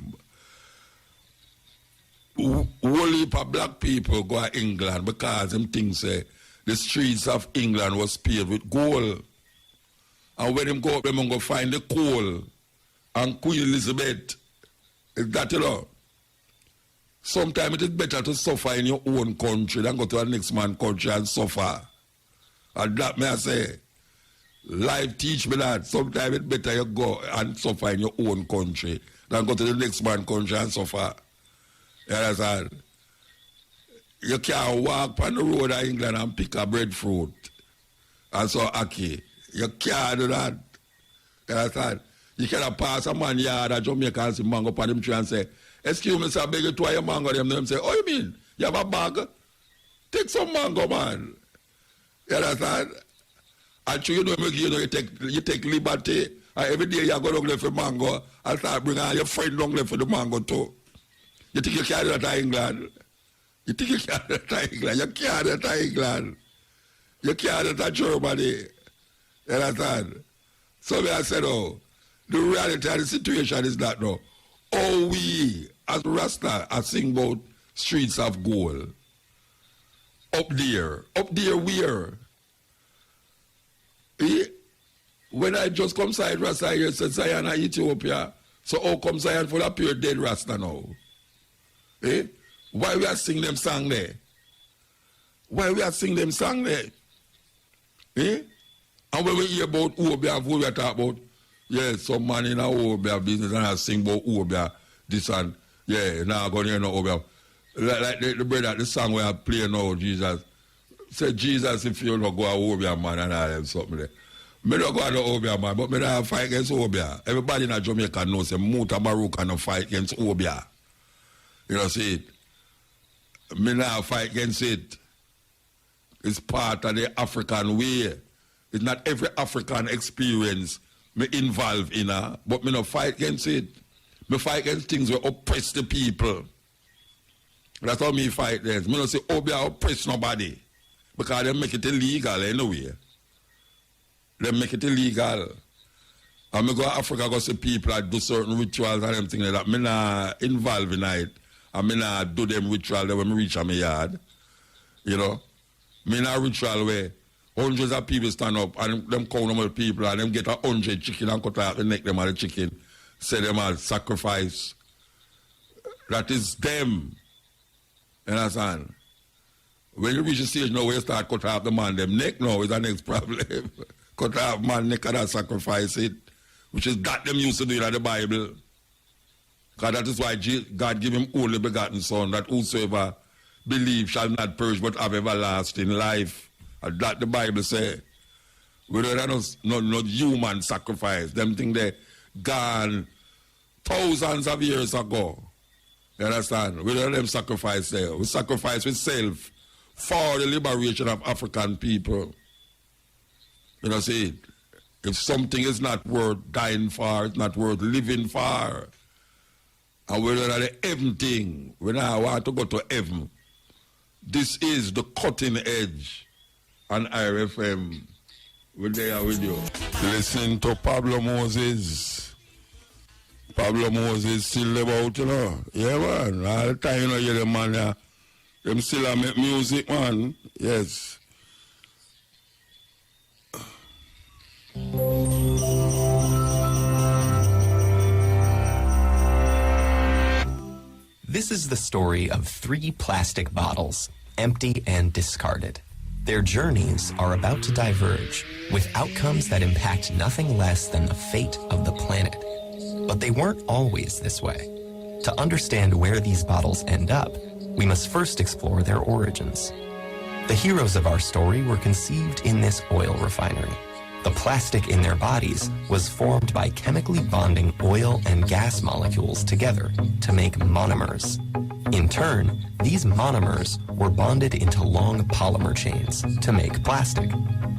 Whole heap of black people go to England because them think say the streets of England was paved with gold. And when them go up, them go find the coal and Queen Elizabeth. Is that Sometimes it is better to suffer in your own country than go to the next man's country and suffer. And that may I say, life teach me that sometimes it's better you go and suffer in your own country than go to the next man's country and suffer. You understand? You can't walk on the road of England and pick a breadfruit and so ackee. You can't do that. You understand? You cannot pass a man yard at Jamaica and see mango on them tree and say, excuse me, sir, I beg you to your mango. Them say, oh, you mean? You have a bag? Take some mango, man. You understand? And you know, you take liberty. And every day you go down there for mango and start bringing all your friends down there for the mango too. You think you can't do that in England? You think you can't do that in England? You can't do that in England. You can't do that in Germany. You understand? So I said, oh, the reality of the situation is that now. Oh, we, as Rasta, are sing about streets of gold. Up there where? When I just come side Rasta here, said Zion are Ethiopia. So how come Zion full of pure dead Rasta now? Why we are sing them song there? Why we are sing them song there? And when we hear about Obia, who we are talking about, yeah, some man in a Obia business and I sing about Obia, this and, yeah, now I'm going to hear no Obia. Like the brother, the song we are playing now, Jesus. Say, Jesus, if you don't go to Obia, man, and all them something there. Me don't go to Obia, man, but me don't fight against Obia. Everybody in Jamaica knows that Mutabaruka no fight against Obia. You know, see it? Me not fight against it. It's part of the African way. It's not every African experience me involve in her, but me no fight against it. Me fight against things that oppress the people. That's how me fight this. Me no say Obia oppress nobody. Because they make it illegal anyway. They make it illegal. And me go to Africa, go see people that do certain rituals and them things like that. Me not involve in it. And me not do them rituals when me reach my yard. You know? Me not ritual where hundreds of people stand up and them count them with people and them get 100 chicken and cut out the neck them of the chicken. Say them as sacrifice. That is them. You understand? When you reach the stage now where you start cut off the man them neck now is the next problem. Cut off man neck and sacrifice it. Which is that them used to do in the Bible. Because that is why God gave him only begotten son, that whosoever believe shall not perish but have everlasting life. And that the Bible say. Whether that not human sacrifice. Them think they gone thousands of years ago. You understand? Whether them sacrifice there. We sacrifice with self for the liberation of African people. You know, see, if something is not worth dying for, it's not worth living for. And whether the heaven thing, when I want to go to heaven, this is the cutting edge on IRFM. We're there with you. Listen to Pablo Moses. Pablo Moses still about, you know. Yeah, man. All the time, you know, you're the man, yeah. Them still make music, man. Yes. This is the story of 3 plastic bottles. empty and discarded. Their journeys are about to diverge, with outcomes that impact nothing less than the fate of the planet. But they weren't always this way. To understand where these bottles end up, we must first explore their origins. The heroes of our story were conceived in this oil refinery. The plastic in their bodies was formed by chemically bonding oil and gas molecules together to make monomers. In turn, these monomers were bonded into long polymer chains to make plastic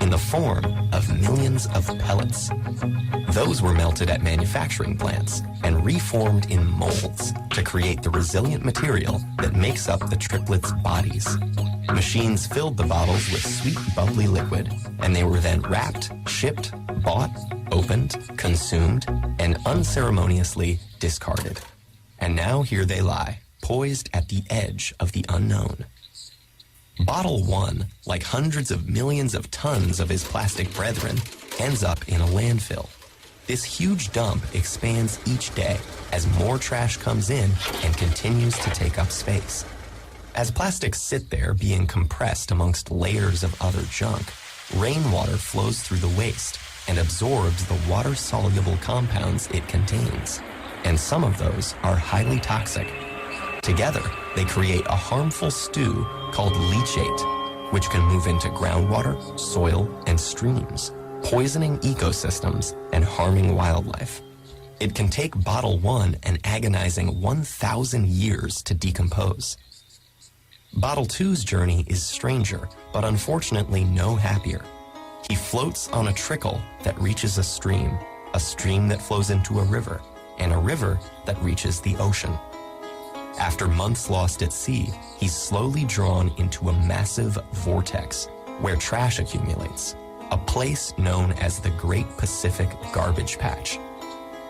in the form of millions of pellets. Those were melted at manufacturing plants and reformed in molds to create the resilient material that makes up the triplets' bodies. Machines filled the bottles with sweet, bubbly liquid, and they were then wrapped, shipped, bought, opened, consumed, and unceremoniously discarded. And now here they lie, poised at the edge of the unknown. Bottle 1, like hundreds of millions of tons of his plastic brethren, ends up in a landfill. This huge dump expands each day as more trash comes in and continues to take up space. As plastics sit there being compressed amongst layers of other junk, rainwater flows through the waste and absorbs the water-soluble compounds it contains. And some of those are highly toxic. Together, they create a harmful stew called leachate, which can move into groundwater, soil, and streams, poisoning ecosystems and harming wildlife. It can take Bottle 1 an agonizing 1,000 years to decompose. Bottle 2's journey is stranger, but unfortunately no happier. He floats on a trickle that reaches a stream that flows into a river, and a river that reaches the ocean. After months lost at sea, he's slowly drawn into a massive vortex where trash accumulates, a place known as the Great Pacific Garbage Patch.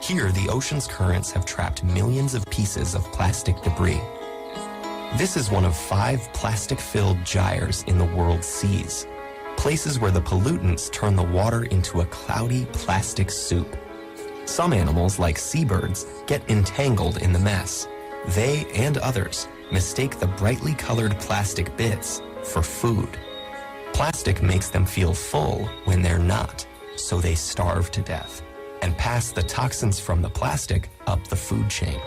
Here, the ocean's currents have trapped millions of pieces of plastic debris. This is one of 5 plastic-filled gyres in the world's seas, places where the pollutants turn the water into a cloudy plastic soup. Some animals, like seabirds, get entangled in the mess. They and others mistake the brightly colored plastic bits for food. Plastic makes them feel full when they're not, so they starve to death and pass the toxins from the plastic up the food chain.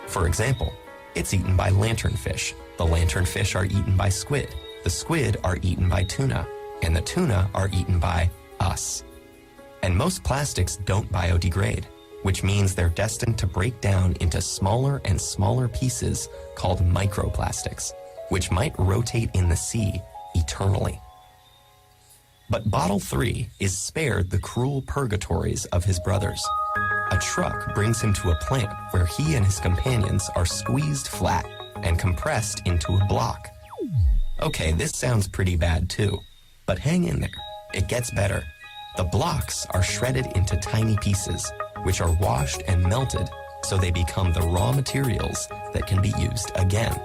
For example, it's eaten by lanternfish. The lanternfish are eaten by squid. The squid are eaten by tuna. And the tuna are eaten by us. And most plastics don't biodegrade, which means they're destined to break down into smaller and smaller pieces called microplastics, which might rotate in the sea eternally. But Bottle 3 is spared the cruel purgatories of his brothers. A truck brings him to a plant where he and his companions are squeezed flat and compressed into a block. Okay, this sounds pretty bad too, but hang in there. It gets better. The blocks are shredded into tiny pieces, which are washed and melted so they become the raw materials that can be used again.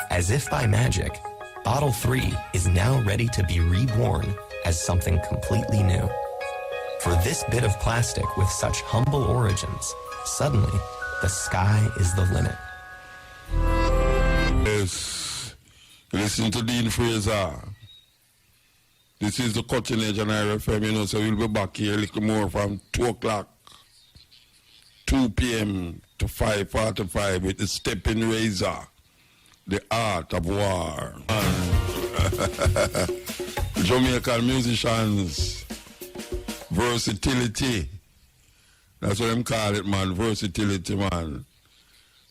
As if by magic, Bottle 3 is now ready to be reborn as something completely new. For this bit of plastic with such humble origins, suddenly, the sky is the limit. Yes. Listen to Dean Fraser. This is the Cutting Edge and I FM, you know, so we'll be back here a little more from 2 o'clock, 2 p.m. to 5:45 with the Stepping Razor, the art of war. Jamaican musicians, versatility. That's what them call it, man, versatility, man.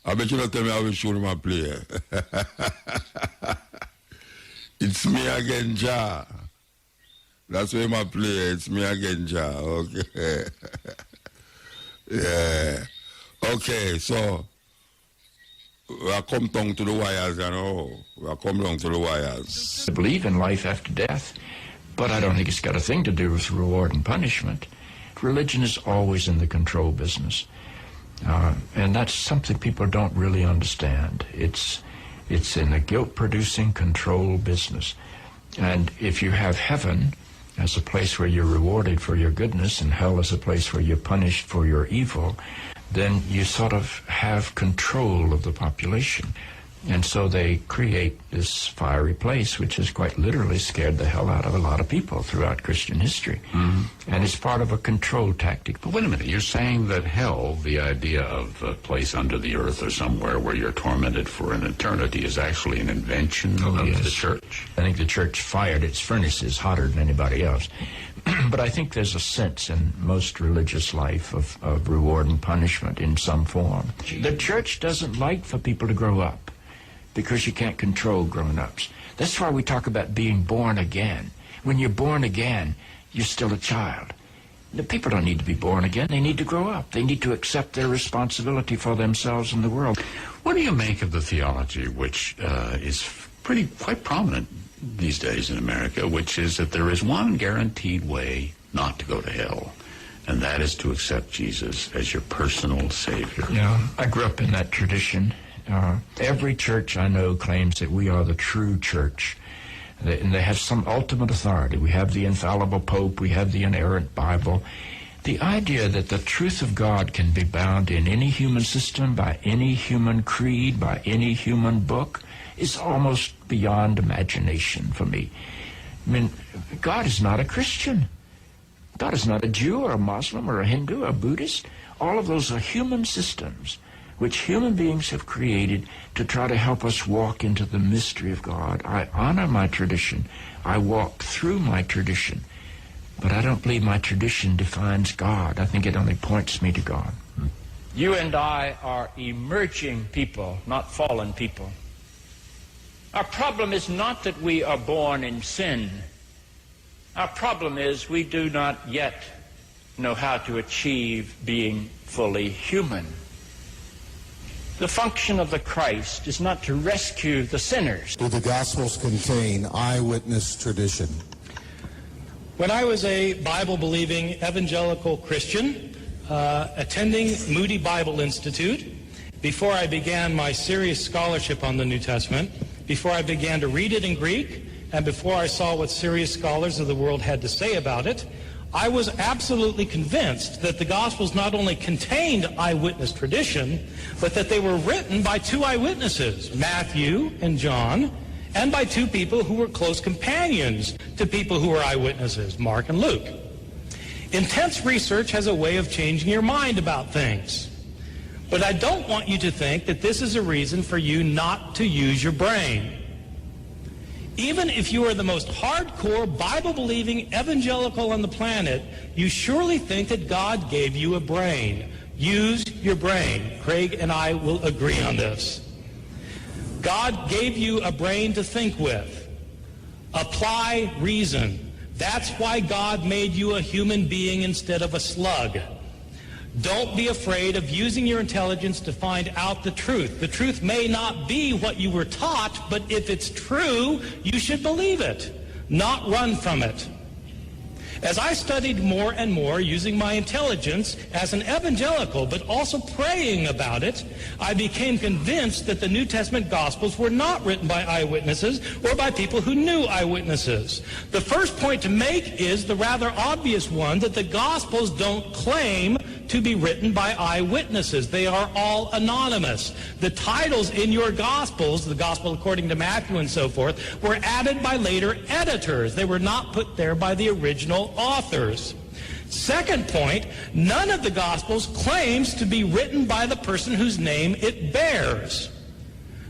I bet you don't tell me how we show them a play. It's me again, Ja. That's where my play. It's me again, Ja. Okay. Yeah. Okay, so I come down to the wires, you know. I come down to the wires. I believe in life after death, but I don't think it's got a thing to do with reward and punishment. Religion is always in the control business. And that's something people don't really understand. It's in the guilt-producing control business. And if you have heaven as a place where you're rewarded for your goodness and hell as a place where you're punished for your evil, then you sort of have control of the population. And so they create this fiery place, which has quite literally scared the hell out of a lot of people throughout Christian history. And it's part of a control tactic. But wait a minute, you're saying that hell, the idea of a place under the earth or somewhere where you're tormented for an eternity, is actually an invention of the church? I think the church fired its furnaces hotter than anybody else. But I think there's a sense in most religious life of reward and punishment in some form. The church doesn't like for people to grow up, because you can't control grown-ups. That's why we talk about being born again. When you're born again, you're still a child. The people don't need to be born again. They need to grow up. They need to accept their responsibility for themselves and the world. What do you make of the theology, which is quite prominent these days in America, which is that there is one guaranteed way not to go to hell, and that is to accept Jesus as your personal Savior? Yeah, I grew up in that tradition. Every church I know claims that we are the true church. And they have some ultimate authority. We have the infallible Pope. We have the inerrant Bible. The idea that the truth of God can be bound in any human system, by any human creed, by any human book, is almost beyond imagination for me. I mean, God is not a Christian. God is not a Jew or a Muslim or a Hindu or a Buddhist. All of those are human systems which human beings have created to try to help us walk into the mystery of God. I honor my tradition. I walk through my tradition. But I don't believe my tradition defines God. I think it only points me to God. You and I are emerging people, not fallen people. Our problem is not that we are born in sin. Our problem is we do not yet know how to achieve being fully human. The function of the Christ is not to rescue the sinners. Do the Gospels contain eyewitness tradition? When I was a Bible-believing evangelical Christian, attending Moody Bible Institute, before I began my serious scholarship on the New Testament, before I began to read it in Greek, and before I saw what serious scholars of the world had to say about it, I was absolutely convinced that the Gospels not only contained eyewitness tradition, but that they were written by two eyewitnesses, Matthew and John, and by two people who were close companions to people who were eyewitnesses, Mark and Luke. Intense research has a way of changing your mind about things. But I don't want you to think that this is a reason for you not to use your brain. Even if you are the most hardcore, Bible-believing evangelical on the planet, you surely think that God gave you a brain. Use your brain. Craig and I will agree on this. God gave you a brain to think with. Apply reason. That's why God made you a human being instead of a slug. Don't be afraid of using your intelligence to find out the truth. The truth may not be what you were taught, but if it's true, you should believe it, not run from it. As I studied more and more using my intelligence as an evangelical, but also praying about it, I became convinced that the New Testament Gospels were not written by eyewitnesses or by people who knew eyewitnesses. The first point to make is the rather obvious one that the Gospels don't claim to be written by eyewitnesses. They are all anonymous. The titles in your Gospels, the Gospel according to Matthew and so forth, were added by later editors. They were not put there by the original authors. Second point, none of the Gospels claims to be written by the person whose name it bears.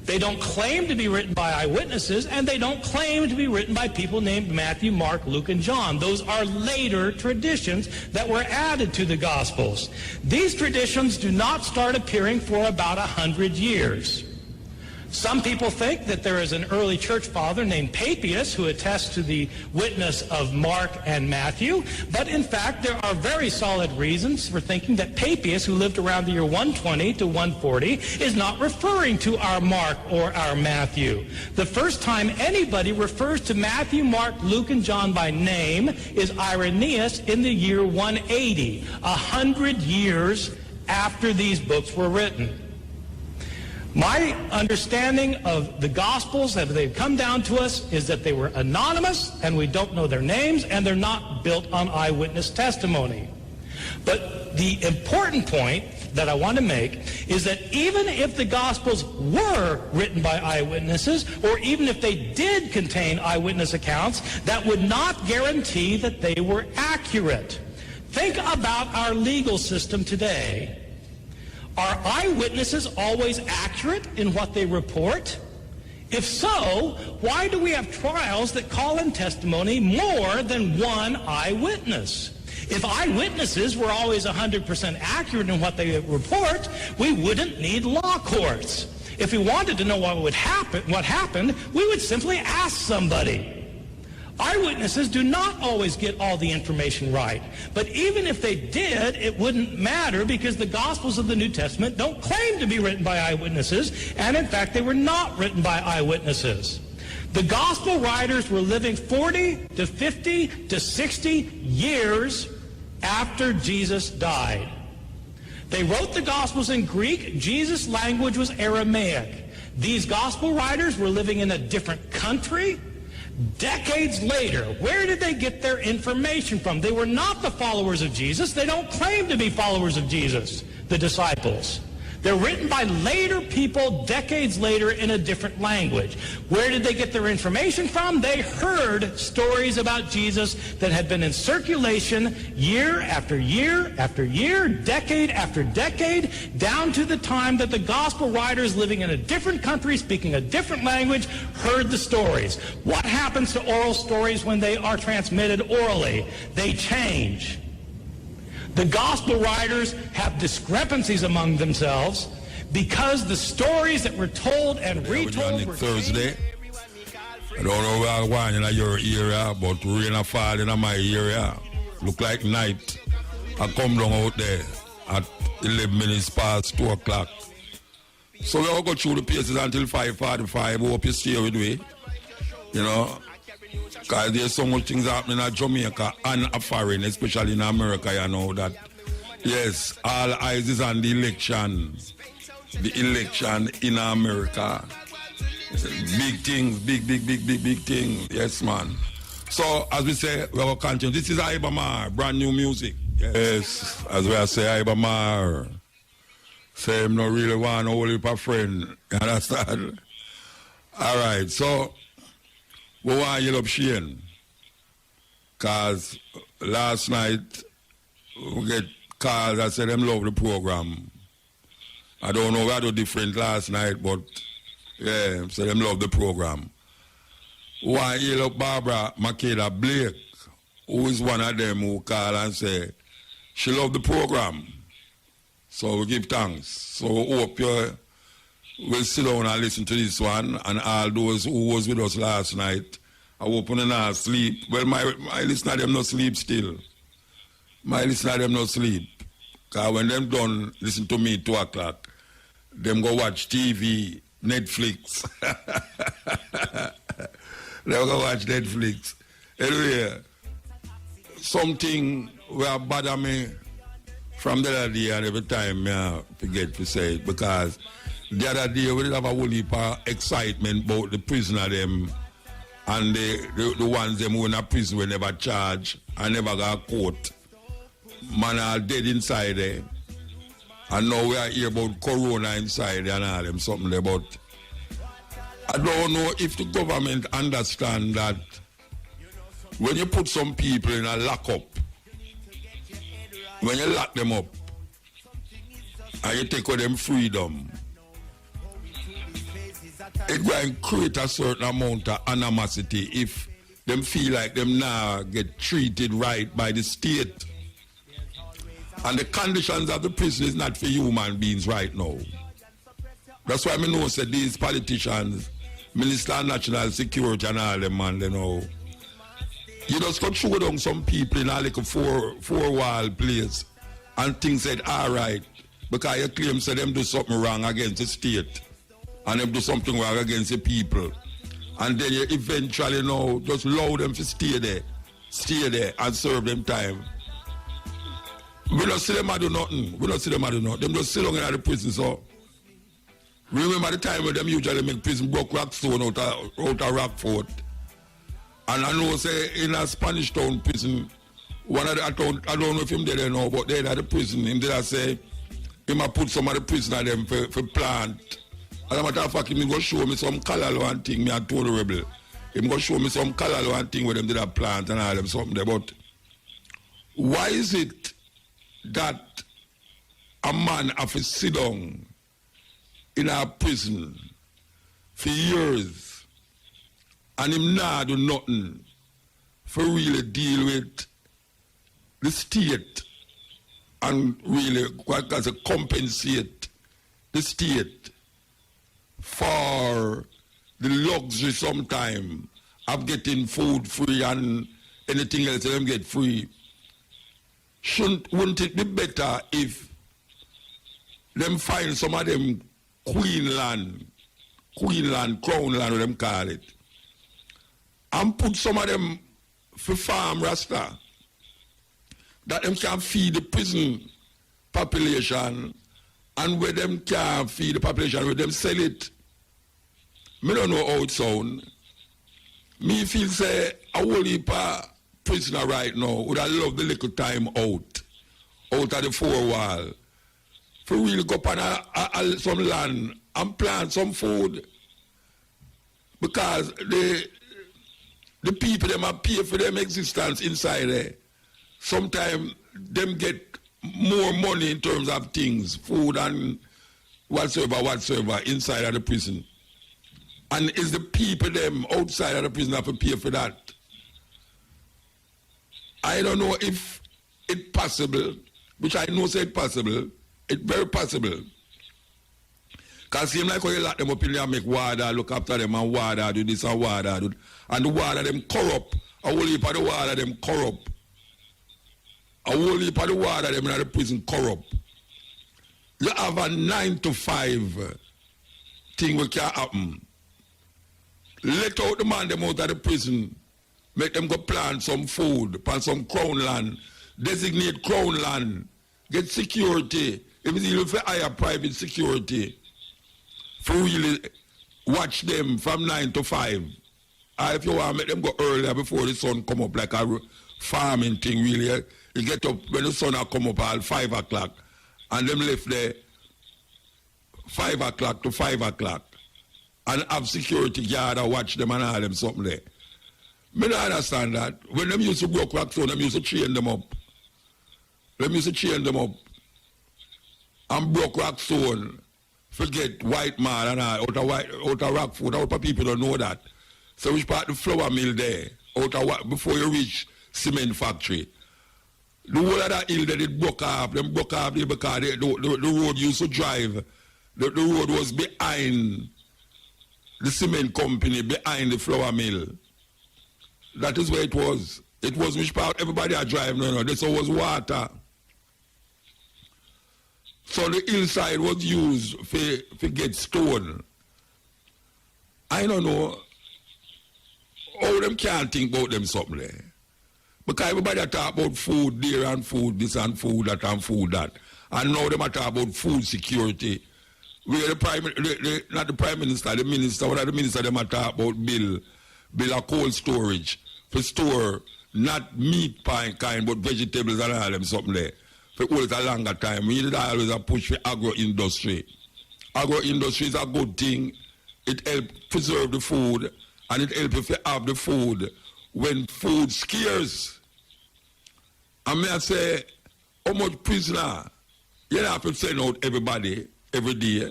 They don't claim to be written by eyewitnesses, and they don't claim to be written by people named Matthew, Mark, Luke, and John. Those are later traditions that were added to the Gospels. These traditions do not start appearing for about 100 years. Some people think that there is an early church father named Papias who attests to the witness of Mark and Matthew, but in fact there are very solid reasons for thinking that Papias, who lived around the year 120 to 140, is not referring to our Mark or our Matthew. The first time anybody refers to Matthew, Mark, Luke, and John by name is Irenaeus in the year 180, 100 years after these books were written. My understanding of the Gospels, as they've come down to us, is that they were anonymous, and we don't know their names, and they're not built on eyewitness testimony. But the important point that I want to make is that even if the Gospels were written by eyewitnesses, or even if they did contain eyewitness accounts, that would not guarantee that they were accurate. Think about our legal system today. Are eyewitnesses always accurate in what they report? If so, why do we have trials that call in testimony more than one eyewitness? If eyewitnesses were always 100% accurate in what they report, we wouldn't need law courts. If we wanted to know what happened, we would simply ask somebody. Eyewitnesses do not always get all the information right. But even if they did, it wouldn't matter because the Gospels of the New Testament don't claim to be written by eyewitnesses, and in fact, they were not written by eyewitnesses. The Gospel writers were living 40 to 50 to 60 years after Jesus died. They wrote the Gospels in Greek. Jesus' language was Aramaic. These Gospel writers were living in a different country. Decades later, where did they get their information from? They were not the followers of Jesus. They don't claim to be followers of Jesus, the disciples. They're written by later people, decades later, in a different language. Where did they get their information from? They heard stories about Jesus that had been in circulation year after year after year, decade after decade, down to the time that the gospel writers living in a different country, speaking a different language, heard the stories. What happens to oral stories when they are transmitted orally? They change. The gospel writers have discrepancies among themselves because the stories that were told and retold were Thursday. I don't know where I'm going in your area, but rain a fall in my area. Look like night. I come down out there at 11 minutes past 2 o'clock. So we'll go through the places until 5:45. Hope you stay with me. You know, because there's so much things happening in Jamaica and foreign, especially in America, you know, that, yes, all eyes is on the election. The election in America. Big things, big things. Yes, man. So, as we say, we will continue. This is Ibamar, brand new music. Yes, as we say, Ibamar. Say him not really want to hold up a friend. You understand? All right, so we want to yell up Shane. Because last night, we get calls that said them love the program. I don't know why they different last night, but yeah, so them love the program. We want to yell up Barbara Makeda Blake, who is one of them who call and say, she love the program. So we give thanks. So we hope you will sit down and listen to this one, and all those who was with us last night, I hope you not sleep. Well, my listener them not sleep still. My listener them not sleep. Because when them done listen to me 2 o'clock, them go watch TV, Netflix. They go watch Netflix. Anyway, something will bother me from the other day, and every time I forget to say it, because the other day we did have a whole heap of excitement about the prisoner them and the ones them who in a prison were never charged and never got caught. Man are dead inside there. And now we are here about corona inside there and all them something there, but I don't know if the government understand that when you put some people in a lockup, when you lock them up and you take away them freedom, it will create a certain amount of animosity if them feel like them now get treated right by the state. And the conditions of the prison is not for human beings right now. That's why I know that these politicians, Minister of National Security and all them, man, you know, you just go throw down some people in a little four-wall place and things said, all right, because you claim say them do something wrong against the state and them do something wrong against the people. And then you eventually know, just allow them to stay there and serve them time. We don't see them do nothing. Them just sit down in the prison, so. Remember the time when them usually make prison broke Rockstone out of Rockfort. And I know, say, in a Spanish town prison, one of the, I don't know if him there now, but they at the prison, him there say, he might put some of the prisoner them for plant. As a matter of fact, he go show me some color one thing, me and Tony Rebel. He go show me some color one thing where them did a plant and all them something there. But why is it that a man have to sit down in a prison for years and him not do nothing for really deal with the state and really compensate the state for the luxury sometime of getting food free and anything else them get free? Wouldn't it be better if them find some of them crown land, what them call it, and put some of them for farm rasta, that them can feed the prison population, and where them can feed the population, where them sell it? Me don't know how it sound. Me feel say a whole heap of prisoner right now would have loved the little time out of the four wall, for really go up on some land and plant some food, because the people them are pay for them existence inside there. Sometimes them get more money in terms of things, food and whatsoever inside of the prison. And is the people them outside of the prison have to pay for that? I don't know if it's possible, which I know say it's possible. It's very possible. Because it seems like how you lock them up in there and make water look after them, and water do this and water do. And the water them corrupt. A whole heap of the water them corrupt. A whole heap of the water them in the prison corrupt. You have a 9 to 5 thing which can happen. Let out the man them out of the prison. Make them go plant some food, plant some crown land, designate crown land, get security. If it's even for higher private security, for really watch them from 9 to 5. Or if you want to make them go earlier before the sun come up, like a farming thing, really. You get up when the sun come up at 5 o'clock, and them left there 5 o'clock to 5 o'clock, and have security guard and watch them and all them something there. I don't understand that. When them used to broke rock stone, them used to chain them up. Them used to chain them up. And broke rock stone, forget white man and all, out of rock food. Out of people don't know that. So which part the flour mill there, out of before you reach cement factory. The whole of that hill that it broke off, them broke off there because the road used to drive. The road was behind the cement company, behind the flour mill. That is where it was. It was which part everybody are driving. No. This was water. So the hillside was used for get stone. I don't know how them can't think about them something there. Because everybody talk about food there and food this and food that and food that. And now them talk about food security. Where not the prime minister, the minister, one of the minister them talk about bill of cold storage. For store, not meat kind, but vegetables and all them something there. For all a longer time. We need always a push for agro-industry. Agro-industry is a good thing. It helps preserve the food, and it helps if you have the food when food scarce. And may I say, how much prisoner? You don't have to send out everybody every day.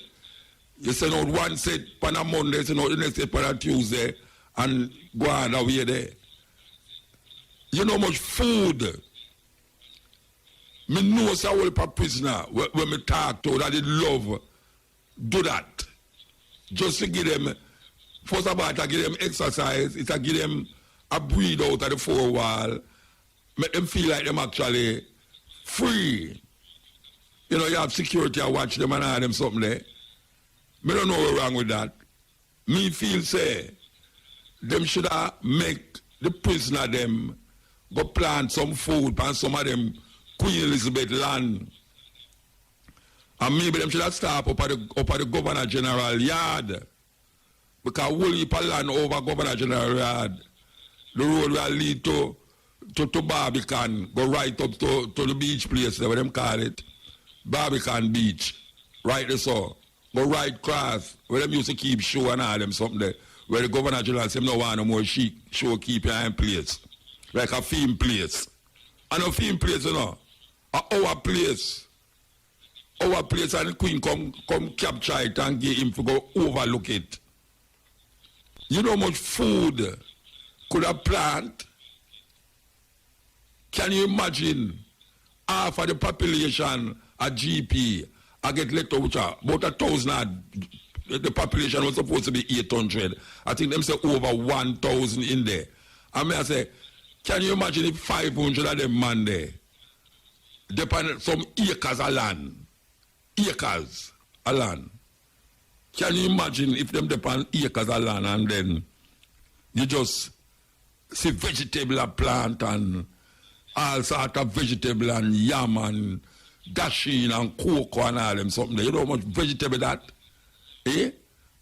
You send out one set on a Monday, send out the next set on a Tuesday, and go on away there. You know how much food. Me know a whole prisoner when me talk to that they love do that. Just to give them, first of all, to give them exercise, it's to give them a breathe out of the four wall, make them feel like them actually free. You know, you have security, I watch them and all them something there. Me don't know what's wrong with that. Me feel say, them should have make the prisoner them go plant some food and some of them Queen Elizabeth land. And maybe them should have stop up at the Governor General yard. Because whole heap of land over Governor General yard, the road will lead to Barbican, go right up to the beach place, whatever them call it. Barbican Beach, right there so. Go right cross, where them used to keep show and all them something there. Where the Governor General said, no want no more show keep your in place. Like a film place. And a film place, you know. Our place. Our place, and the Queen come capture it and give him to go overlook it. You know how much food could a plant? Can you imagine half of the population a GP I get let out about 1,000? The population was supposed to be 800. I think them say over 1,000 in there. I mean, I say, can you imagine if 500 of them man there depend some acres of land? Acres of land. Can you imagine if them depend acres of land and then you just see vegetable and plant and all sort of vegetable and yam and dashing and cocoa and all them something there. You know how much vegetable that? Eh?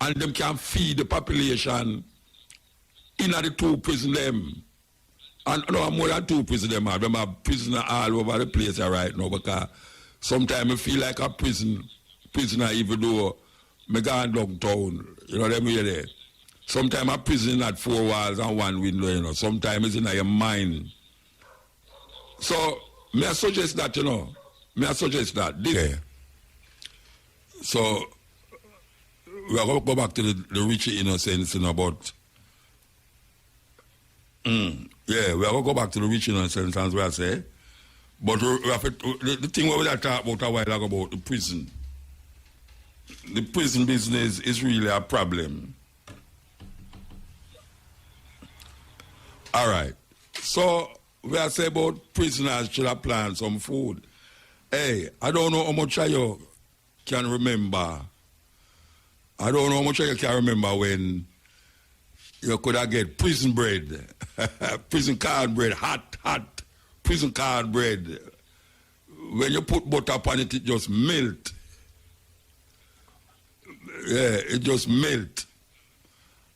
And them can feed the population in the 2 prison them. And no, more than 2 prison them are. Them are prisoners all over the place right now because sometimes I feel like a prisoner even though I go downtown. You know what I mean there? Sometimes a prison at 4 walls and 1 window, you know. Sometimes it's in your mind. So, may I suggest that, you know? May I suggest that? Yeah. So, we are going to go back to the rich innocence, you know, but... yeah, we are going to go back to the rich innocence, as I say. But we have the thing we were talking about a while ago about the prison. The prison business is really a problem. All right. So, we are saying about prisoners should have planned some food. Hey, I don't know how much of you can remember. I don't know how much of you can remember when you could have get prison bread, prison card bread, hot prison card bread. When you put butter upon it, it just melt. Yeah, it just melt.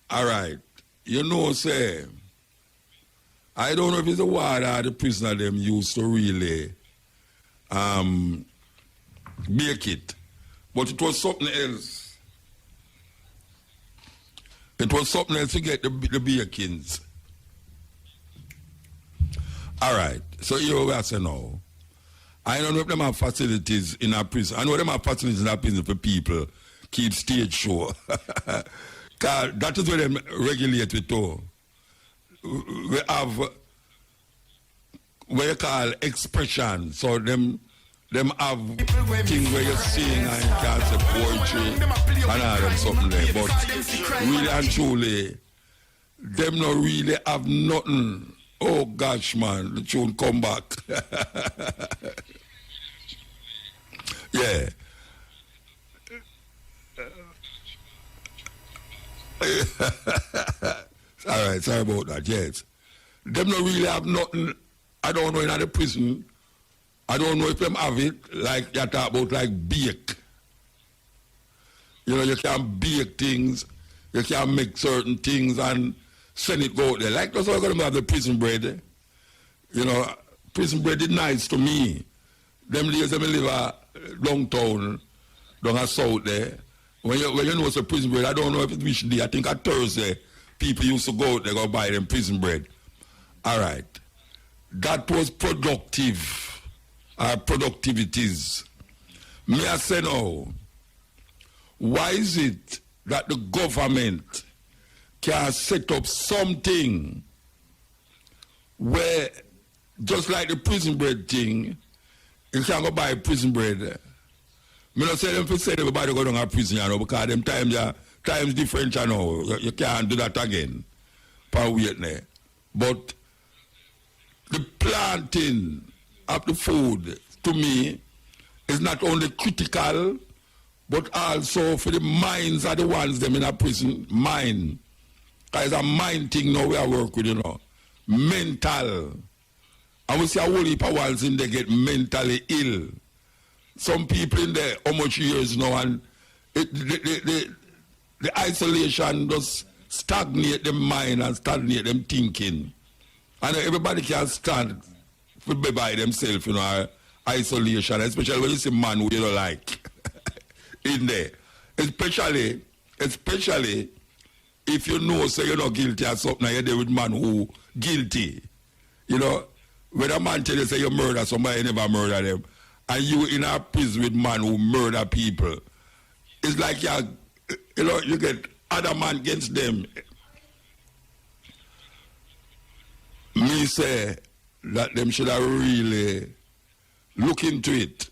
All right. You know, say, I don't know if it's the water the prisoner them used to really bake it, but it was something else. It was something else to get the bakings. All right, so here we are saying now. I don't know if them have facilities in a prison. I know them have facilities in a prison for people keep stage show. That is where them regulate it too. We have what you call expression. So them have things where you sing and you can say poetry and all them something there. But really and truly, them not really have nothing. Oh gosh, man, the tune come back. Yeah. All right, sorry about that, yes. Them not really have nothing. I don't know in the prison. I don't know if them have it, like you talk about like bake. You know, you can bake things, you can make certain things and send it go out there. Like that's how I'm gonna have the prison bread. You know, prison bread is nice to me. Them days I live downtown, down south there. When you know it's a prison bread, I don't know if it's which day. I think at Thursday, people used to go out there go buy them prison bread. All right. That was productive. Productivities. May I say now, why is it that the government can set up something where, just like the prison bread thing, you can go buy prison bread. I don't say them for say everybody go down to prison, you know, because them times different, you know. You can't do that again. Per weight there. But the planting of the food, to me, is not only critical, but also for the minds of the ones them in a prison. Mind. Because it's a mind thing now we are working with, you know. Mental. And we see a whole heap of ones in there get mentally ill. Some people in there, how much years now, and the isolation just stagnate them mind and stagnate them thinking. And everybody can stand by themselves, you know, isolation, especially when you see man who you don't like in there. Especially if you know say you're not guilty or something, you're there with man who guilty. You know, when a man tell you say you murder somebody, you never murder them, and you in a prison with man who murder people, it's like you get other man against them. Me say that them should have really look into it.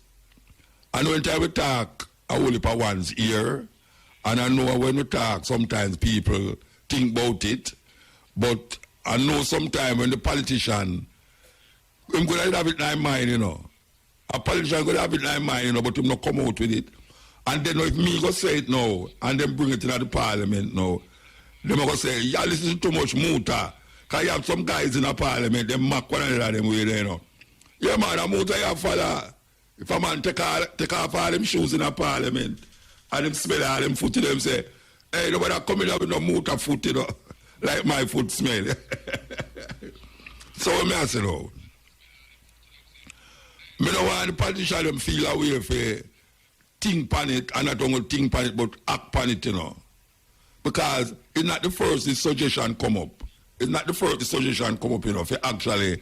And when time we talk, I will for one's ear, and I know when we talk, sometimes people think about it, but I know sometimes when the politician, I'm going to have it in my mind, you know. A politician going to have it in my mind, you know, but him not come out with it. And then if me go say it now, and then bring it into the parliament now, them go say, yeah, listen to too much muta. Because you have some guys in the parliament, they mock one another them way there, you know. Yeah, man, a muta you follow. If a man take off all them shoes in the parliament, and them smell all them foot, them say, hey, nobody coming up with no muta foot, you know, like my foot smell. So what I say now? I don't want the politicians them feel away for think on it, and not only think on it, but act on it, you know. Because it's not the first the suggestion come up. It's not the first the suggestion come up, you know, for actually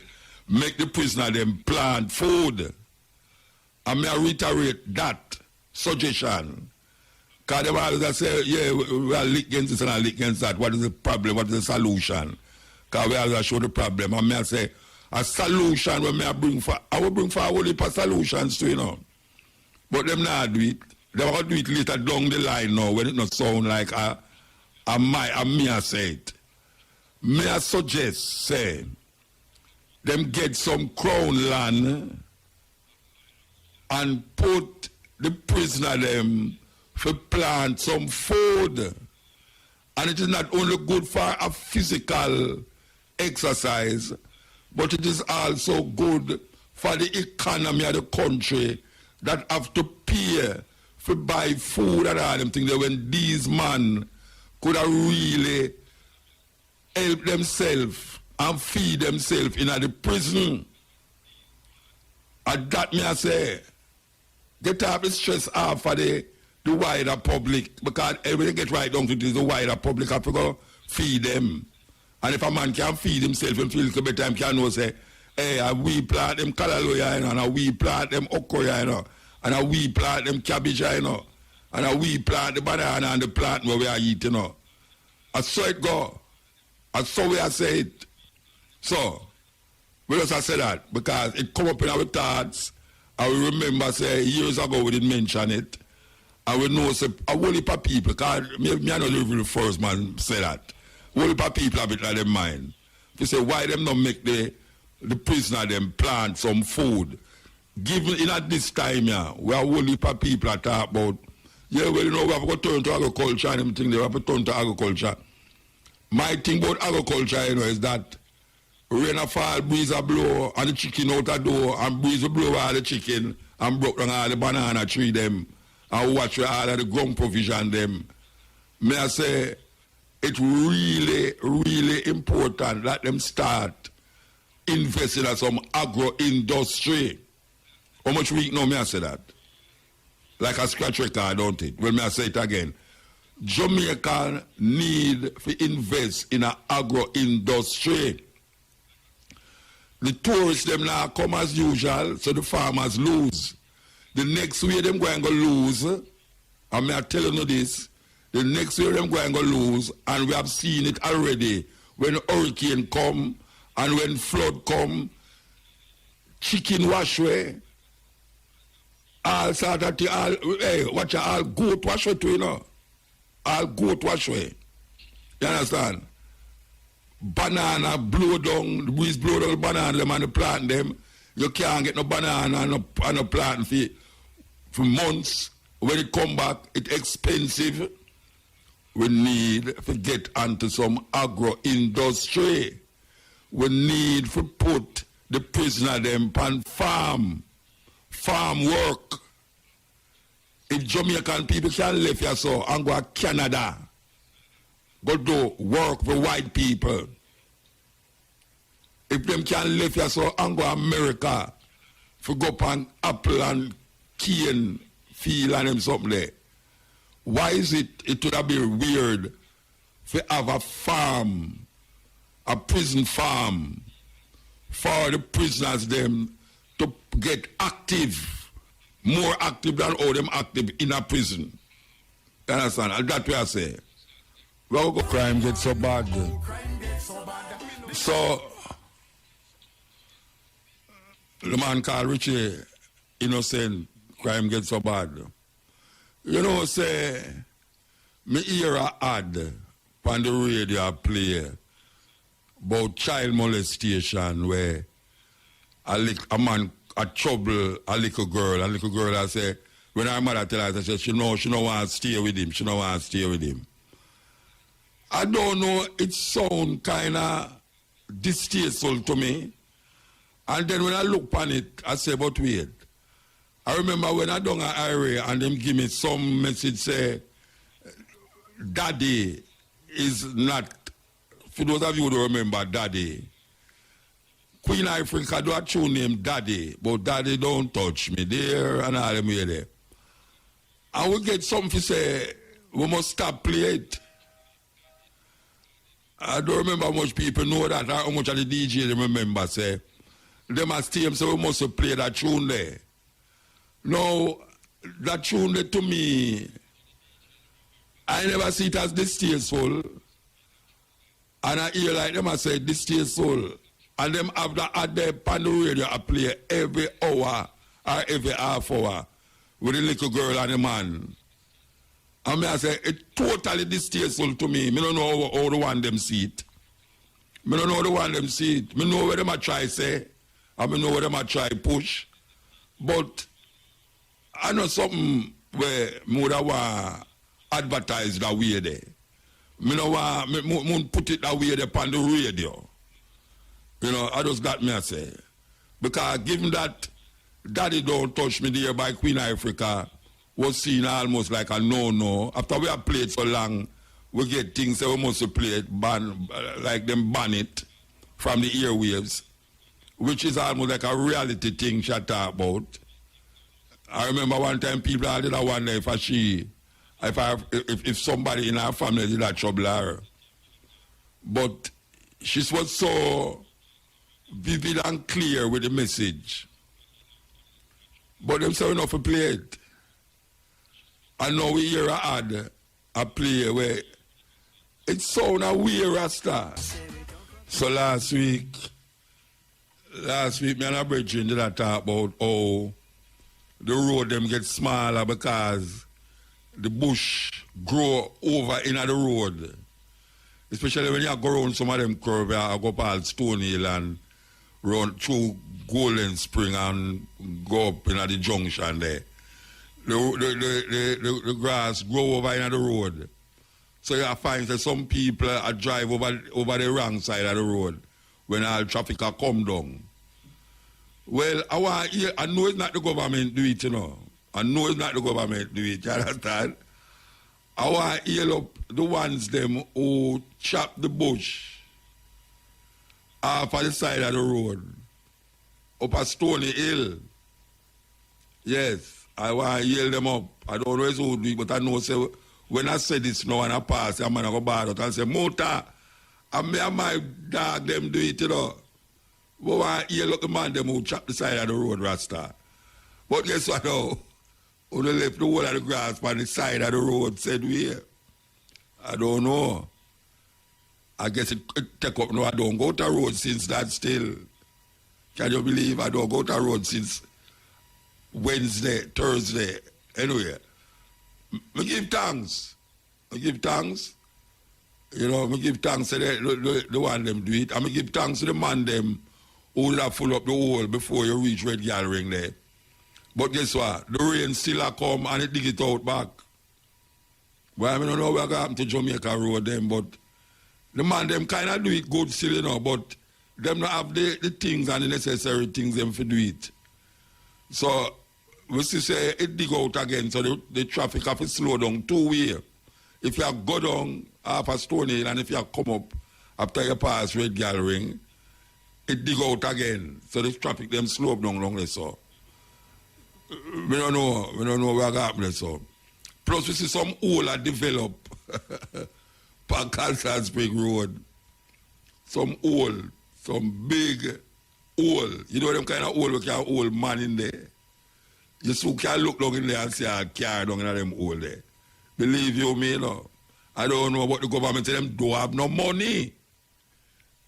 make the prisoner them plant food. And may I reiterate that suggestion. Because they always say, yeah, we are linked against this and I linked against that. What is the problem? What is the solution? Because we always show the problem. And may I say, a solution when I will bring for a whole heap of solutions too, you know. But them not do it. They will do it later down the line now when it not sound like me I say it. May I suggest, say, them get some crown land and put the prisoner them for plant some food. And it is not only good for a physical exercise, but it is also good for the economy of the country that have to pay for buy food and all them things. When these men could have really help themselves and feed themselves in the prison. And that me I say, get off the stress off for the wider public, because everything get right down to the wider public have to go feed them. And if a man can feed himself and feel better, he can know say, hey, we plant them callaloo, you know, and we plant them okra, you know, and we plant them cabbage, you know, and we plant the banana and the plant where we are eating, you know. And so it go. And so we are say it. So, we just say that because it come up in our thoughts. I will remember say years ago we didn't mention it. I will know say a whole heap of people, because me I not live the first man say that. A whole heap of people have it in their mind. They say why them not make the prisoner them plant some food. Given in at this time, yeah, we are a whole heap of people that talk about, yeah, well, you know, we have to turn to agriculture and everything, they have to turn to agriculture. My thing about agriculture, you know, is that rain a fall, breeze a blow, and the chicken out a door, and breeze a blow all the chicken, and broke down all the banana tree them, and watch all of the ground provision them. May I say, it's really, really important that them start investing in some agro-industry. How much week now may I say that? Like a scratch record, don't it? Well, may I say it again. Jamaica need to invest in an agro-industry. The tourists them now come as usual, so the farmers lose. The next way them going to lose, and I tell you this, the next way them going to lose, and we have seen it already, when hurricane come, and when flood come, chicken wash away, all sort of thing, all goat wash away too, you know. All goat wash away. You understand? Banana blow down, the breeze blow down the banana them and the plant them. You can't get no banana and no plant for months. When it come back, it's expensive. We need to get onto some agro-industry. We need to put the prisoner them on farm work. If Jamaican people can live here so and go to Canada, go do work for white people. If them can live here so and go to America for go up on apple and cane field and them something there. Why is it would have been weird to have a farm, a prison farm, for the prisoners them to get active, more active than all them active in a prison? You understand? And that's what I say. Well, crime gets so bad. So, the man called Richie innocent, crime gets so bad. You know, say, me hear a ad on the radio play about child molestation where a man a trouble a little girl I say, when her mother tell her, she don't want to stay with him, she don't want to stay with him. I don't know, it sound kind of distasteful to me. And then when I look on it, I say, but wait. I remember when I done an area and them give me some message say, Daddy is not, for those of you who remember Daddy, Queen Africa do a tune named Daddy, but Daddy don't touch me there and all them way there. And we get something to say, we must stop play it. I don't remember how much people know that, or how much of the DJ they remember say, them as team say we must play that tune there. Now, that tune there to me, I never see it as distasteful. And I hear like them I say distasteful. And them have that ad there on the radio I play every hour or every half hour with the little girl and the man. And me I say it's totally distasteful to me. I don't know how the one them see it. I don't know how the one them see it. I know where them I try say. And I know where them I try push. But I know something where I would want advertise that way there. I know why I put it that way there on the radio. You know, I just got me I say. Because given that Daddy Don't Touch Me there by Queen Africa was seen almost like a no-no. After we have played so long, we get things that we must play it, like them ban it from the airwaves, which is almost like a reality thing she talk about. I remember one time people did a wonder if somebody in our family did that trouble her. But she was so vivid and clear with the message. But them say enough to play it. And now we hear a ad, a play where it sound a weird rasta. So last week, me and a brethren did a talk about how the road them get smaller because the bush grow over in the road. Especially when you go around some of them curves, I go past Stone Hill and run through Golden Spring and go up in the junction there. The grass grow over in the road. So you find that some people drive over the wrong side of the road when all traffic come down. Well, I know it's not the government do it, you know. I know it's not the government do it, you understand? I want to heal up the ones them who chop the bush off of the side of the road, up a Stony Hill. Yes, I want to heal them up. I don't know who do it, but I know say, when I say this now and I pass, I'm going to go bad out and say, Mota, me and my dog them do it, you know. But I hear look the man them who chop the side of the road, Rasta. But guess what now? Who they left the whole of the grass on the side of the road said we. I don't know. I guess it take up now. I don't go to road since that still. Can you believe I don't go to road since Wednesday, Thursday? Anyway, I give thanks. I give thanks. You know, I give thanks to the one them do it. I give thanks to the man them who will have full up the hole before you reach Red Gathering there. But guess what? The rain still a come and it dig it out back. Well, I don't know what happened to Jamaica Road them, but the man them kind of do it good still, you know, but them not have the things and the necessary things them for do it. So, we see say it dig out again, so the traffic have to slow down two-way. If you go down half a Stone Hill and if you come up after you pass Red Gathering, it dig out again. So the traffic them slow down long so. we don't know what happened so. Plus we see some hole that develop on Calside Spring Road. Some hole, some big hole. You know them kind of hole we can hold man in there. You still can look down in there and see a car down in them hole there. Believe you me, no. I don't know what the government say them don't have no money.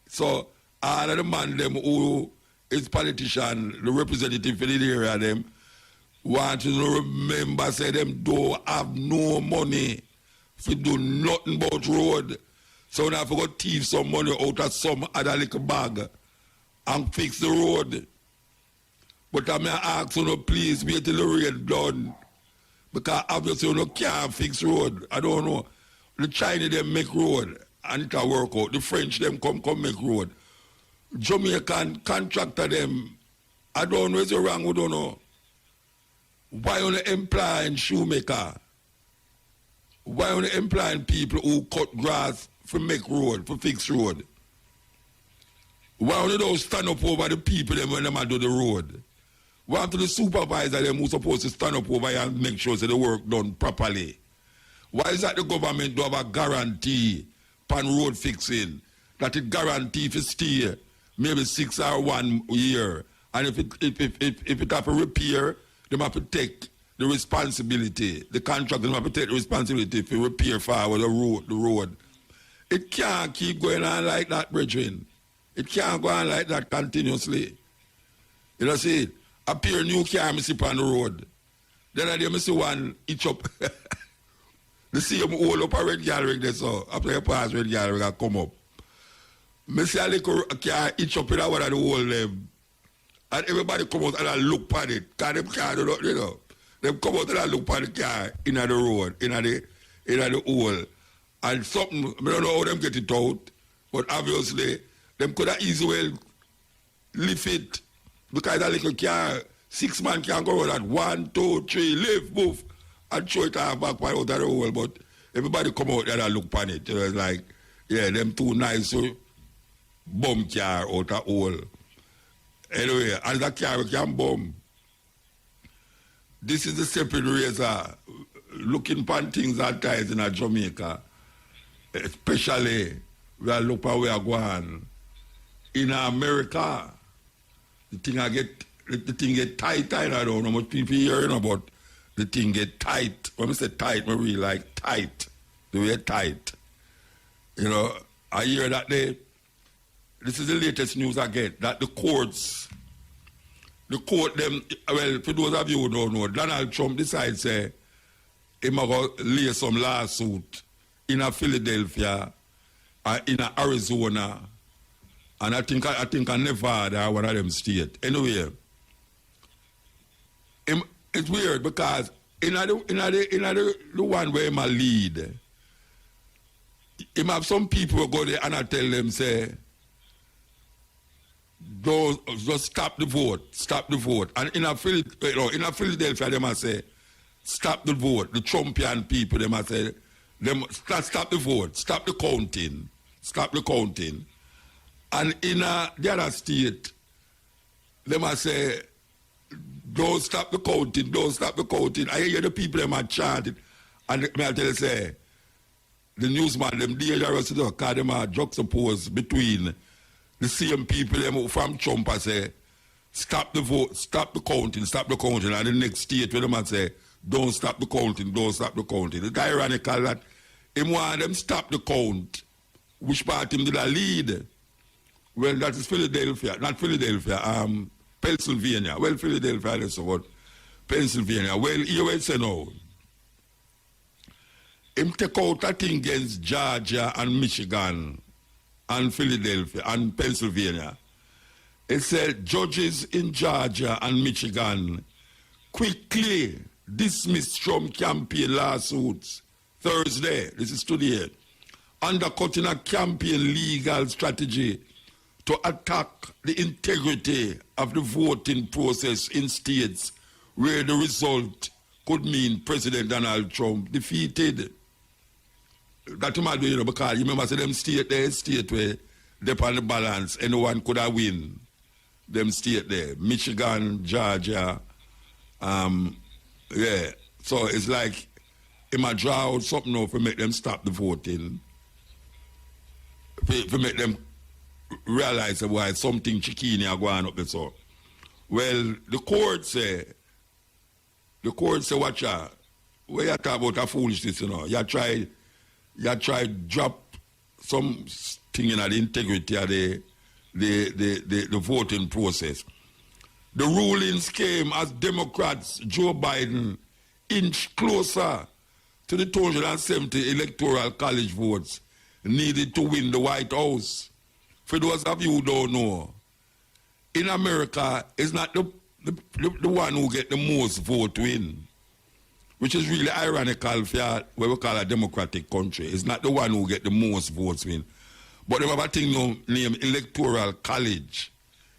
So all of the man them who is politician, the representative for the area them, want to remember say them don't have no money to do nothing about road. So now I forgot to thief some money out of some other little bag and fix the road. But I may ask you, please wait till the rain done. Because obviously you can't fix road. I don't know. The Chinese them make road and it will work out. The French them come make road. Jamaican contractor them, I don't know, is it wrong, we don't know. Why only employing shoemaker? Why only employing people who cut grass for make road, for fix road? Why only those stand up over the people them when them do the road? Why to the supervisor them who's supposed to stand up over here and make sure that the work done properly? Why is that the government do have a guarantee pan road fixing? That it guarantee to stay maybe 6 or 1 year. And if it have a repair, they have to take the responsibility. The contractor have to take the responsibility for repair forward the road. It can't keep going on like that, brethren. It can't go on like that continuously. You know, see, appear new car I see on the road. Then I see one itch up. The same hole up a red gallery there, so after you pass red gallery, I come up. I see a little car itch up in one of the hole them. And everybody come out and I look at it. Because them car, you know. Them come out and I look at the car in the road, in the hole. And something, I don't know how them get it out, but obviously, them could have easily lift it. Because that little car, 6 man can go around at 1, 2, 3, lift, move, and throw it back out of the hole. But everybody come out there and look at it. You know, it's like, yeah, them two nice bomb car out of hole. Anyway, as a car we can bomb. This is the separate razor looking upon things at times in Jamaica. Especially where I look at where I go on. In America, the thing get tight. I don't know how much people hearing about the thing get tight. When I say tight, I really like tight. The way tight. You know, I hear that this is the latest news I get, that the court them, well, for those of you who don't know, Donald Trump decides say he might go lay some lawsuit in Philadelphia, in Arizona, and I think Nevada, one of them states. Anyway, it's weird because in the one where he lead, he have some people who go there and I tell them, say, just stop the vote. And in Philadelphia, they must say, stop the vote. The Trumpian people, they must say, stop the vote, stop the counting. And in the other state, they must say, don't stop the counting. I hear the people, they must chant it. And I tell you, say, the newsman, them dangerous, because they must juxtapose between the same people them from Trump say, stop the vote, stop the counting. And the next state where them say, don't stop the counting. It's ironical that him want them stop the count. Which part him did I lead? Well, that is Philadelphia. Not Philadelphia, Pennsylvania. Well, Philadelphia, that's what. Pennsylvania. Well, you will say no. Him take out a thing against Georgia and Michigan and Philadelphia and Pennsylvania. It said judges in Georgia and Michigan quickly dismissed Trump campaign lawsuits Thursday, this is today, undercutting a campaign legal strategy to attack the integrity of the voting process in states where the result could mean President Donald Trump defeated. That might do, you know, because you remember say them state where they're on the balance, anyone could have win. Them state there, Michigan, Georgia, Yeah. So it's like, it might draw out something now to make them stop the voting, to make them realize why something chickeny are going up there. So, well, the court say, watch out, where you talk about a foolishness, you know, you try drop some thing in the integrity of the voting process. The rulings came as Democrats, Joe Biden, inched closer to the 270 electoral college votes needed to win the White House. For those of you who don't know, in America, it's not the one who get the most vote win, which is really ironical for what we call a democratic country. It's not the one who get the most votes win. But they have a thing now named electoral college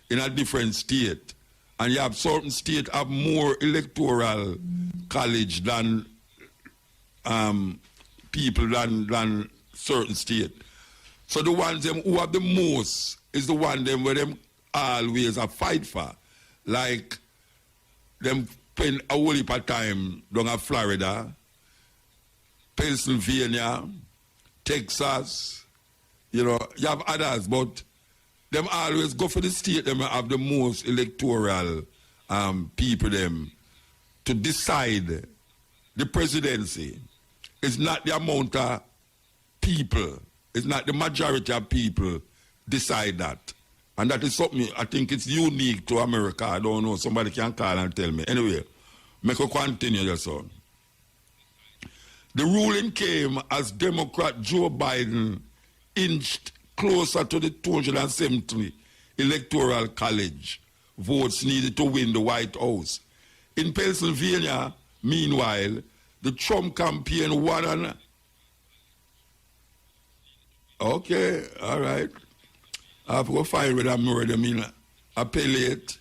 in a different state. And you have certain states have more electoral college than people than certain state. So the ones them who have the most is the one them where them always a fight for. Like them spend a whole heap of time down in Florida, Pennsylvania, Texas, you know, you have others, but them always go for the state them have the most electoral people them to decide the presidency. It's not the amount of people, it's not the majority of people decide that. And that is something, I think it's unique to America. I don't know, somebody can call and tell me. Anyway, make a continue your son. The ruling came as Democrat Joe Biden inched closer to the 270 electoral college votes needed to win the White House. In Pennsylvania, meanwhile, the Trump campaign won an... Okay, all right. I have to go find where I'm in appellate.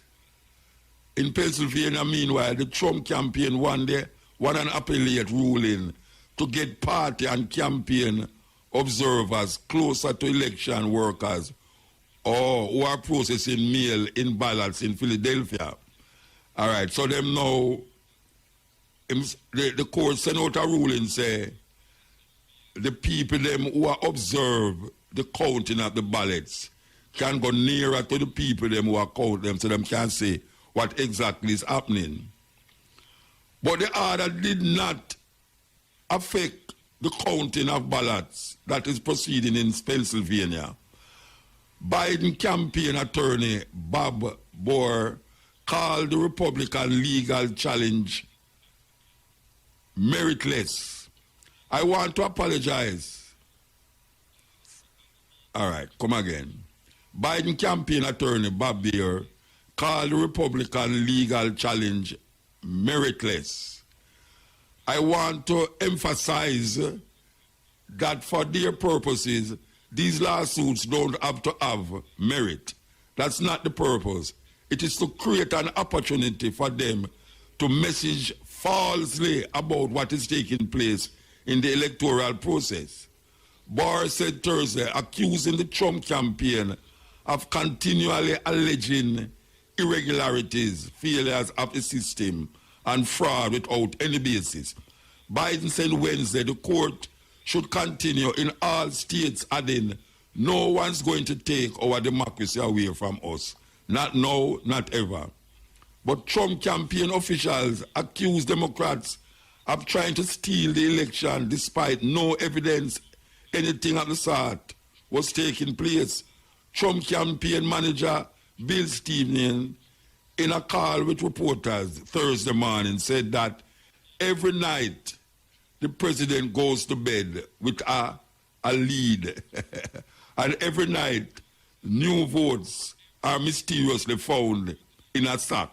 In Pennsylvania, meanwhile, the Trump campaign won an appellate ruling to get party and campaign observers closer to election workers or who are processing mail in ballots in Philadelphia. All right, so them now, the court sent out a ruling say the people them who are observe the counting of the ballots can go nearer to the people them who are count them so them can say what exactly is happening. But the order did not affect the counting of ballots that is proceeding in Pennsylvania. Biden campaign attorney Bob Bohr called the Republican legal challenge meritless. I want to apologize. All right, come again. Biden campaign attorney Bob Bohr called the Republican legal challenge meritless. I want to emphasize that for their purposes, these lawsuits don't have to have merit. That's not the purpose. It is to create an opportunity for them to message falsely about what is taking place in the electoral process. Barr said Thursday, accusing the Trump campaign of continually alleging irregularities, failures of the system, and fraud without any basis. Biden said Wednesday the court should continue in all states, adding, no one's going to take our democracy away from us. Not now, not ever. But Trump campaign officials accuse Democrats of trying to steal the election despite no evidence anything of the sort was taking place. Trump campaign manager Bill Stevens, in a call with reporters Thursday morning, said that every night the president goes to bed with a lead. And every night new votes are mysteriously found in a sack.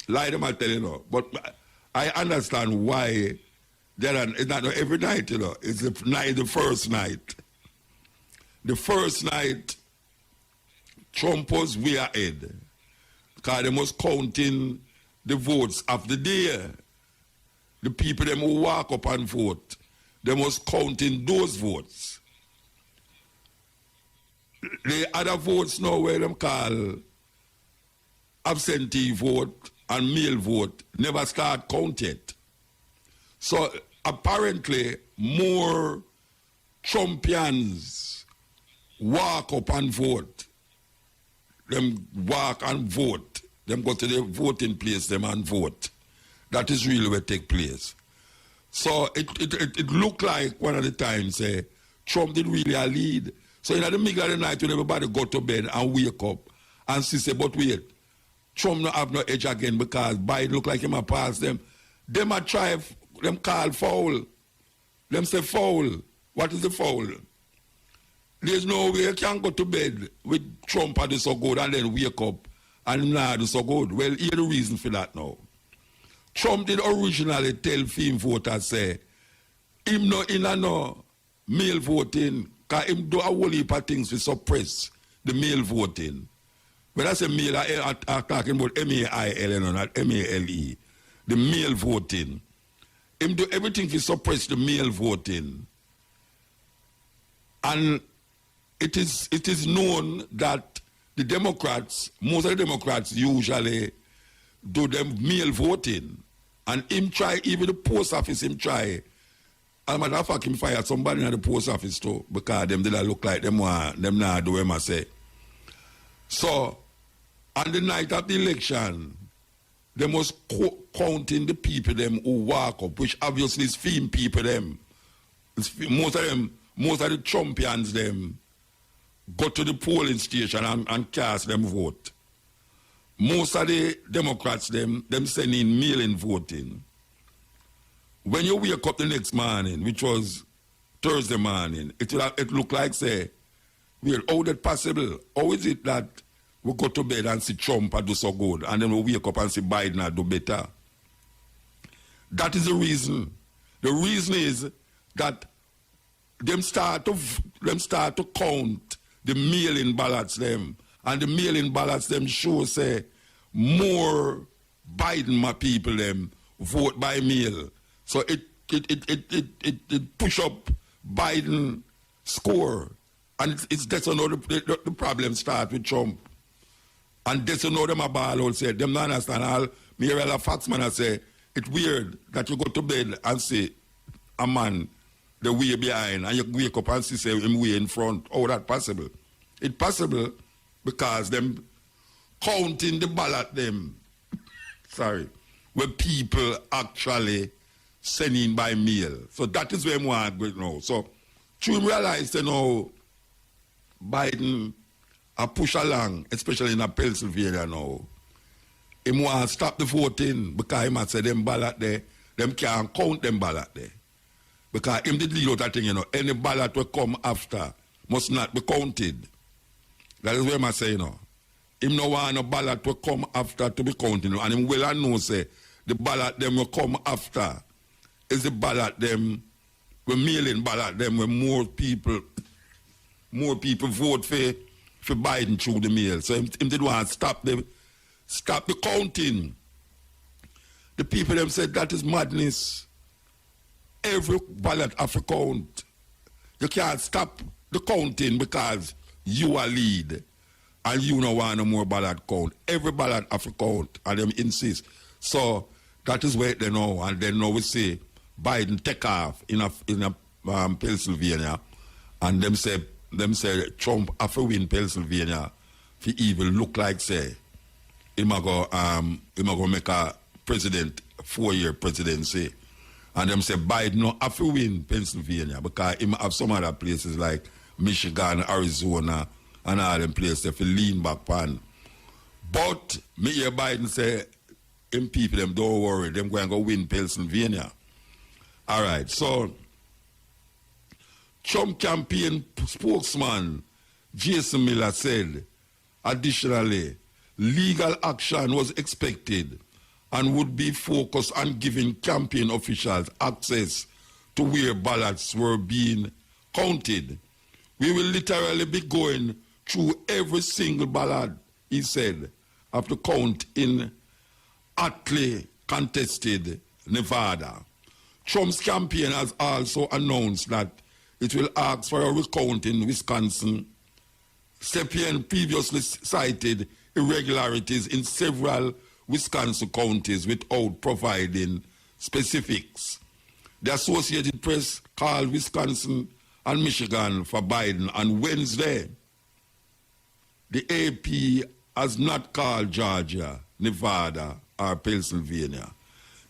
Lie them, I tell you know. But I understand why it's not every night, you know. It's the first night. The first night, Trump was way ahead, because they was counting the votes of the day. The people them who walk up and vote, they was counting those votes. The other votes now where them call absentee vote and mail vote never start count yet. So apparently more Trumpians walk up and vote. Them walk and vote. Them go to the voting place, them and vote. That is really what take place. So it looked like one of the times Trump did really a lead. So in the middle of the night when everybody go to bed and wake up and say, but wait, Trump not have no edge again because Biden look like him a pass them. Them a try, them call foul. Them say foul. What is the foul? There's no way you can go to bed with Trump and do so good and then wake up and not do so good. Well, here's the reason for that now. Trump did originally tell film voters, say, him no in a no mail voting, because him do a whole heap of things to suppress the mail voting. When I say mail, I'm talking about M-A-I-L, not M-A-L-E. The mail voting. Him do everything to suppress the mail voting. And it is known that the Democrats, most of the Democrats usually do them mail voting. And him try, even the post office, him try. As a matter of fact, him fire somebody in the post office too, because them did not look like them not do what I say. So, on the night of the election, they must counting the people them who walk up, which obviously is film people them. Most of the Trumpians them go to the polling station and cast them vote. Most of the Democrats them send in mail-in voting. When you wake up the next morning, which was Thursday morning, it looked like, say, well, how that possible? How is it that we go to bed and see Trump and do so good, and then we wake up and see Biden and do better? That is the reason. The reason is that them start to count the mail-in ballots them, and the mail-in ballots them show, say, more Biden people them vote by mail. So it push up Biden score. And that's another the problem start with Trump. And that's another my ball all say, them not understand all me hear a Foxman I say, it's weird that you go to bed and see a man the way behind and you wake up and see say him way in front. How that possible? It's possible because them counting the ballot them where people actually send in by mail. So that is where we want to go now. So to realize you know Biden push along, especially in Pennsylvania now. He want to stop the voting because he must say them ballot there, them can't count them ballot there. Because him did lead out that thing, you know, any ballot will come after must not be counted. That is what I say, you know. Him no want no ballot will come after to be counted. And him well and know say the ballot them will come after is the ballot them, we mail-in ballot them where more people vote for Biden through the mail. So him did want to stop the counting. The people them said that is madness. Every ballot have to count. You can't stop the counting because you are lead and you don't want no more ballot count. Every ballot have to count and them insist. So that is where they know. And then now we say Biden take off in Pennsylvania and them say Trump have to win Pennsylvania for even look like say he might go make a president 4-year presidency. And them say Biden no have to win Pennsylvania because he might have some other places like Michigan, Arizona, and all them places to lean back on. But me hear Biden say, him people them don't worry, them going to go win Pennsylvania. All right, so Trump campaign spokesman Jason Miller said, additionally, legal action was expected and would be focused on giving campaign officials access to where ballots were being counted. We will literally be going through every single ballot, he said, after count in hotly contested Nevada. Trump's campaign has also announced that it will ask for a recount in Wisconsin. Stepien previously cited irregularities in several Wisconsin counties without providing specifics. The Associated Press called Wisconsin and Michigan for Biden on Wednesday. The AP has not called Georgia, Nevada, or Pennsylvania.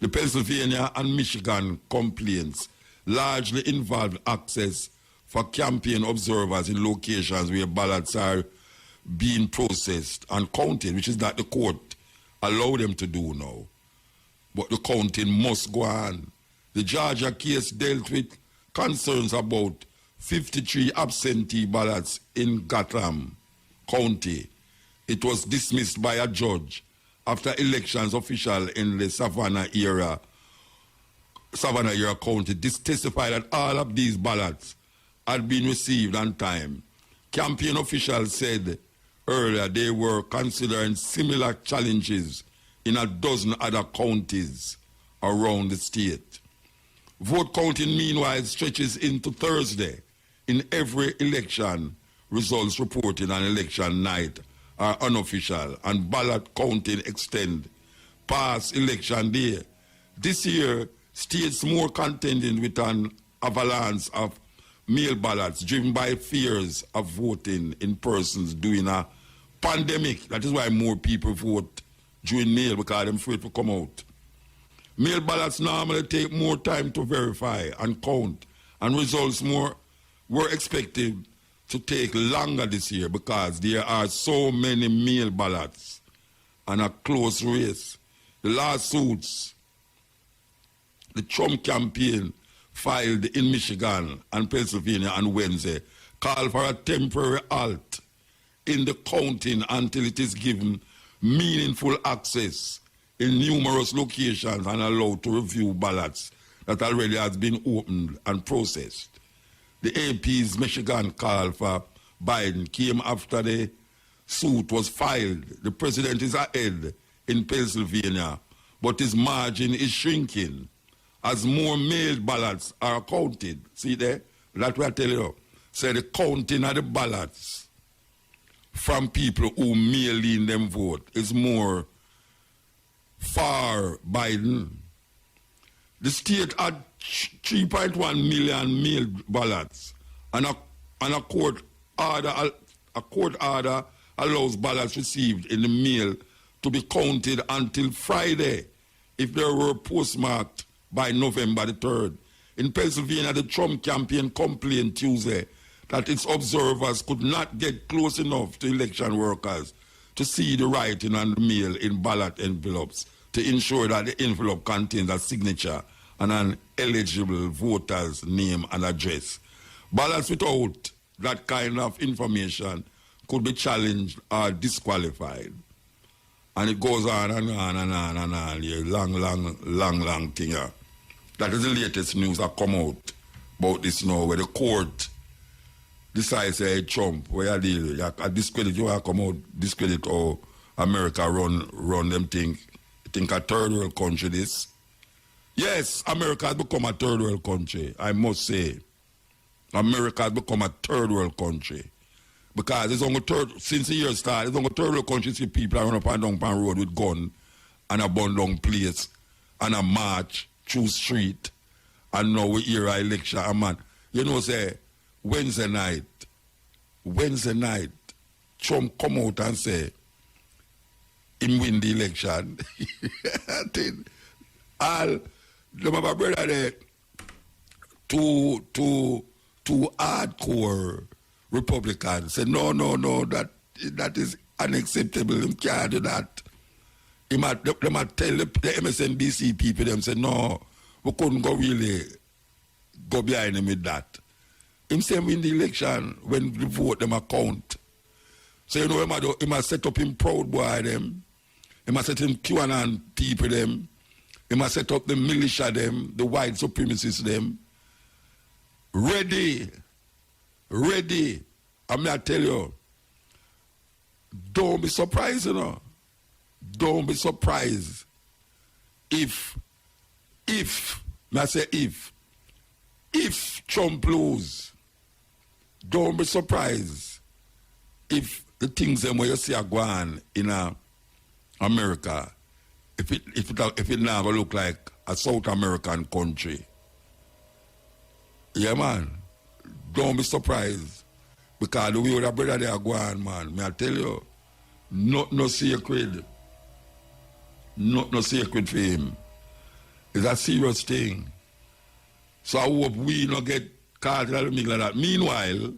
The Pennsylvania and Michigan complaints largely involved access for campaign observers in locations where ballots are being processed and counted, which is that the court allow them to do now. But the counting must go on. The Georgia case dealt with concerns about 53 absentee ballots in Gotham County. It was dismissed by a judge after elections officials in the Savannah area County testified that all of these ballots had been received on time. Campaign officials said earlier they were considering similar challenges in a dozen other counties around the state. Vote counting, meanwhile, stretches into Thursday. In every election, results reported on election night are unofficial, and ballot counting extend past election day. This year, states more contending with an avalanche of mail ballots driven by fears of voting in persons during a pandemic. That is why more people vote during mail, because they're afraid to come out. Mail ballots normally take more time to verify and count, and results were expected to take longer this year because there are so many mail ballots and a close race. The lawsuits the Trump campaign filed in Michigan and Pennsylvania on Wednesday call for a temporary halt in the counting until it is given meaningful access in numerous locations and allowed to review ballots that already has been opened and processed. The AP's Michigan call for Biden came after the suit was filed. The president is ahead in Pennsylvania, but his margin is shrinking as more mailed ballots are counted. See there? That's what I tell you. So the counting of the ballots from people who mail in them vote is more for Biden. The state had 3.1 million mailed ballots, and a court order allows ballots received in the mail to be counted until Friday if they were postmarked by November the 3rd. In Pennsylvania, the Trump campaign complained Tuesday that its observers could not get close enough to election workers to see the writing on the mail in ballot envelopes to ensure that the envelope contains a signature and an eligible voter's name and address. Ballots without that kind of information could be challenged or disqualified. And it goes on and on and on and on. Yeah, long thing. Yeah. That is the latest news that come out about this now, where the court decides, hey, Trump, where you deal? I discredit you, I come out, discredit how America run them thing. You think a third world country this? Yes, America has become a third world country, I must say. America has become a third world country. Because it's only since the year started, it's only third world country see people run up and down the road with gun and a bun down place and a march through street. And now we hear an election. And man, you know, say, Wednesday night, Trump come out and say, him win the election. All them have a brother there, two hardcore Republicans say, no, that is unacceptable. Him can't do that. Them might tell the MSNBC people, them say, no, we couldn't go behind him with that. Him say win the election when the vote them account. So you know he must set up him Proud Boy them. He must set him QAnon people them. He must set up the militia them, the white supremacists them. Ready. I'm going to tell you, don't be surprised, you know. Don't be surprised if Trump lose, don't be surprised if the things them where you see are going in America, if it now gonna look like a South American country. Yeah, man. Don't be surprised. Because the way the brother they are going, man, may I tell you, no sacred. No sacred for him. It's a serious thing. So I hope we not get caught in the middle of that. Meanwhile,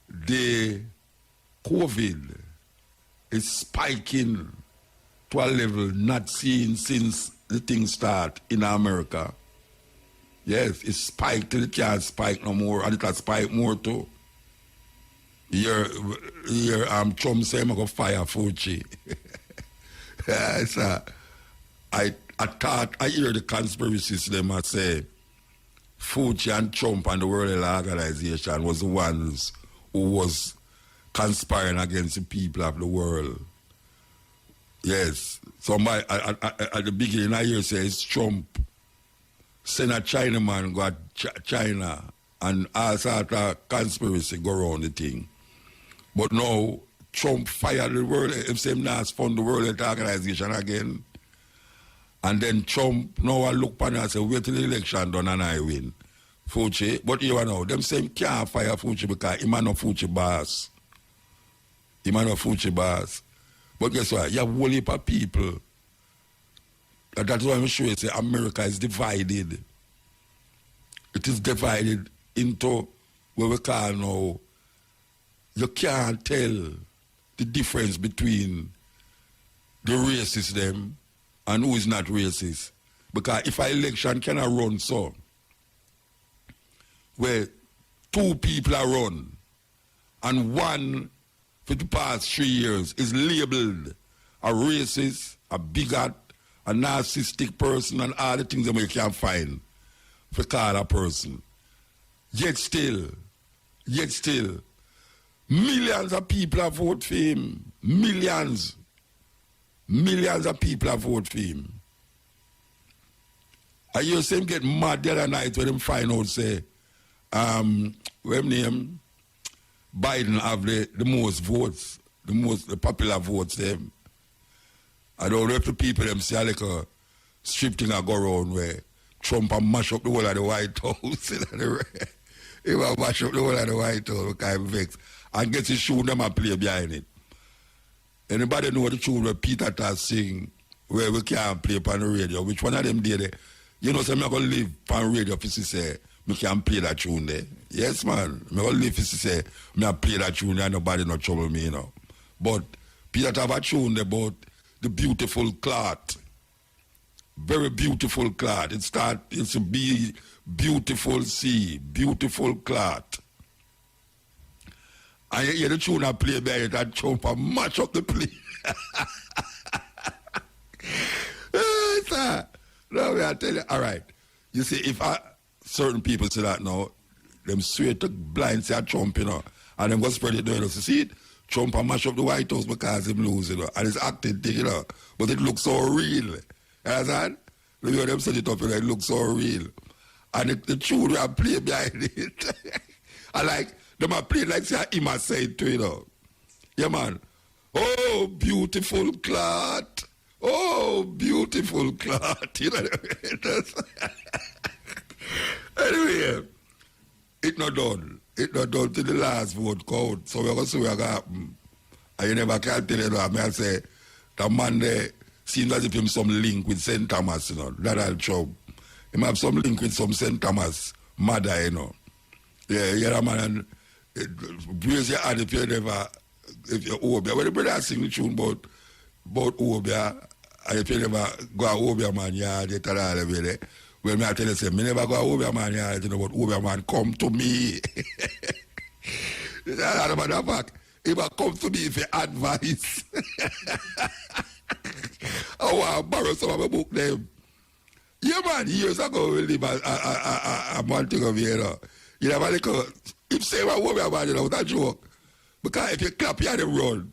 the COVID is spiking to a level not seen since the thing start in America. Yes, it spiked till it can't spike no more, and it has spiked more too. Here, Trump say I'm going to fire Fauci. I hear the conspiracies them I say Fauci and Trump and the World Health Organization was the ones who was conspiring against the people of the world. Yes. Somebody at the beginning I hear say it's Trump send a Chinaman go to China and all sort of conspiracy go around the thing. But now Trump fired the world, him not fund the World Health Organization again. And then Trump now I look upon and say, wait till the election done and I win. Fauci, but you know, them same can't fire Fauci because he man no Fauci boss. But guess what? You have a whole heap of people. That's why I'm sure you say America is divided. It is divided into what we call now, you can't tell the difference between the racist them and who is not racist. Because if an election cannot run so, where two people are run, and one for the past 3 years is labeled a racist, a bigot, a narcissistic person, and all the things that you can find for call a person. Yet still, millions of people have voted for him. Millions of people have voted for him. I hear him get mad the other night when him find out, say, what name? Biden have the most votes, the popular votes them. I don't know if the people them say like a strip thing I go around where Trump and mash up the whole of the White House. He will mash up the whole of the White House because I'm vexed. And gets his shoe them and play behind it. Anybody know the tune where Peter Tosh sing where we can't play on the radio? Which one of them did it? You know, so I'm going to live on radio for say, we can play that tune there. Yes, man. I'm going to live for say, I play that tune there and nobody no trouble me, you know. But Peter Tosh have a tune there about the beautiful cloth. Very beautiful cloth. It's a be beautiful sea, beautiful cloth. And you hear the tune I play by it and Trump and match up the play. No, I tell you, all right. You see, if certain people say that now, them swear to blind say Trump, you know, and them go spread it down. You see it? Trump and mash up the White House because him lose, you know, and it's acting thing, you know, but it looks so real. You understand? You know, them set it up, you know, it looks so real. And the tune I play behind it, I like, them I play like say him I say it to, you know. Yeah, man. Oh, beautiful cloth. Oh, beautiful cloth. You know, anyway, it's not done. It's not done till the last vote count. So we're going to see what happen. And you never can tell you that. I say, the man there seems as if him some link with St. Thomas, you know. Donald Trump. He have some link with some St. Thomas mother, you know. Yeah, man. Raise your hand if you never, if you're Obia. When the brother sing the tune about Obia, and if you never go to Obia man yard, you tell all of you there. When I tell you, say, me never go to Obia man yard, you know, but Obia man come to me. That's a matter of fact. He will come to me for advice. I want to borrow some of my book them. Yeah, man, years ago, we live a man thing of here, you know. You know, like, if say what Obia man, you know, that's a joke. Because if you clap, you have them run.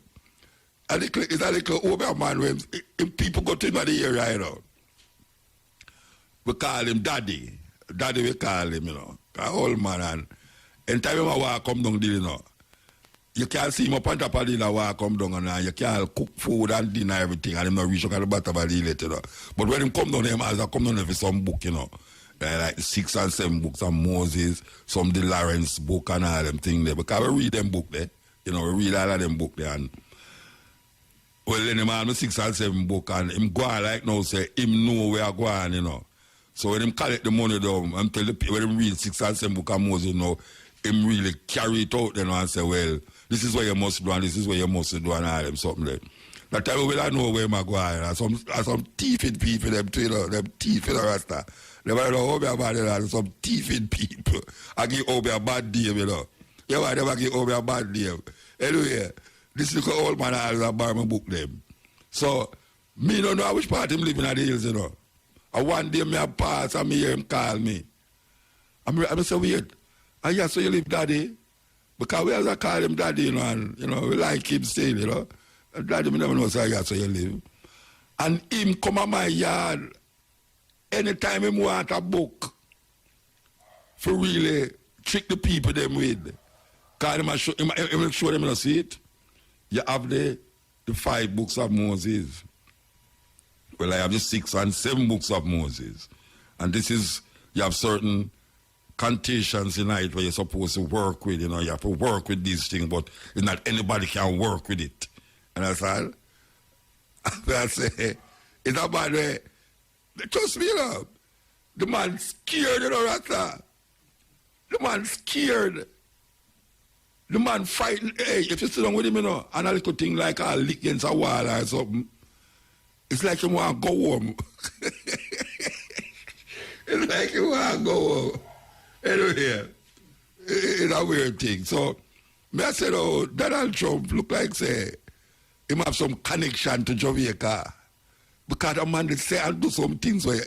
And it's a little Obia man when people go to him at the area, you know. We call him Daddy. Daddy we call him, you know. An old man. And time I walk come down there, you know. you can't see him up on top of the hill and walk come down and you can't cook food and dinner everything and him not reach up at the bottom of the hill, you know. But when him come down, him as I come down for some book, you know. Like 6 and 7 books of Moses, some the Lawrence book and all them things there. Because we read them book there. You know, we read all of them book there. And well, then him have 6 and 7 book and him go on like now say, him know where I go on, you know. So when him collect the money down and tell the people, when him read 6 and 7 book of Moses, you know, him really carry it out, you know, and say, well, this is what you must do and this is what you must do and all them something there. That time will I know where I go on. And some thiefing people, them too, you know, them thiefing Rasta. They might know how about it, and some thieving people. I give Obi a bad name, you know. You might never give Obi a bad name. Anyway, this little old man has a bar my book them. So, me don't know which part him living at the hills, you know. And one day me a pass and me hear him call me. I'm say, wait, and yeah, so you live daddy? Because we have call him daddy, you know, and, you know, we like him still, you know. And daddy, me never know, so yeah, so you live. And him come on my yard. Anytime him want a book for really trick the people them with, because him show them, you see it, you have the 5 books of Moses. Well, I have the 6 and 7 books of Moses. And this is, you have certain connotations in it where you're supposed to work with, you know, you have to work with these things, but it's not anybody can work with it. And that's all. I say, it's about the trust me, you know. The man scared, you know, Rasta. The man scared. The man frightened. Hey, if you sit down with him, you know, and a little thing like a lick against a wall or something, it's like you want to go home. It's like you want to go home. Anyway, it's a weird thing. So, me I said, oh, Donald Trump look like, say, he have some connection to Jamaica. Because a man they say and do some things where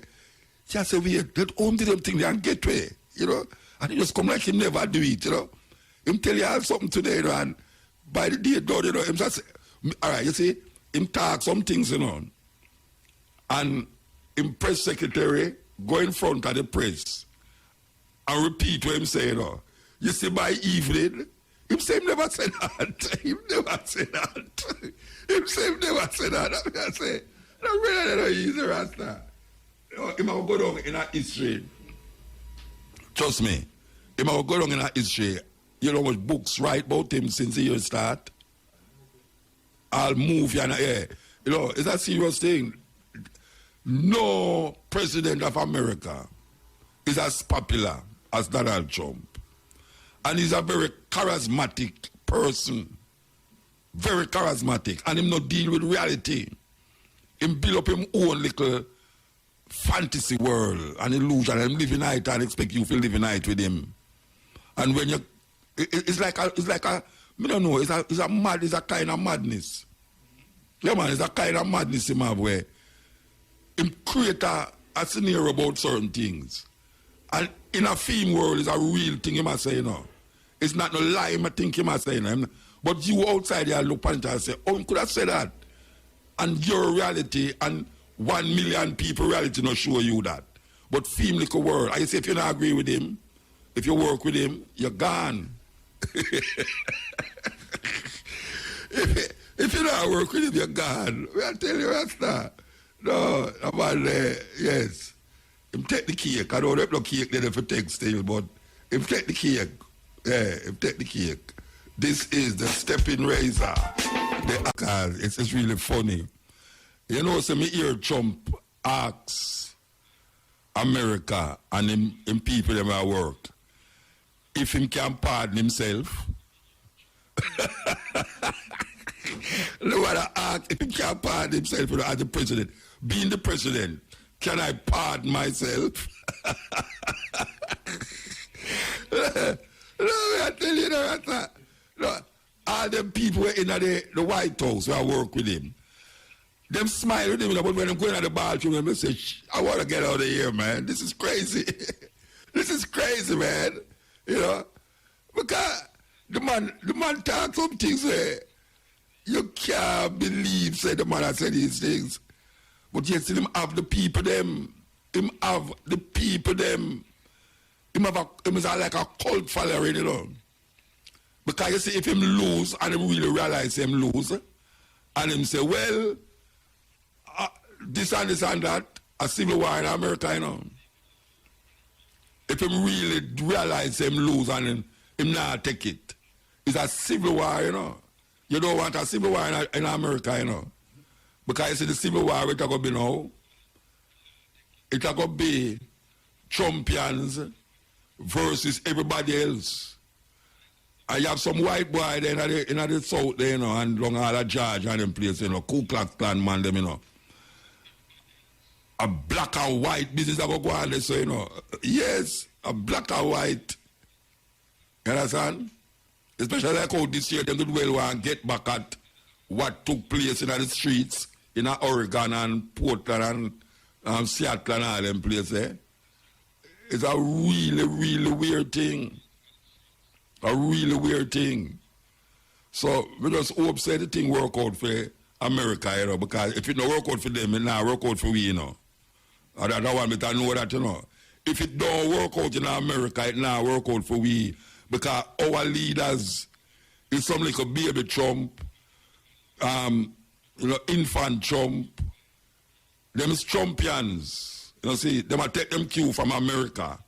just say we let home do them things and get way, you know. And he just come like him never do it, you know. Him tell you have something today, you know, and by the day done, you know, him just say, all right, you see, him talk some things, you know. And him press secretary go in front of the press and repeat what him say, you know. You see, by evening, him say him never said that. Him never said that. Him say him never said that. I say, no, really, he's a Rasta. He might go down in our history. Trust me. He might go down in our history. You know what books write about him since the year start? I'll move you and yeah. You know, it's a serious thing. No president of America is as popular as Donald Trump. And he's a very charismatic person. Very charismatic. And him not deal with reality. Him build up him own little fantasy world and illusion and him live in it and expect you to live in it with him. And when you it's like a I don't know, it's a kind of madness. Yeah man, it's a kind of madness him have where him create a scenario about certain things. And in a film world it's a real thing he must say, you know. It's not no lie I think he must say, you know. But you outside there look at it and say, oh, he could have said that. And your reality and 1 million people reality not show you that. But film like a world. I say if you don't agree with him, if you work with him, you're gone. if you don't work with him, you're gone. I tell you that's that. No, about yes. Him take the cake. I don't have no cake there for take still, but him take the cake. Yeah, him take the cake. This is the stepping razor. It's really funny. You know, so me hear Trump asks America and him people them at work if him can pardon himself. No matter ask if he can pardon himself, you know, as the president. Being the president, can I pardon myself? No, I tell you that. No, all them people in the White House who I work with him, them smile with him, but when I'm going to the bathroom, they say, I want to get out of here, man. This is crazy. This is crazy, man. You know? Because the man talks some things where you can't believe, say the man has said these things. But yet, him have the people them. Him have the people them. Him is like a cult following, you know. Because you see, if him lose, and him really realize him lose, and him say, well, this and this and that, a civil war in America, you know. If him really realize him lose and him not take it, it's a civil war, you know. You don't want a civil war in America, you know. Because you see the civil war, it's going to be now. It's going to be Trumpians versus everybody else. And you have some white boy there in the south there, you know, and long all the Georgia and them place, you know, Ku Klux Klan man them, you know. A black and white business that go on there, so, you know. Yes, a black and white. You understand? Especially like how this year, they do well and get back at what took place in the streets in Oregon and Portland and Seattle and all them places. Eh? It's a really, really weird thing. A really weird thing. So we just hope say the thing work out for America, you know, because if it don't work out for them, it not work out for we, you know. I don't want me to know that, you know. If it don't work out in America, it not work out for we. Because our leaders is some like a baby Trump, you know, infant Trump. Them is Trumpians. You know, see, them a take them cue from America.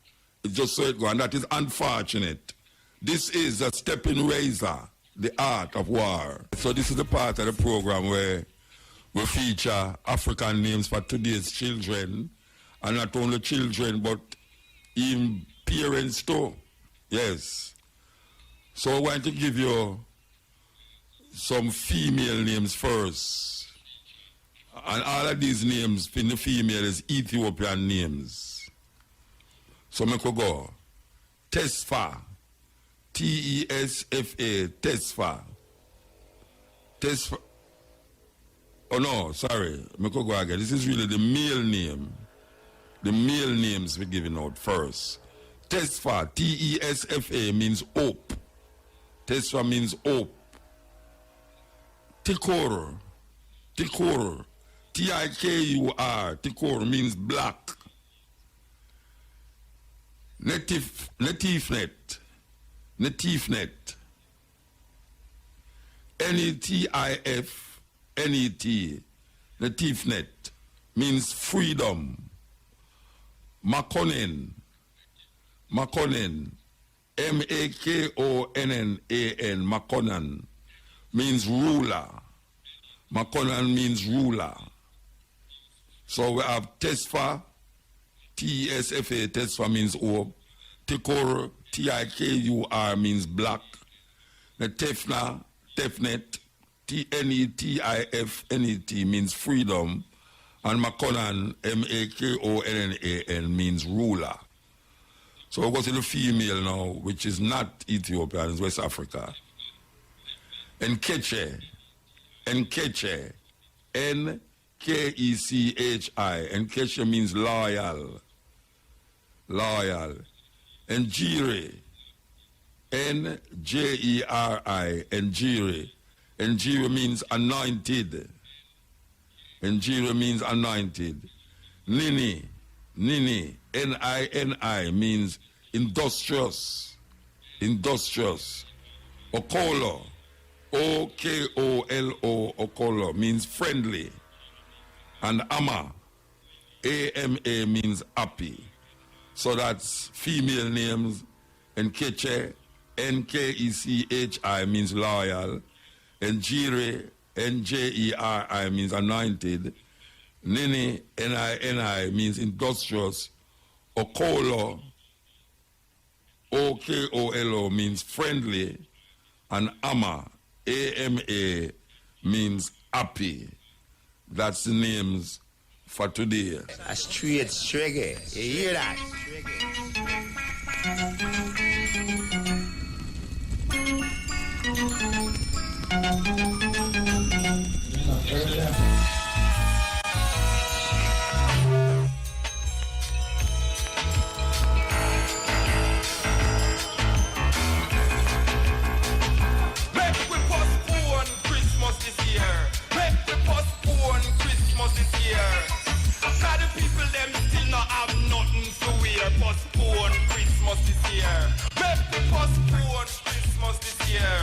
It's just so it go, and that is unfortunate. This is a stepping razor, the art of war. So this is the part of the program where we feature African names for today's children, and not only children, but even parents too. Yes. So I want to give you some female names first. And all of these names in the female is Ethiopian names. So I could go. Tesfa. T-E-S-F-A. Tesfa. Tesfa. Oh no, sorry. I could go again. This is really the male name. The male names we're giving out first. Tesfa. T-E-S-F-A means hope. Tesfa means hope. Tikur. Tikur. T-I-K-U-R. Tikur means black. Netifnet. Netifnet. N-E-T-I-F-N-E-T. Netifnet means freedom. Makonnen. Makonnen. M-A-K-O-N-N-A-N. Makonnen means ruler. Makonnen means ruler. So we have Tesfa, T-E-S-F-A, Tesfa means hope. Tikur, T-I-K-U-R means black. The Tefna, Tefnet, T-N-E-T-I-F-N-E-T means freedom. And Makonnen, M-A-K-O-N-N-A-N means ruler. So we go to the female now, which is not Ethiopia, it's West Africa. Nkechi. Nkechi. N-K-E-C-H-I. Nkechi means loyal. Loyal. Njiri. N-J-E-R-I. Njiri. Njiri means anointed. Njiri means anointed. Nini. Nini. N-I-N-I means industrious. Industrious. Okolo. O-K-O-L-O, Okolo, means friendly. And Ama, A-M-A, means happy. So that's female names. Nkechi, N-K-E-C-H-I, means loyal. Njiri, N-J-E-R-I, means anointed. Nini, N-I-N-I, means industrious. Okolo, O-K-O-L-O, means friendly. And Ama, A-M-A, means happy. That's the names for today. A straight reggae. You hear that? Postpone Christmas this year. Make we postpone Christmas this year.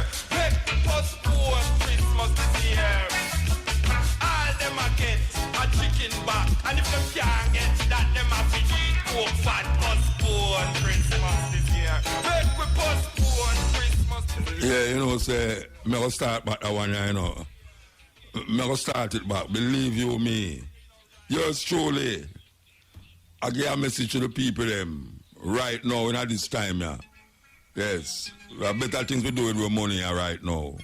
chicken back. And if them can't get that, them have to eat pork fat. Postpone Christmas this year. Make we postpone Christmas this year. Yeah, you know, say, me go start back that one, you know. Me go start it back. Believe you me. Yours truly. I give a message to the people them right now in this time, yeah. Yes. There are better things we do with our money right now.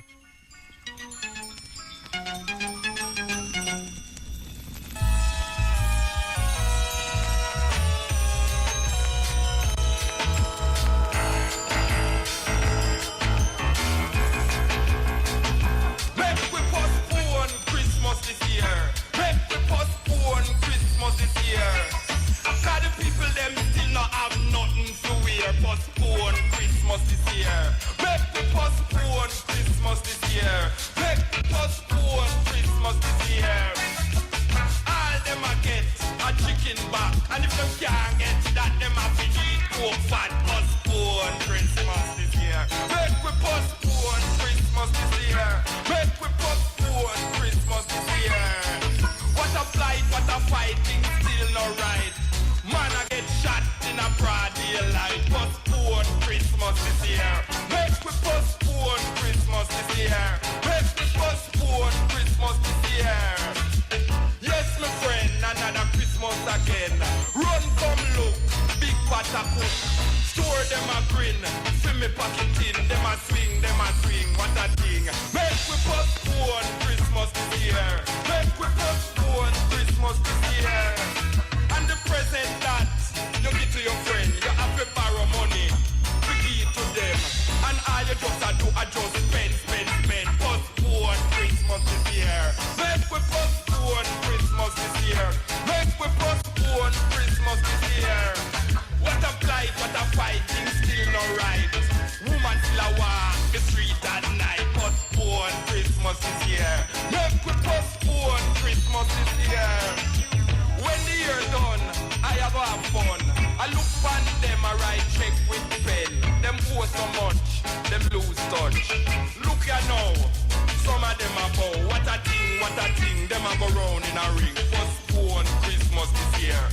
Postpone Christmas this year. Make we postpone Christmas this year. Make we postpone Christmas this year. All them a get a chicken back, and if them can't get that, them have to eat pork fat. Postpone Christmas this year. Make we postpone Christmas this year. Make we postpone Christmas this year. What a plight, what a fighting, still no right. Man I get shot in a broad daylight. Postpone Christmas this year. Make we postpone Christmas this year. Make we postpone Christmas this year. Yes, my friend, another Christmas again. Run, come look, big pot a cook. Store them a grin, fill me pocket in. Them a swing, what a thing. Make we postpone Christmas this year. Make we postpone Christmas this year. And the present that you give to your friend, you have to borrow money, to give to them. And all you just do, just spend. Postpone Christmas this year. Make we postpone Christmas this year. Make we postpone Christmas this year. What a plight, what a fighting, still no right. Woman still a walk the street at night. Postpone Christmas this year. Make we postpone Christmas this year. When the year done, I have fun. I look on them, I write check with pen. Them owe so much, them lose touch. Look ya now, some of them a bow. What a thing, them a go round in a ring. Postpone Christmas this year.